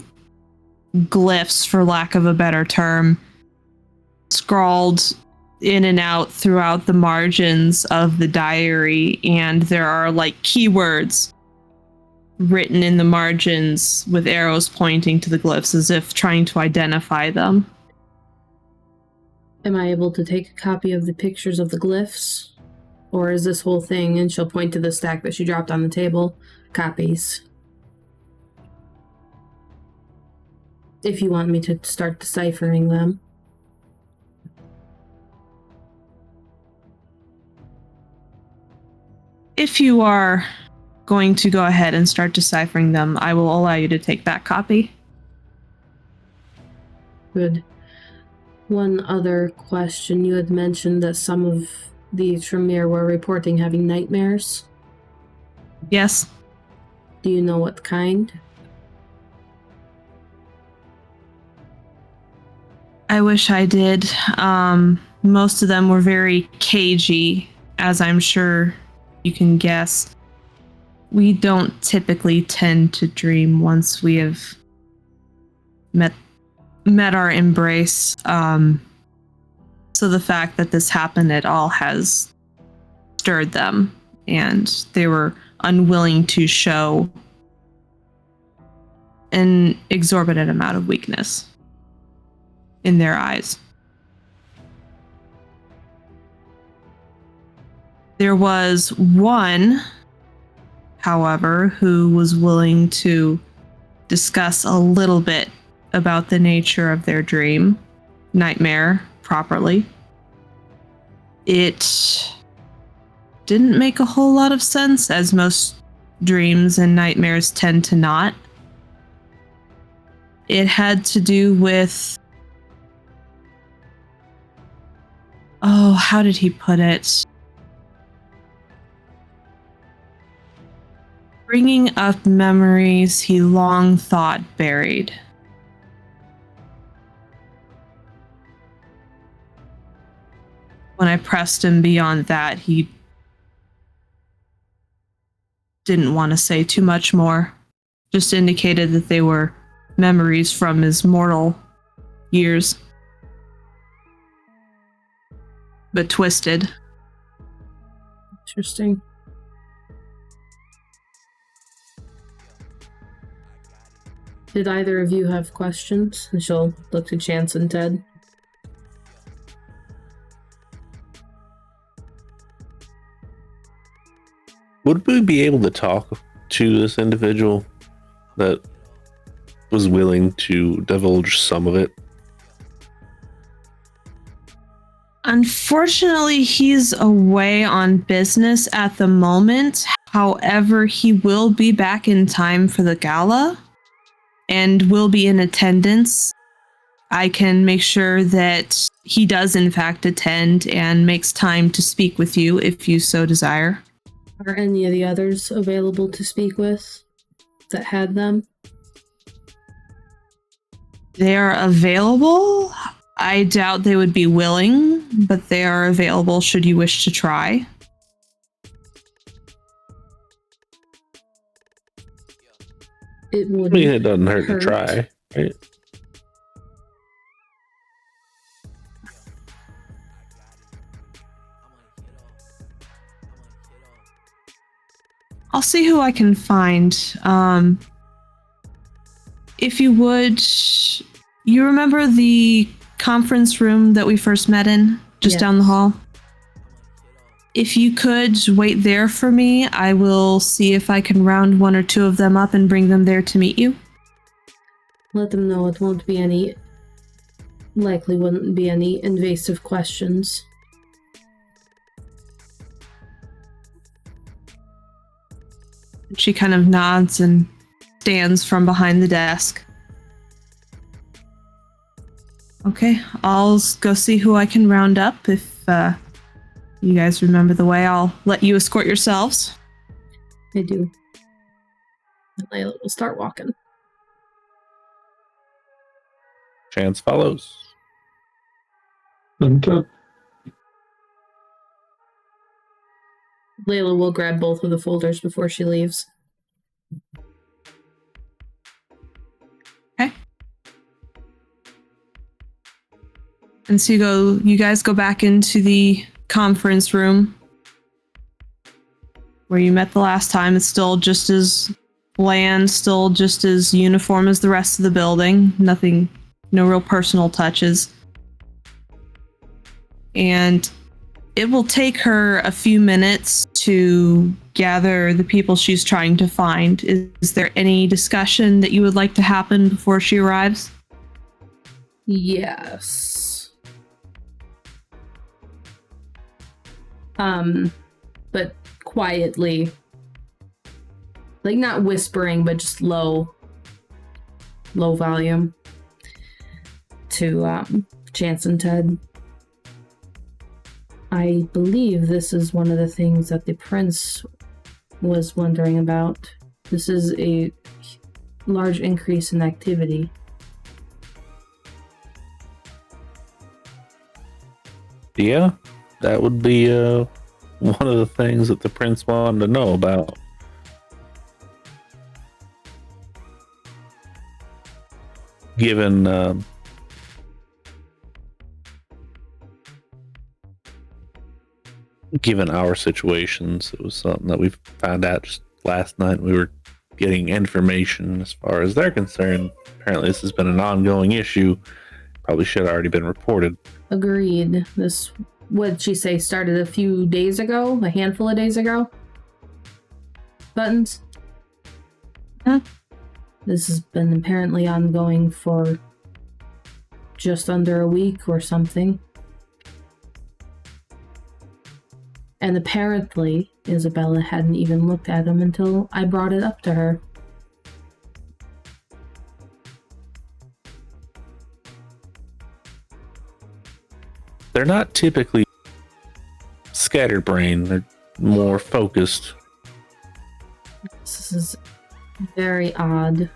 glyphs, for lack of a better term, scrawled in and out throughout the margins of the diary, and there are like keywords written in the margins with arrows pointing to the glyphs as if trying to identify them. Am I able to take a copy of the pictures of the glyphs? Or is this whole thing, and she'll point to the stack that she dropped on the table, copies? If you want me to start deciphering them. If you are going to go ahead and start deciphering them, I will allow you to take that copy. Good. One other question. You had mentioned that some of the Tremere were reporting having nightmares. Yes. Do you know what kind? I wish I did. Most of them were very cagey, as I'm sure you can guess. We don't typically tend to dream once we have met our embrace. So the fact that this happened at all has stirred them, and they were unwilling to show an exorbitant amount of weakness in their eyes. There was one, however, who was willing to discuss a little bit about the nature of their nightmare, properly. It didn't make a whole lot of sense, as most dreams and nightmares tend to not. It had to do with... Oh, how did he put it? Bringing up memories he long thought buried. When I pressed him beyond that, he didn't want to say too much more. Just indicated that they were memories from his mortal years. But twisted. Interesting. Did either of you have questions? And she'll look to Chance and Ted. Would we be able to talk to this individual that was willing to divulge some of it? Unfortunately, he's away on business at the moment. However, he will be back in time for the gala and will be in attendance. I can make sure that he does in fact attend and makes time to speak with you if you so desire. Are any of the others available to speak with that had them? They are available. I doubt they would be willing, but they are available should you wish to try. It I wouldn't mean, it doesn't hurt to try, right? I'll see who I can find. If you would, you remember the conference room that we first met in, just down the hall? If you could wait there for me, I will see if I can round one or two of them up and bring them there to meet you. Let them know it won't be any... Likely wouldn't be any invasive questions. She kind of nods and stands from behind the desk. Okay, I'll go see who I can round up. If you guys remember the way, I'll let you escort yourselves. I do. And Layla will start walking. Chance follows. And Layla will grab both of the folders before she leaves. Okay. And so you guys go back into the conference room where you met the last time. It's still just as bland, still just as uniform as the rest of the building. Nothing, no real personal touches. And it will take her a few minutes to gather the people she's trying to find. Is there any discussion that you would like to happen before she arrives? Yes. But quietly, Like, not whispering, but just low volume to Chance and Ted. I believe this is one of the things that the prince was wondering about. This is a large increase in activity. Yeah, that would be one of the things that the prince wanted to know about. Given our situations, it was something that we found out just last night. We were getting information as far as they're concerned. Apparently, this has been an ongoing issue. Probably should have already been reported. Agreed. This, what'd she say, started a few days ago? A handful of days ago? Buttons? Huh? This has been apparently ongoing for just under a week or something. And apparently, Isabella hadn't even looked at him until I brought it up to her. They're not typically scatterbrained. They're more focused. This is very odd.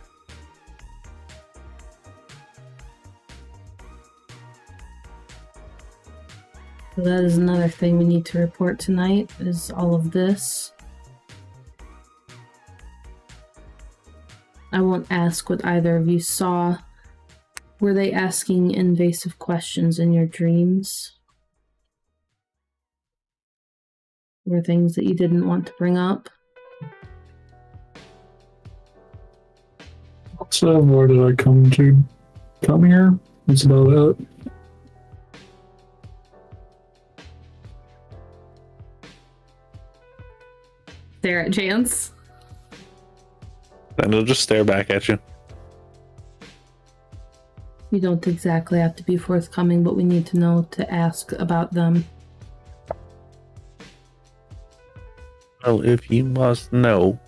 So that is another thing we need to report tonight, is all of this. I won't ask what either of you saw. Were they asking invasive questions in your dreams? Were things that you didn't want to bring up? So where did I come here? That's about it. Stare at Chance. And they'll just stare back at you. You don't exactly have to be forthcoming, but we need to know to ask about them. Well, if you must know,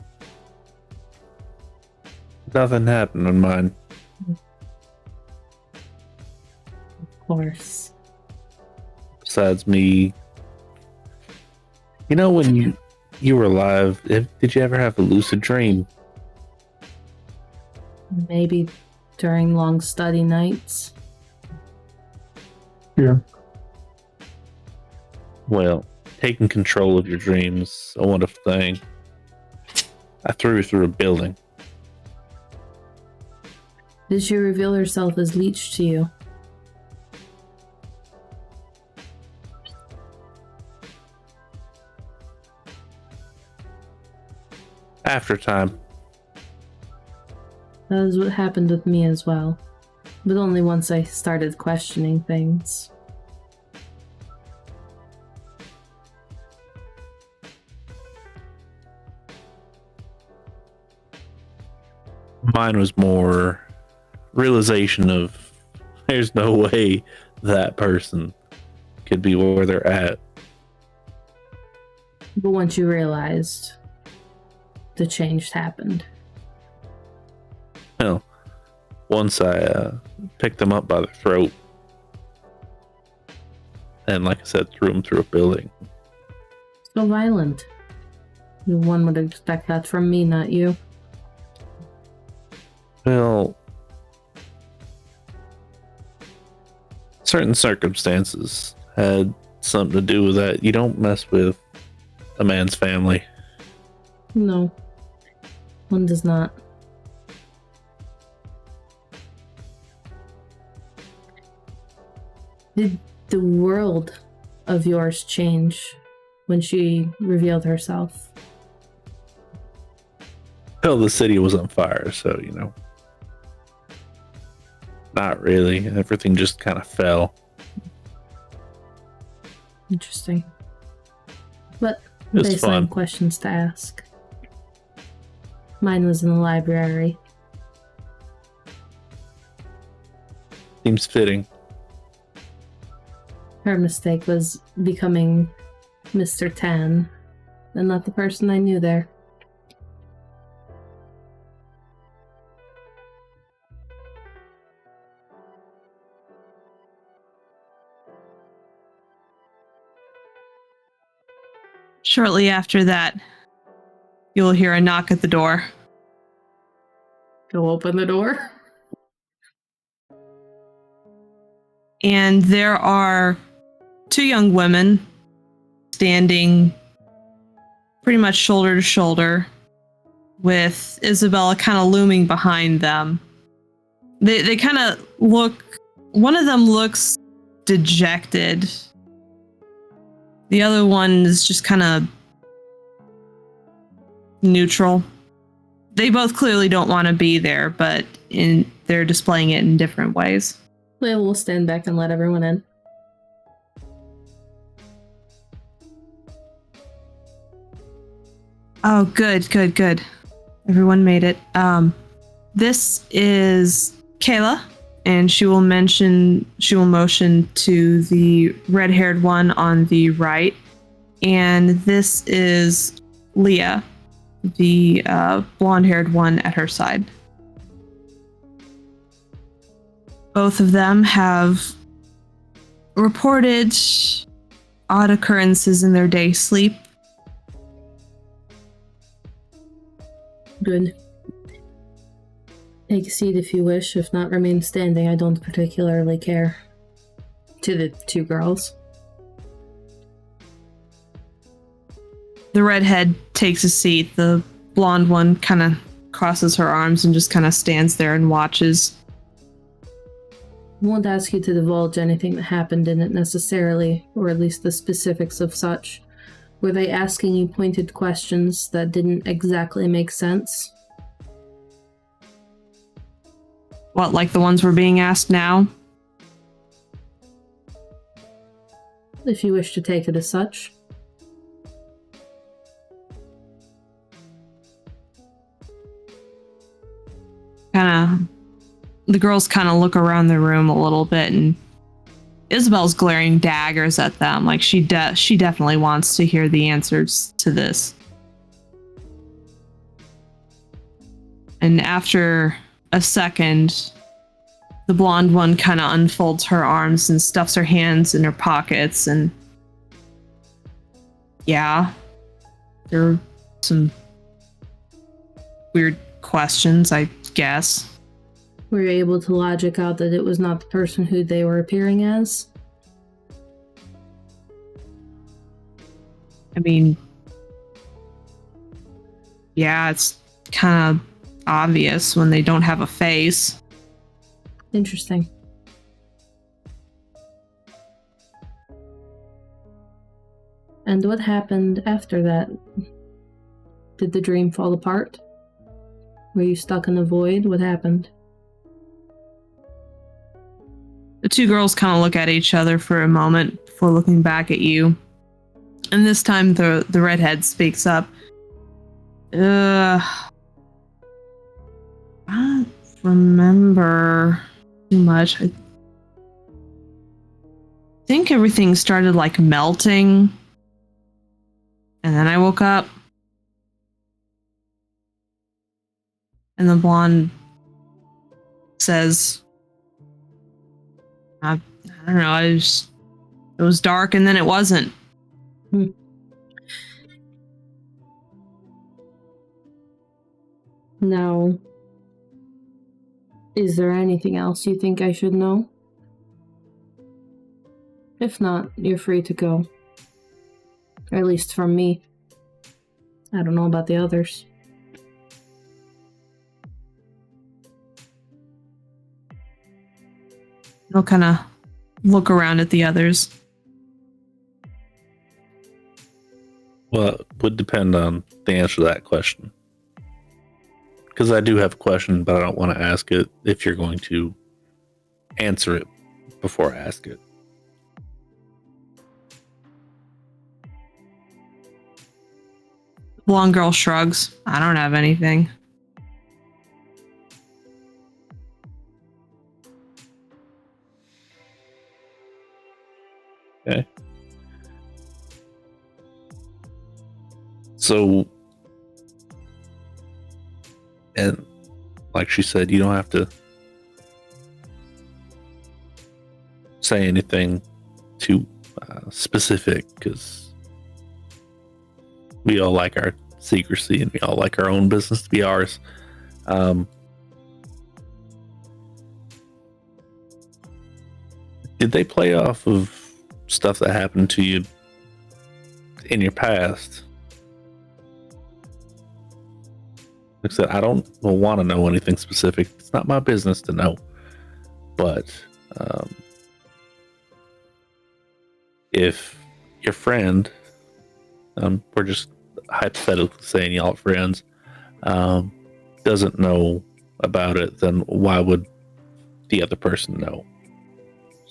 nothing happened on mine. Of course. Besides me, you know, when you were alive, did you ever have a lucid dream? Maybe during long study nights. Yeah. Well, taking control of your dreams, a wonderful thing. I threw her through a building. Did she reveal herself as leech to you? After time. That is what happened with me as well. But only once I started questioning things. Mine was more realization of there's no way that person could be where they're at. But once you realized, the change happened. Well, once I picked them up by the throat and, like I said, threw them through a building. So violent. One would expect that from me, not you. Well, certain circumstances had something to do with that. You don't mess with a man's family. No. One does not. Did the world of yours change when she revealed herself? Well, the city was on fire, so, you know. Not really. Everything just kind of fell. Interesting. But It's baseline fun. questions to ask. Mine was in the library. Seems fitting. Her mistake was becoming Mr. Tan, and not the person I knew there. Shortly after that, you'll hear a knock at the door. Go open the door. And there are 2 young women standing pretty much shoulder to shoulder with Isabella kind of looming behind them. They kind of look, one of them looks dejected. The other one is just kind of neutral. They both clearly don't want to be there, but they're displaying it in different ways. Layla will stand back and let everyone in. Oh, good. Everyone made it. This is Kayla, and she will motion to the red-haired one on the right, and this is Leah, the blonde-haired one at her side. Both of them have reported odd occurrences in their day sleep. Good. Take a seat if you wish. If not, remain standing. I don't particularly care. To the 2 girls. The redhead takes a seat. The blonde one kind of crosses her arms and just kind of stands there and watches. I won't ask you to divulge anything that happened in it necessarily, or at least the specifics of such. Were they asking you pointed questions that didn't exactly make sense? What, like the ones we're being asked now? If you wish to take it as such. The girls kind of look around the room a little bit, and Isabel's glaring daggers at them. Like she definitely wants to hear the answers to this. And after a second, the blonde one kind of unfolds her arms and stuffs her hands in her pockets, and yeah, there are some weird questions, I guess. Were you able to logic out that it was not the person who they were appearing as? I mean, yeah, it's kind of obvious when they don't have a face. Interesting. And what happened after that? Did the dream fall apart? Were you stuck in a void? What happened? The 2 girls kind of look at each other for a moment before looking back at you. And this time the redhead speaks up. I don't remember too much. I think everything started like melting. And then I woke up. And the blonde says, I don't know, it was dark and then it wasn't. Now, is there anything else you think I should know? If not, you're free to go. Or at least from me. I don't know about the others. He'll kind of look around at the others. Well, it would depend on the answer to that question. Because I do have a question, but I don't want to ask it if you're going to answer it before I ask it. Blonde girl shrugs. I don't have anything. Okay. So, and like she said, you don't have to say anything too specific, because we all like our secrecy and we all like our own business to be ours. Did they play off of stuff that happened to you in your past? Like I said, I don't want to know anything specific. It's not my business to know. But if your friend, we're just hypothetically saying y'all are friends, doesn't know about it, then why would the other person know?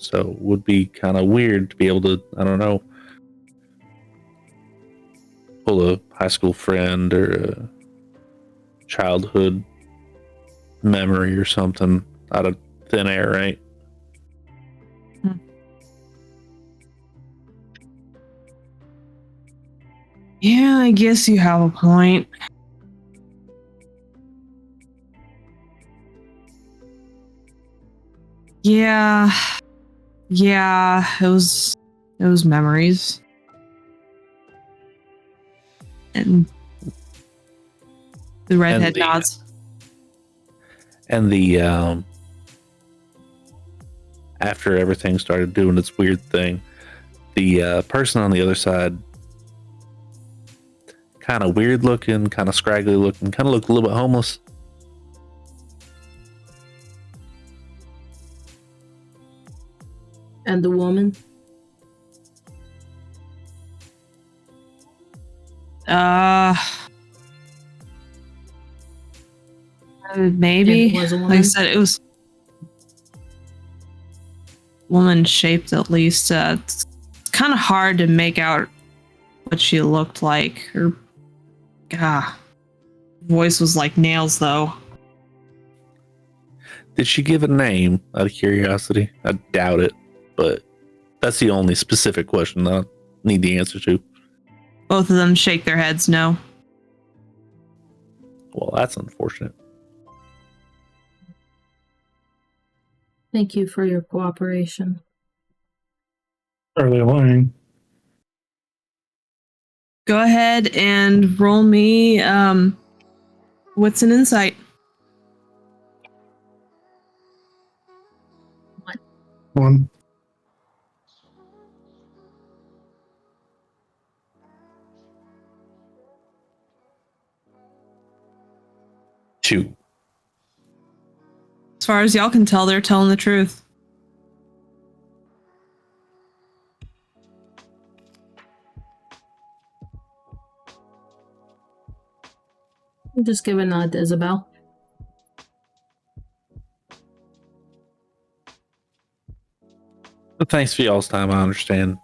So it would be kind of weird to be able to, I don't know, pull a high school friend or a childhood memory or something out of thin air, right? Yeah, I guess you have a point. Yeah, it was memories. And the redhead nods. And the after everything started doing its weird thing, the person on the other side, kind of weird looking, kind of scraggly looking, kind of looked a little bit homeless. And the woman? Maybe. It was a woman? Like I said, it was woman shaped at least. It's kind of hard to make out what she looked like. Her voice was like nails, though. Did she give a name out of curiosity? I doubt it, but that's the only specific question I need the answer to. Both of them shake their heads no. Well, that's unfortunate. Thank you for your cooperation. Are they lying? Go ahead and roll me what's an insight? One. Two. As far as y'all can tell, they're telling the truth. Just give a nod to Isabel. But thanks for y'all's time. I understand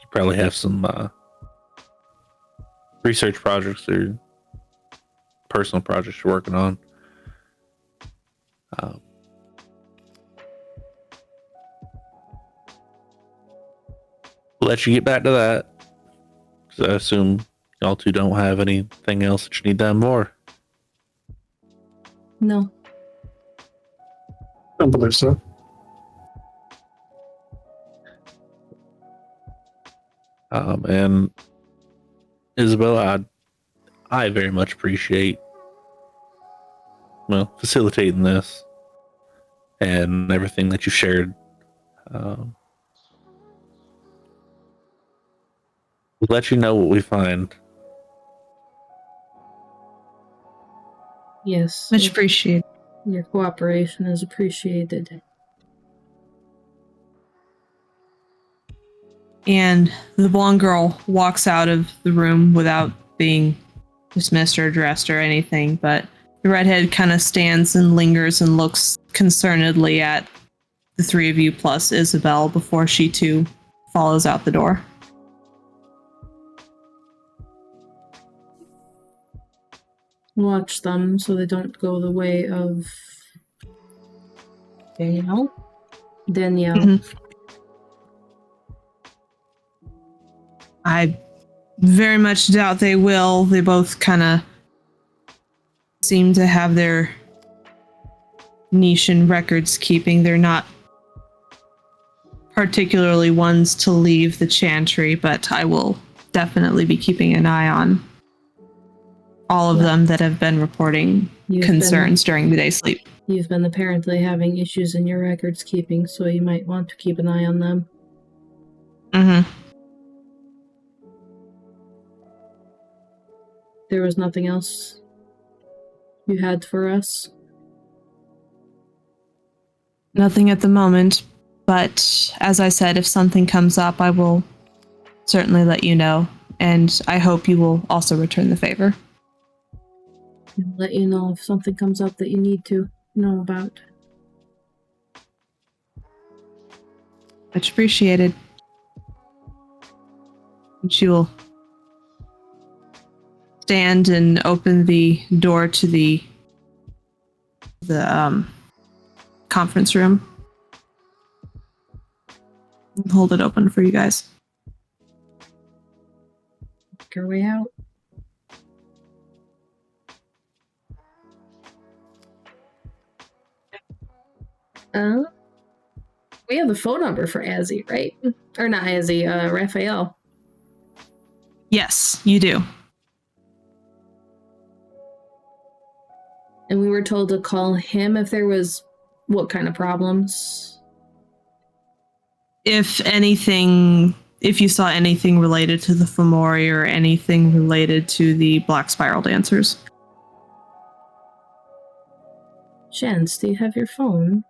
you probably have some research projects or personal projects you're working on. We'll let you get back to that, because I assume y'all two don't have anything else that you need done more. No. Don't believe so. And Isabel, I very much appreciate facilitating this and everything that you shared. We'll let you know what we find. Yes. Much appreciated. Your cooperation is appreciated. And the blonde girl walks out of the room without being dismissed or addressed or anything, but the redhead kind of stands and lingers and looks concernedly at the three of you plus Isabel before she too follows out the door. Watch them so they don't go the way of Danielle. Mm-hmm. I very much doubt they will. They both kind of seem to have their niche in records keeping. They're not particularly ones to leave the chantry, but I will definitely be keeping an eye on all of them that have been reporting concerns during the day sleep. You've been apparently having issues in your records keeping, so you might want to keep an eye on them. Mm-hmm. There was nothing else you had for us? Nothing at the moment, but as I said, if something comes up, I will certainly let you know, and I hope you will also return the favor. I'll let you know if something comes up that you need to know about. Much appreciated. And she will stand and open the door to the conference room. Hold it open for you guys. Make your way out. We have the phone number for Azzy, right? Or not Azzy, Raphael. Yes, you do. And we were told to call him if there was what kind of problems? If anything, if you saw anything related to the Fomori or anything related to the Black Spiral Dancers. Jens, do you have your phone?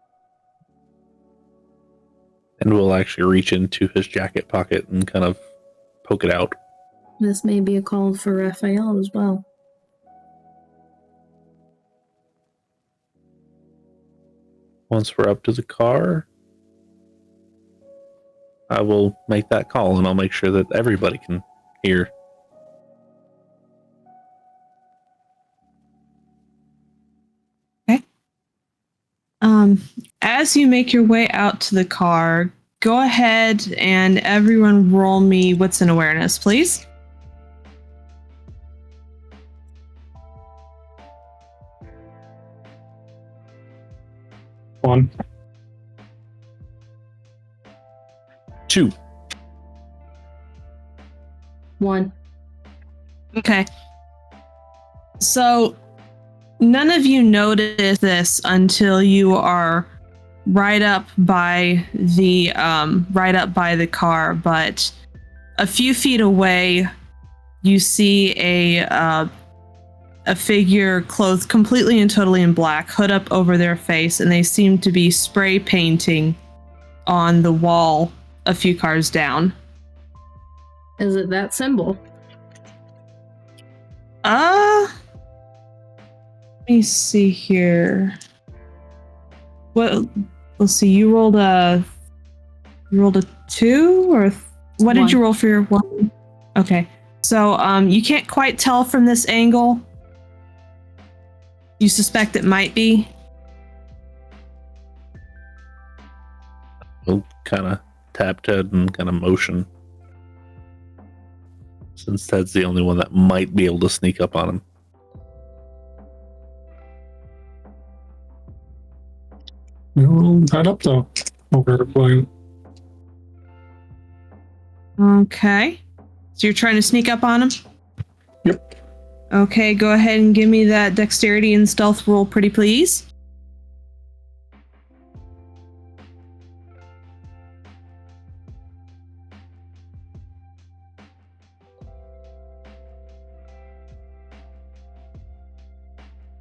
And we'll actually reach into his jacket pocket and kind of poke it out. This may be a call for Raphael as well. Once we're up to the car, I will make that call, and I'll make sure that everybody can hear. Okay. As you make your way out to the car, go ahead and everyone roll me what's in awareness, please. One. 2. 1. Okay. So none of you notice this until you are right up by the car, but a few feet away you see a figure clothed completely and totally in black, hood up over their face, and they seem to be spray painting on the wall a few cars down. Is it that symbol? Let me see here. Well, let's see. You rolled a 2, or what did you roll for your 1? Okay, so you can't quite tell from this angle. You suspect it might be. We'll kind of tap Ted and kind of motion, since Ted's the only one that might be able to sneak up on him. We'll head up though. Over the plane. Okay. So you're trying to sneak up on him? Yep. Okay, go ahead and give me that dexterity and stealth roll, pretty please.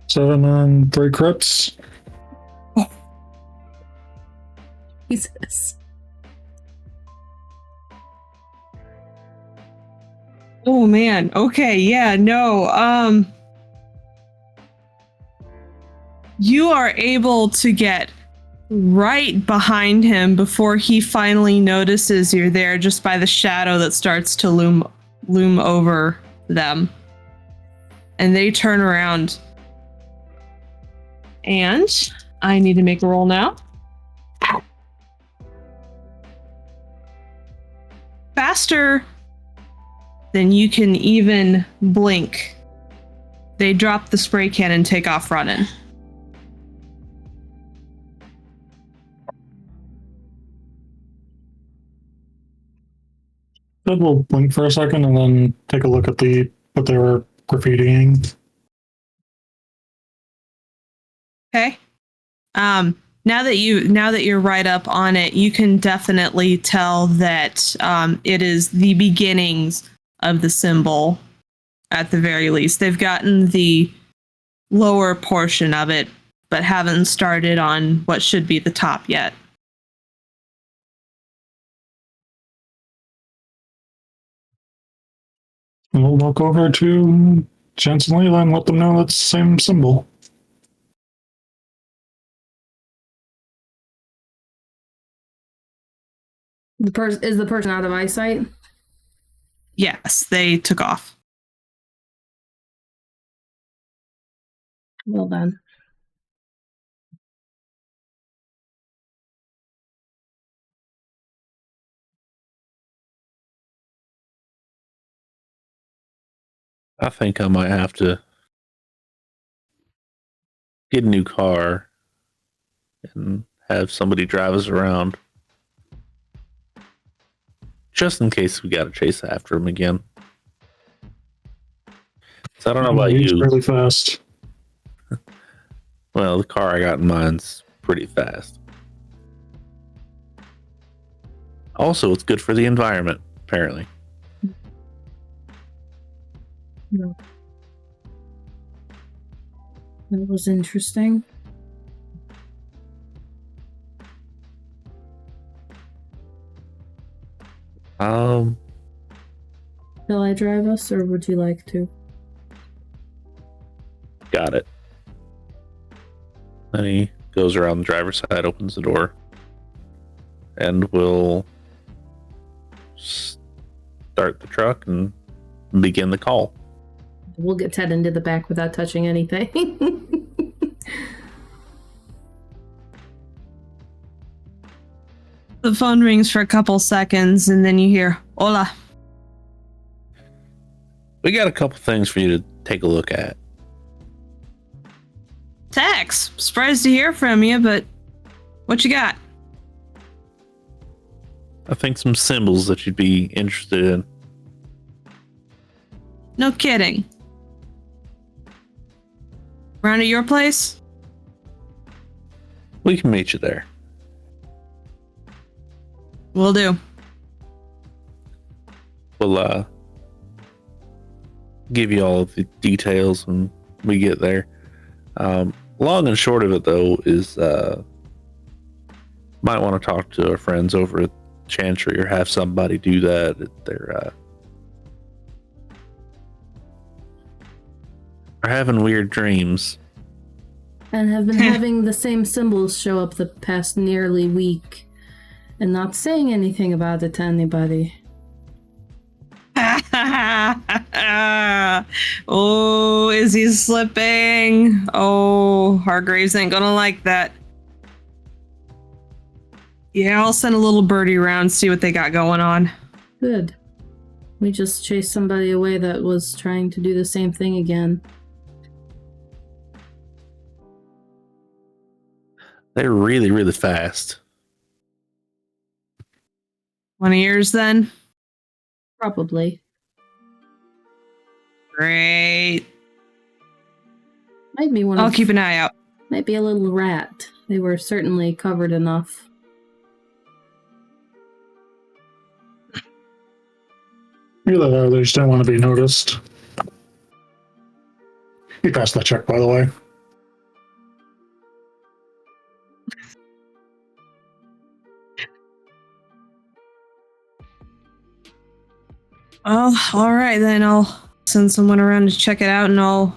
Seven on 3 crits. Jesus. Oh man. Okay, yeah, no. You are able to get right behind him before he finally notices you're there, just by the shadow that starts to loom over them. And they turn around. And I need to make a roll now. Faster than you can even blink, they drop the spray can and take off running. Then we'll blink for a second and then take a look at what they were graffitiing. Okay. Now that you're right up on it, you can definitely tell that it is the beginnings of the symbol. At the very least, they've gotten the lower portion of it, but haven't started on what should be the top yet. We'll walk over to Chance and Layla and let them know that's the same symbol. Is the person out of eyesight? Yes, they took off. Well then. I think I might have to get a new car and have somebody drive us around. Just in case we gotta chase after him again. So I don't know about He's you. really fast. Well, the car I got in mine's pretty fast. Also, it's good for the environment, apparently. No. That was interesting. Shall I drive us, or would you like to? Got it. Then he goes around the driver's side, opens the door, and will start the truck and begin the call. We'll get Ted into the back without touching anything. The phone rings for a couple seconds, and then you hear, "Hola." We got a couple things for you to take a look at. Tex, surprised to hear from you, but what you got? I think some symbols that you'd be interested in. No kidding. Around at your place? We can meet you there. Will do. We'll give you all of the details when we get there. Long and short of it, though, is might want to talk to our friends over at Chantry or have somebody do that at their are having weird dreams. And have been having the same symbols show up the past nearly week and not saying anything about it to anybody. Oh, is he slipping? Oh, Hargraves ain't gonna like that. Yeah, I'll send a little birdie around, see what they got going on. Good. We just chased somebody away that was trying to do the same thing again. They're really, really fast. One of yours, then? Probably. Great. Might be one I'll of... keep an eye out. Might be a little rat. They were certainly covered enough. Either that or they just don't want to be noticed. He passed that check, by the way. Oh, all right, then I'll send someone around to check it out, and I'll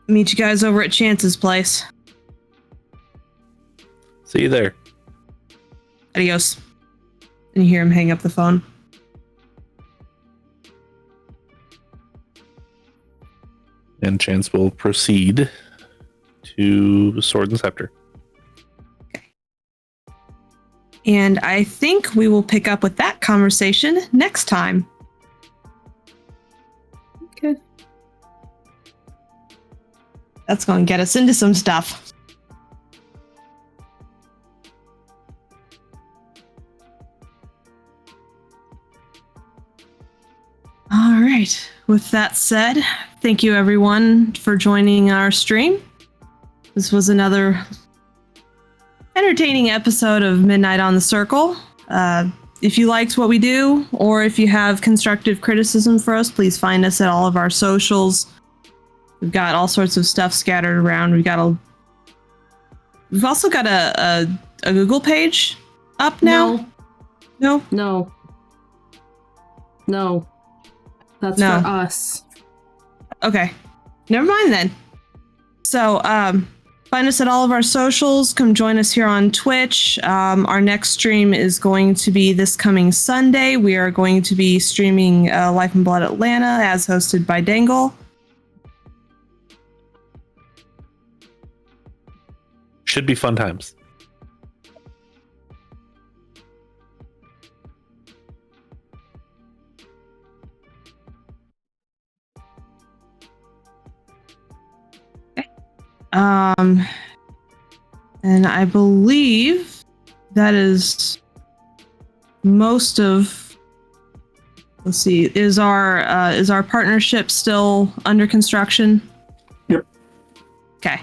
meet you guys over at Chance's place. See you there. Adios. And you hear him hang up the phone. And Chance will proceed to the Sword and Scepter. And I think we will pick up with that conversation next time. Okay. That's going to get us into some stuff. All right. With that said, thank you everyone for joining our stream. This was another entertaining episode of Midnight on the Circle. If you liked what we do, or if you have constructive criticism for us, please find us at all of our socials. We've got all sorts of stuff scattered around. We've also got a Google page up now. No. That's No. for us. Okay. Never mind then. So, find us at all of our socials. Come join us here on Twitch. Our next stream is going to be this coming Sunday. We are going to be streaming Life and Blood Atlanta as hosted by Dengle. Should be fun times. And I believe that is most of. Let's see. Is our partnership still under construction? Yep. Okay.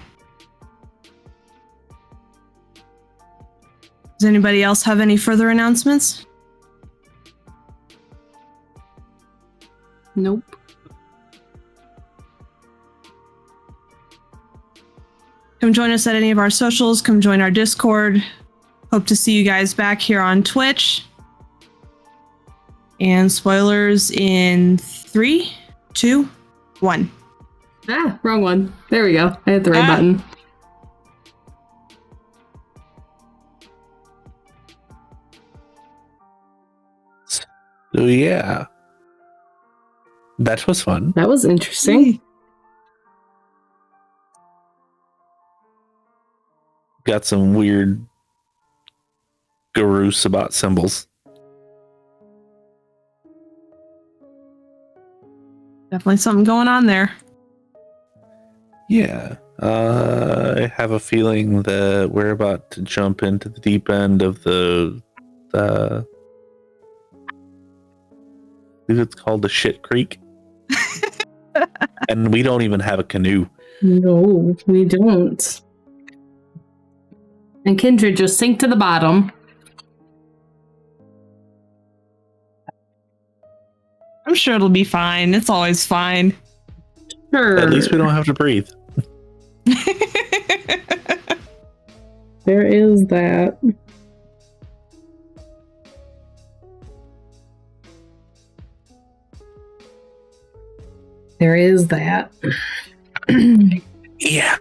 Does anybody else have any further announcements? Nope. Come join us at any of our socials. Come join our Discord. Hope to see you guys back here on Twitch. And spoilers in 3, 2, 1. Ah, wrong one. There we go. I hit the right button. So yeah. That was fun. That was interesting. Got some weird garoos about symbols. Definitely something going on there. Yeah. I have a feeling that we're about to jump into the deep end of the I believe it's called the Shit Creek. And we don't even have a canoe. No, we don't. And Kindred just sink to the bottom. I'm sure it'll be fine. It's always fine. Sure. At least we don't have to breathe. There is that. There is that. Yeah.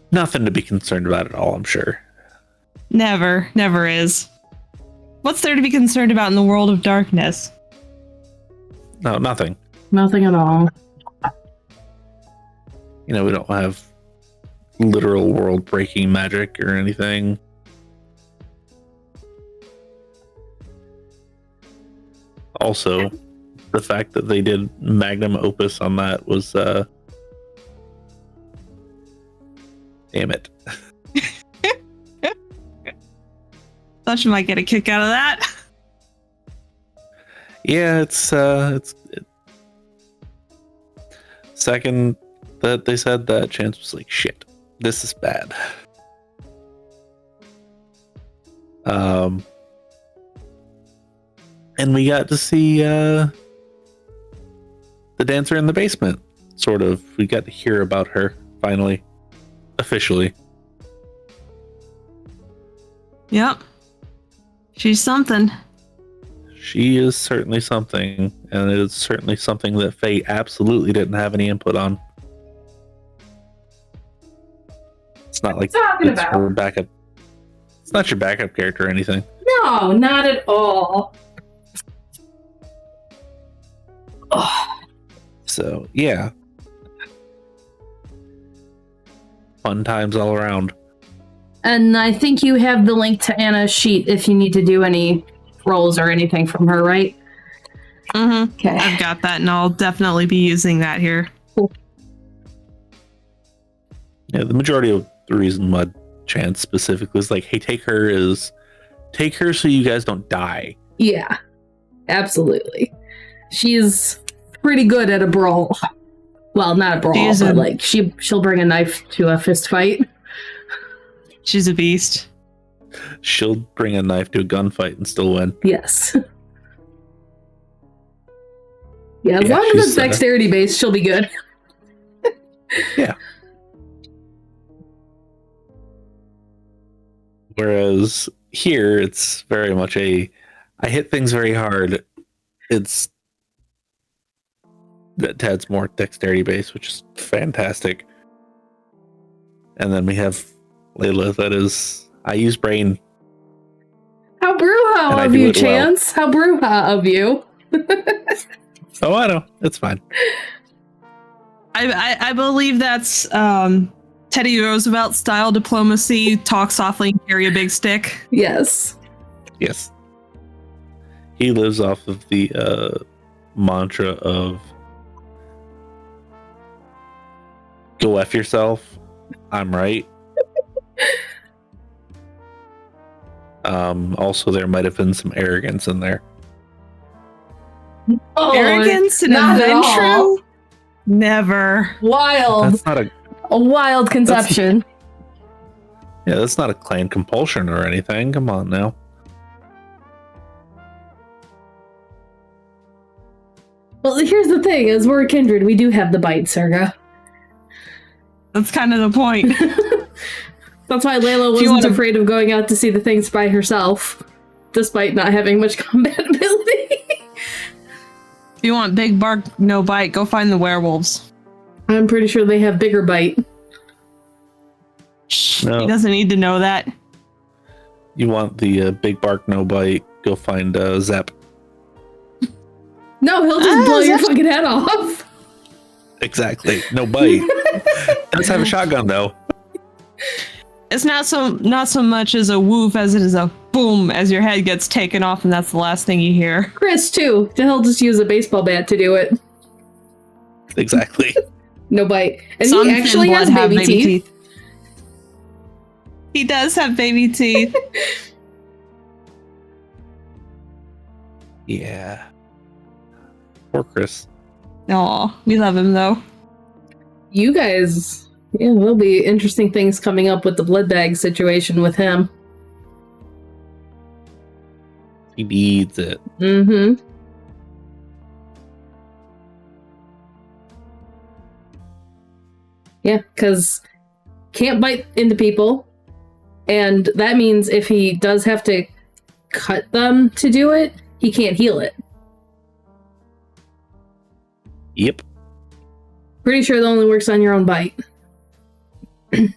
Nothing to be concerned about at all, I'm sure. Never is. What's there to be concerned about in the world of darkness? No, nothing. Nothing at all. You know, we don't have literal world-breaking magic or anything. Also, the fact that they did magnum opus on that was damn it. Thought you might get a kick out of that. Yeah, it's second that they said that, Chance was like, shit, this is bad. And we got to see the dancer in the basement, sort of. We got to hear about her, finally. Officially. Yep. She's something. She is certainly something, and it is certainly something that Faye absolutely didn't have any input on. It's not like it's her backup. It's not your backup character or anything. No, not at all. Oh. So, yeah. Fun times all around. And I think you have the link to Anna's sheet if you need to do any rolls or anything from her, right? Mm-hmm. Okay. I've got that, and I'll definitely be using that here. Cool. Yeah, the majority of the reason Mud chants specifically is like, hey, take her so you guys don't die. Yeah, absolutely. She's pretty good at a brawl. Well, not a brawl, but like she'll bring a knife to a fist fight. She's a beast. She'll bring a knife to a gunfight and still win. Yes. Yeah, as long as it's dexterity based, she'll be good. Yeah. Whereas here, it's very much I hit things very hard. It's Tad's more dexterity based, which is fantastic. And then we have Layla that is, I use brain. How bruja of you, Chance? Well. How bruja of you. Oh, I know. It's fine. I believe that's Teddy Roosevelt style diplomacy. Talk softly and carry a big stick. Yes. Yes. He lives off of the mantra of go F yourself. I'm right. Also, there might have been some arrogance in there. Oh, arrogance in adventure? Never. Wild. That's not a wild conception. That's not a clan compulsion or anything. Come on now. Well, here's the thing: as we're kindred, we do have the bite, Serga. That's kind of the point. That's why Layla wasn't afraid of going out to see the things by herself, despite not having much combat ability. If you want big bark, no bite, go find the werewolves. I'm pretty sure they have bigger bite. No. He doesn't need to know that. You want the big bark, no bite, go find Zep. No, he'll just blow your fucking head off. Exactly. No bite. Does have a shotgun though. It's not so much as a woof as it is a boom as your head gets taken off, and that's the last thing you hear. Chris too. He'll just use a baseball bat to do it. Exactly. No bite. And he actually has baby teeth. He does have baby teeth. Yeah. Poor Chris. Aw, we love him though. You guys, yeah, there'll be interesting things coming up with the blood bag situation with him. He needs it. Mm-hmm. Yeah, because can't bite into people. And that means if he does have to cut them to do it, he can't heal it. Yep. Pretty sure that only works on your own bite. So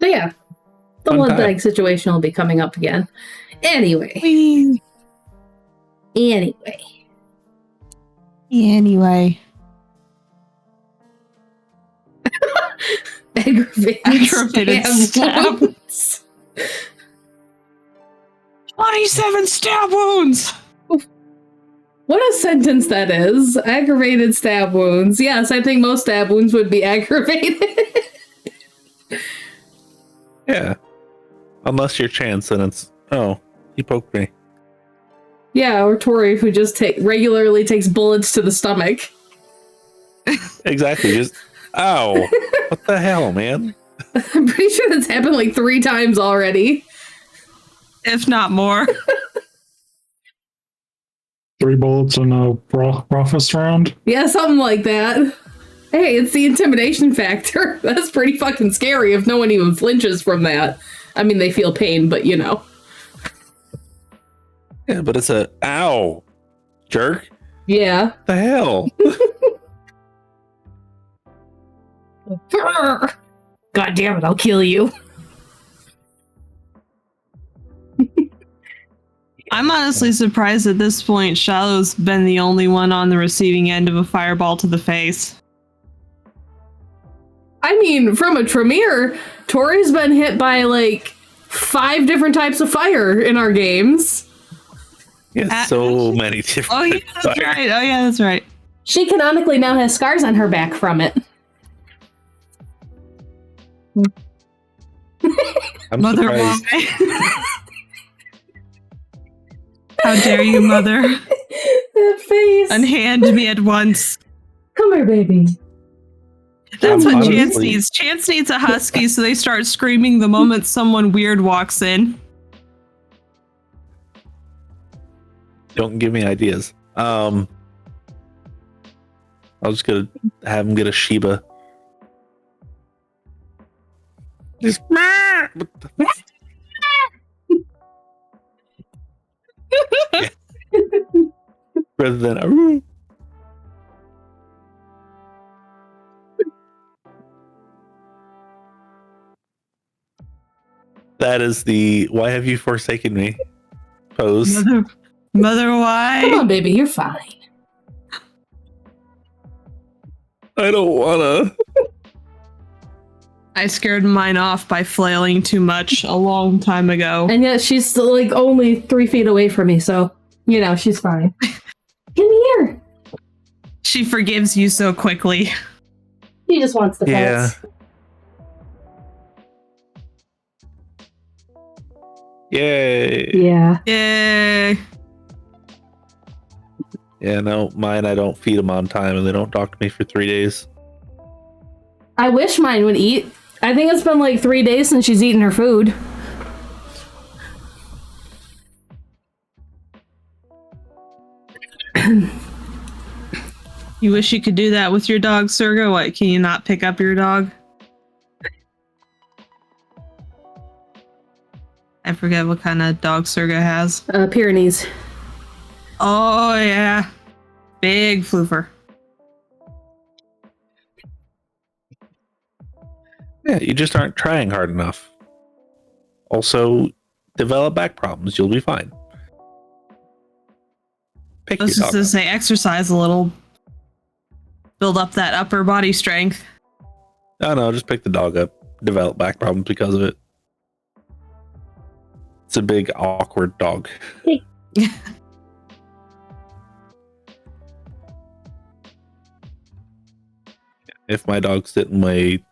yeah, the blood bag situation will be coming up again. Anyway. Aggravated stab wounds. 27 stab wounds! What a sentence that is. Aggravated stab wounds. Yes, I think most stab wounds would be aggravated. Yeah. Unless you're Chance and it's, oh, he poked me. Yeah, or Tori, who just regularly takes bullets to the stomach. Exactly. Just, ow. What the hell, man? I'm pretty sure that's happened like 3 times already. If not more. 3 bullets in a roughest round? Yeah, something like that. Hey, it's the intimidation factor. That's pretty fucking scary if no one even flinches from that. I mean, they feel pain, but you know. Yeah, but it's a, ow, jerk. Yeah. The hell? God damn it, I'll kill you. I'm honestly surprised at this point Shallow's been the only one on the receiving end of a fireball to the face. I mean, from a Tremere, Tori's been hit by like 5 different types of fire in our games. Yeah, so many different Oh yeah, that's right. She canonically now has scars on her back from it. I'm Mother, surprised. why? How dare you, Mother? That face. Unhand me at once. Come here, baby. That's what Honestly- Chance needs. Chance needs a husky, so they start screaming the moment someone weird walks in. Don't give me ideas. I was just gonna have him get a Shiba. Just rather than a That is the "Why have you forsaken me?" pose. Mother, Come why? on, baby. You're fine. I don't wanna. I scared mine off by flailing too much a long time ago. And yet she's still like only 3 feet away from me, so she's fine. Come here. She forgives you so quickly. He just wants the Yeah. pets. Yay. Yeah. Yay. Yeah, no, mine, I don't feed them on time and they don't talk to me for 3 days. I wish mine would eat. I think it's been like 3 days since she's eaten her food. You wish you could do that with your dog, Serga? What, can you not pick up your dog? I forget what kind of dog Serga has. Pyrenees. Oh, yeah. Big floofer. Yeah, you just aren't trying hard enough. Also, develop back problems. You'll be fine. Pick I was your just dog to up. say, exercise a little. Build up that upper body strength. No, just pick the dog up. Develop back problems because of it. It's a big, awkward dog. If my dogs didn't weigh,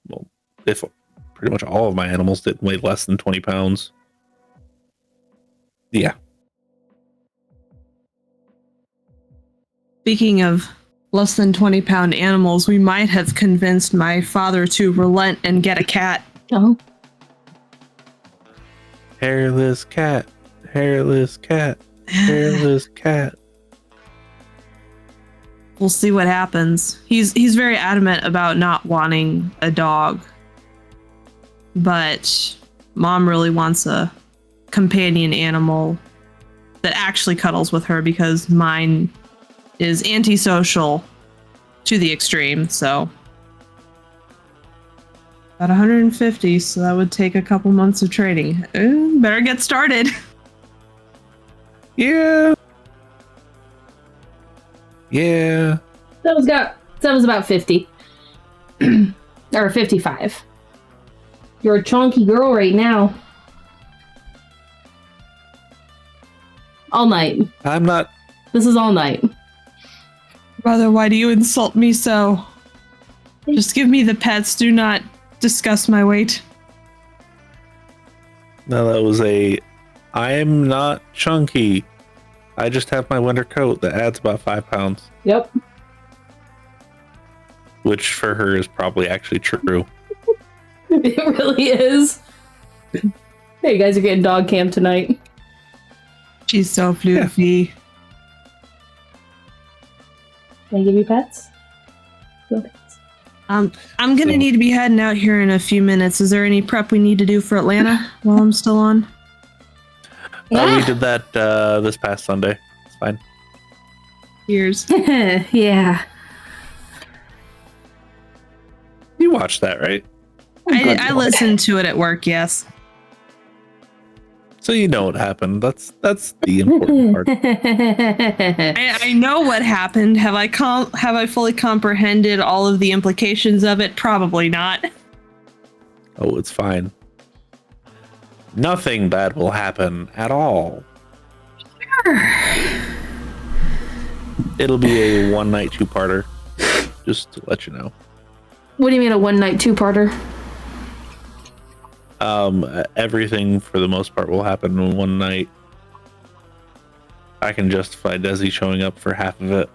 well, if pretty much all of my animals didn't weigh less than 20 pounds. Yeah. Speaking of less than 20-pound animals, we might have convinced my father to relent and get a cat. Oh. Hairless cat. Hairless cat. Hairless cat. We'll see what happens. He's very adamant about not wanting a dog. But Mom really wants a companion animal that actually cuddles with her because mine is antisocial to the extreme, so about 150, so that would take a couple months of training. Better get started. Yeah. Yeah. That was about 50. Or 55. You're a chunky girl right now. All night. I'm not. This is all night. Brother, why do you insult me so? Just give me the pets. Do not discuss my weight. No, that was a. I am not chunky. I just have my winter coat that adds about 5 pounds, Yep. which for her is probably actually true. It really is. Hey, you guys are getting dog camp tonight. She's so floofy. Can I give you pets? No pets. I'm gonna So- need to be heading out here in a few minutes. Is there any prep we need to do for Atlanta while I'm still on? We did that this past Sunday. It's fine. Cheers. Yeah. You watched that, right? I listened to it at work, yes. So you know what happened. That's the important part. I know what happened. Have I fully comprehended all of the implications of it? Probably not. Oh, it's fine. Nothing bad will happen at all. It'll be a one night two-parter, just to let you know. What do you mean a one night two-parter? Everything for the most part will happen in one night. I can justify Desi showing up for half of it,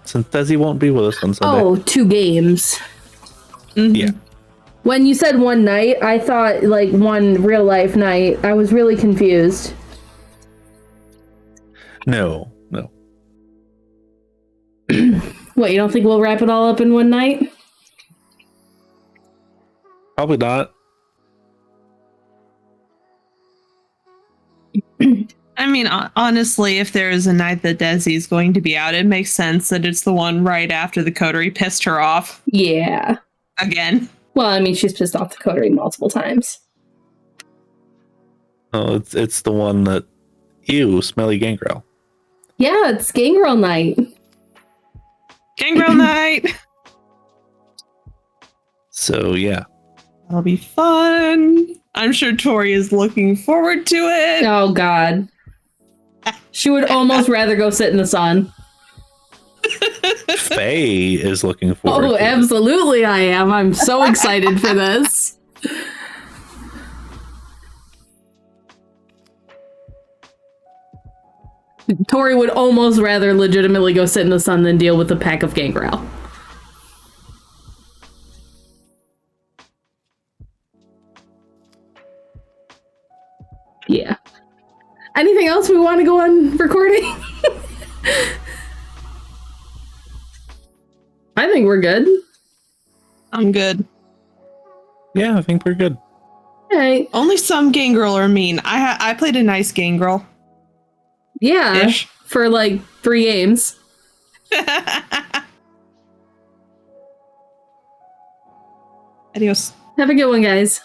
since Desi won't be with us on Sunday. Oh, 2 games. Mhm. Yeah. When you said one night, I thought like one real life night. I was really confused. No. What, you don't think we'll wrap it all up in one night? Probably not. I mean, honestly, if there is a night that Desi's going to be out, it makes sense that it's the one right after the coterie pissed her off Yeah. again. Well, I mean, she's pissed off the coterie multiple times. Oh, it's the one that, ew, smelly gangrel. Yeah, it's Gangrel night. Gangrel night! So yeah. That'll be fun. I'm sure Tori is looking forward to it. Oh, God. She would almost rather go sit in the sun. Faye is looking forward Oh, to it. absolutely I am. I'm so excited for this. Tori would almost rather legitimately go sit in the sun than deal with a pack of gangrel. Yeah. Anything else we want to go on recording? I think we're good. I'm good. Yeah, I think we're good. All right. Only some gangrel are mean. I played a nice gangrel. Yeah. Ish. For like 3 games. Adios. Have a good one, guys.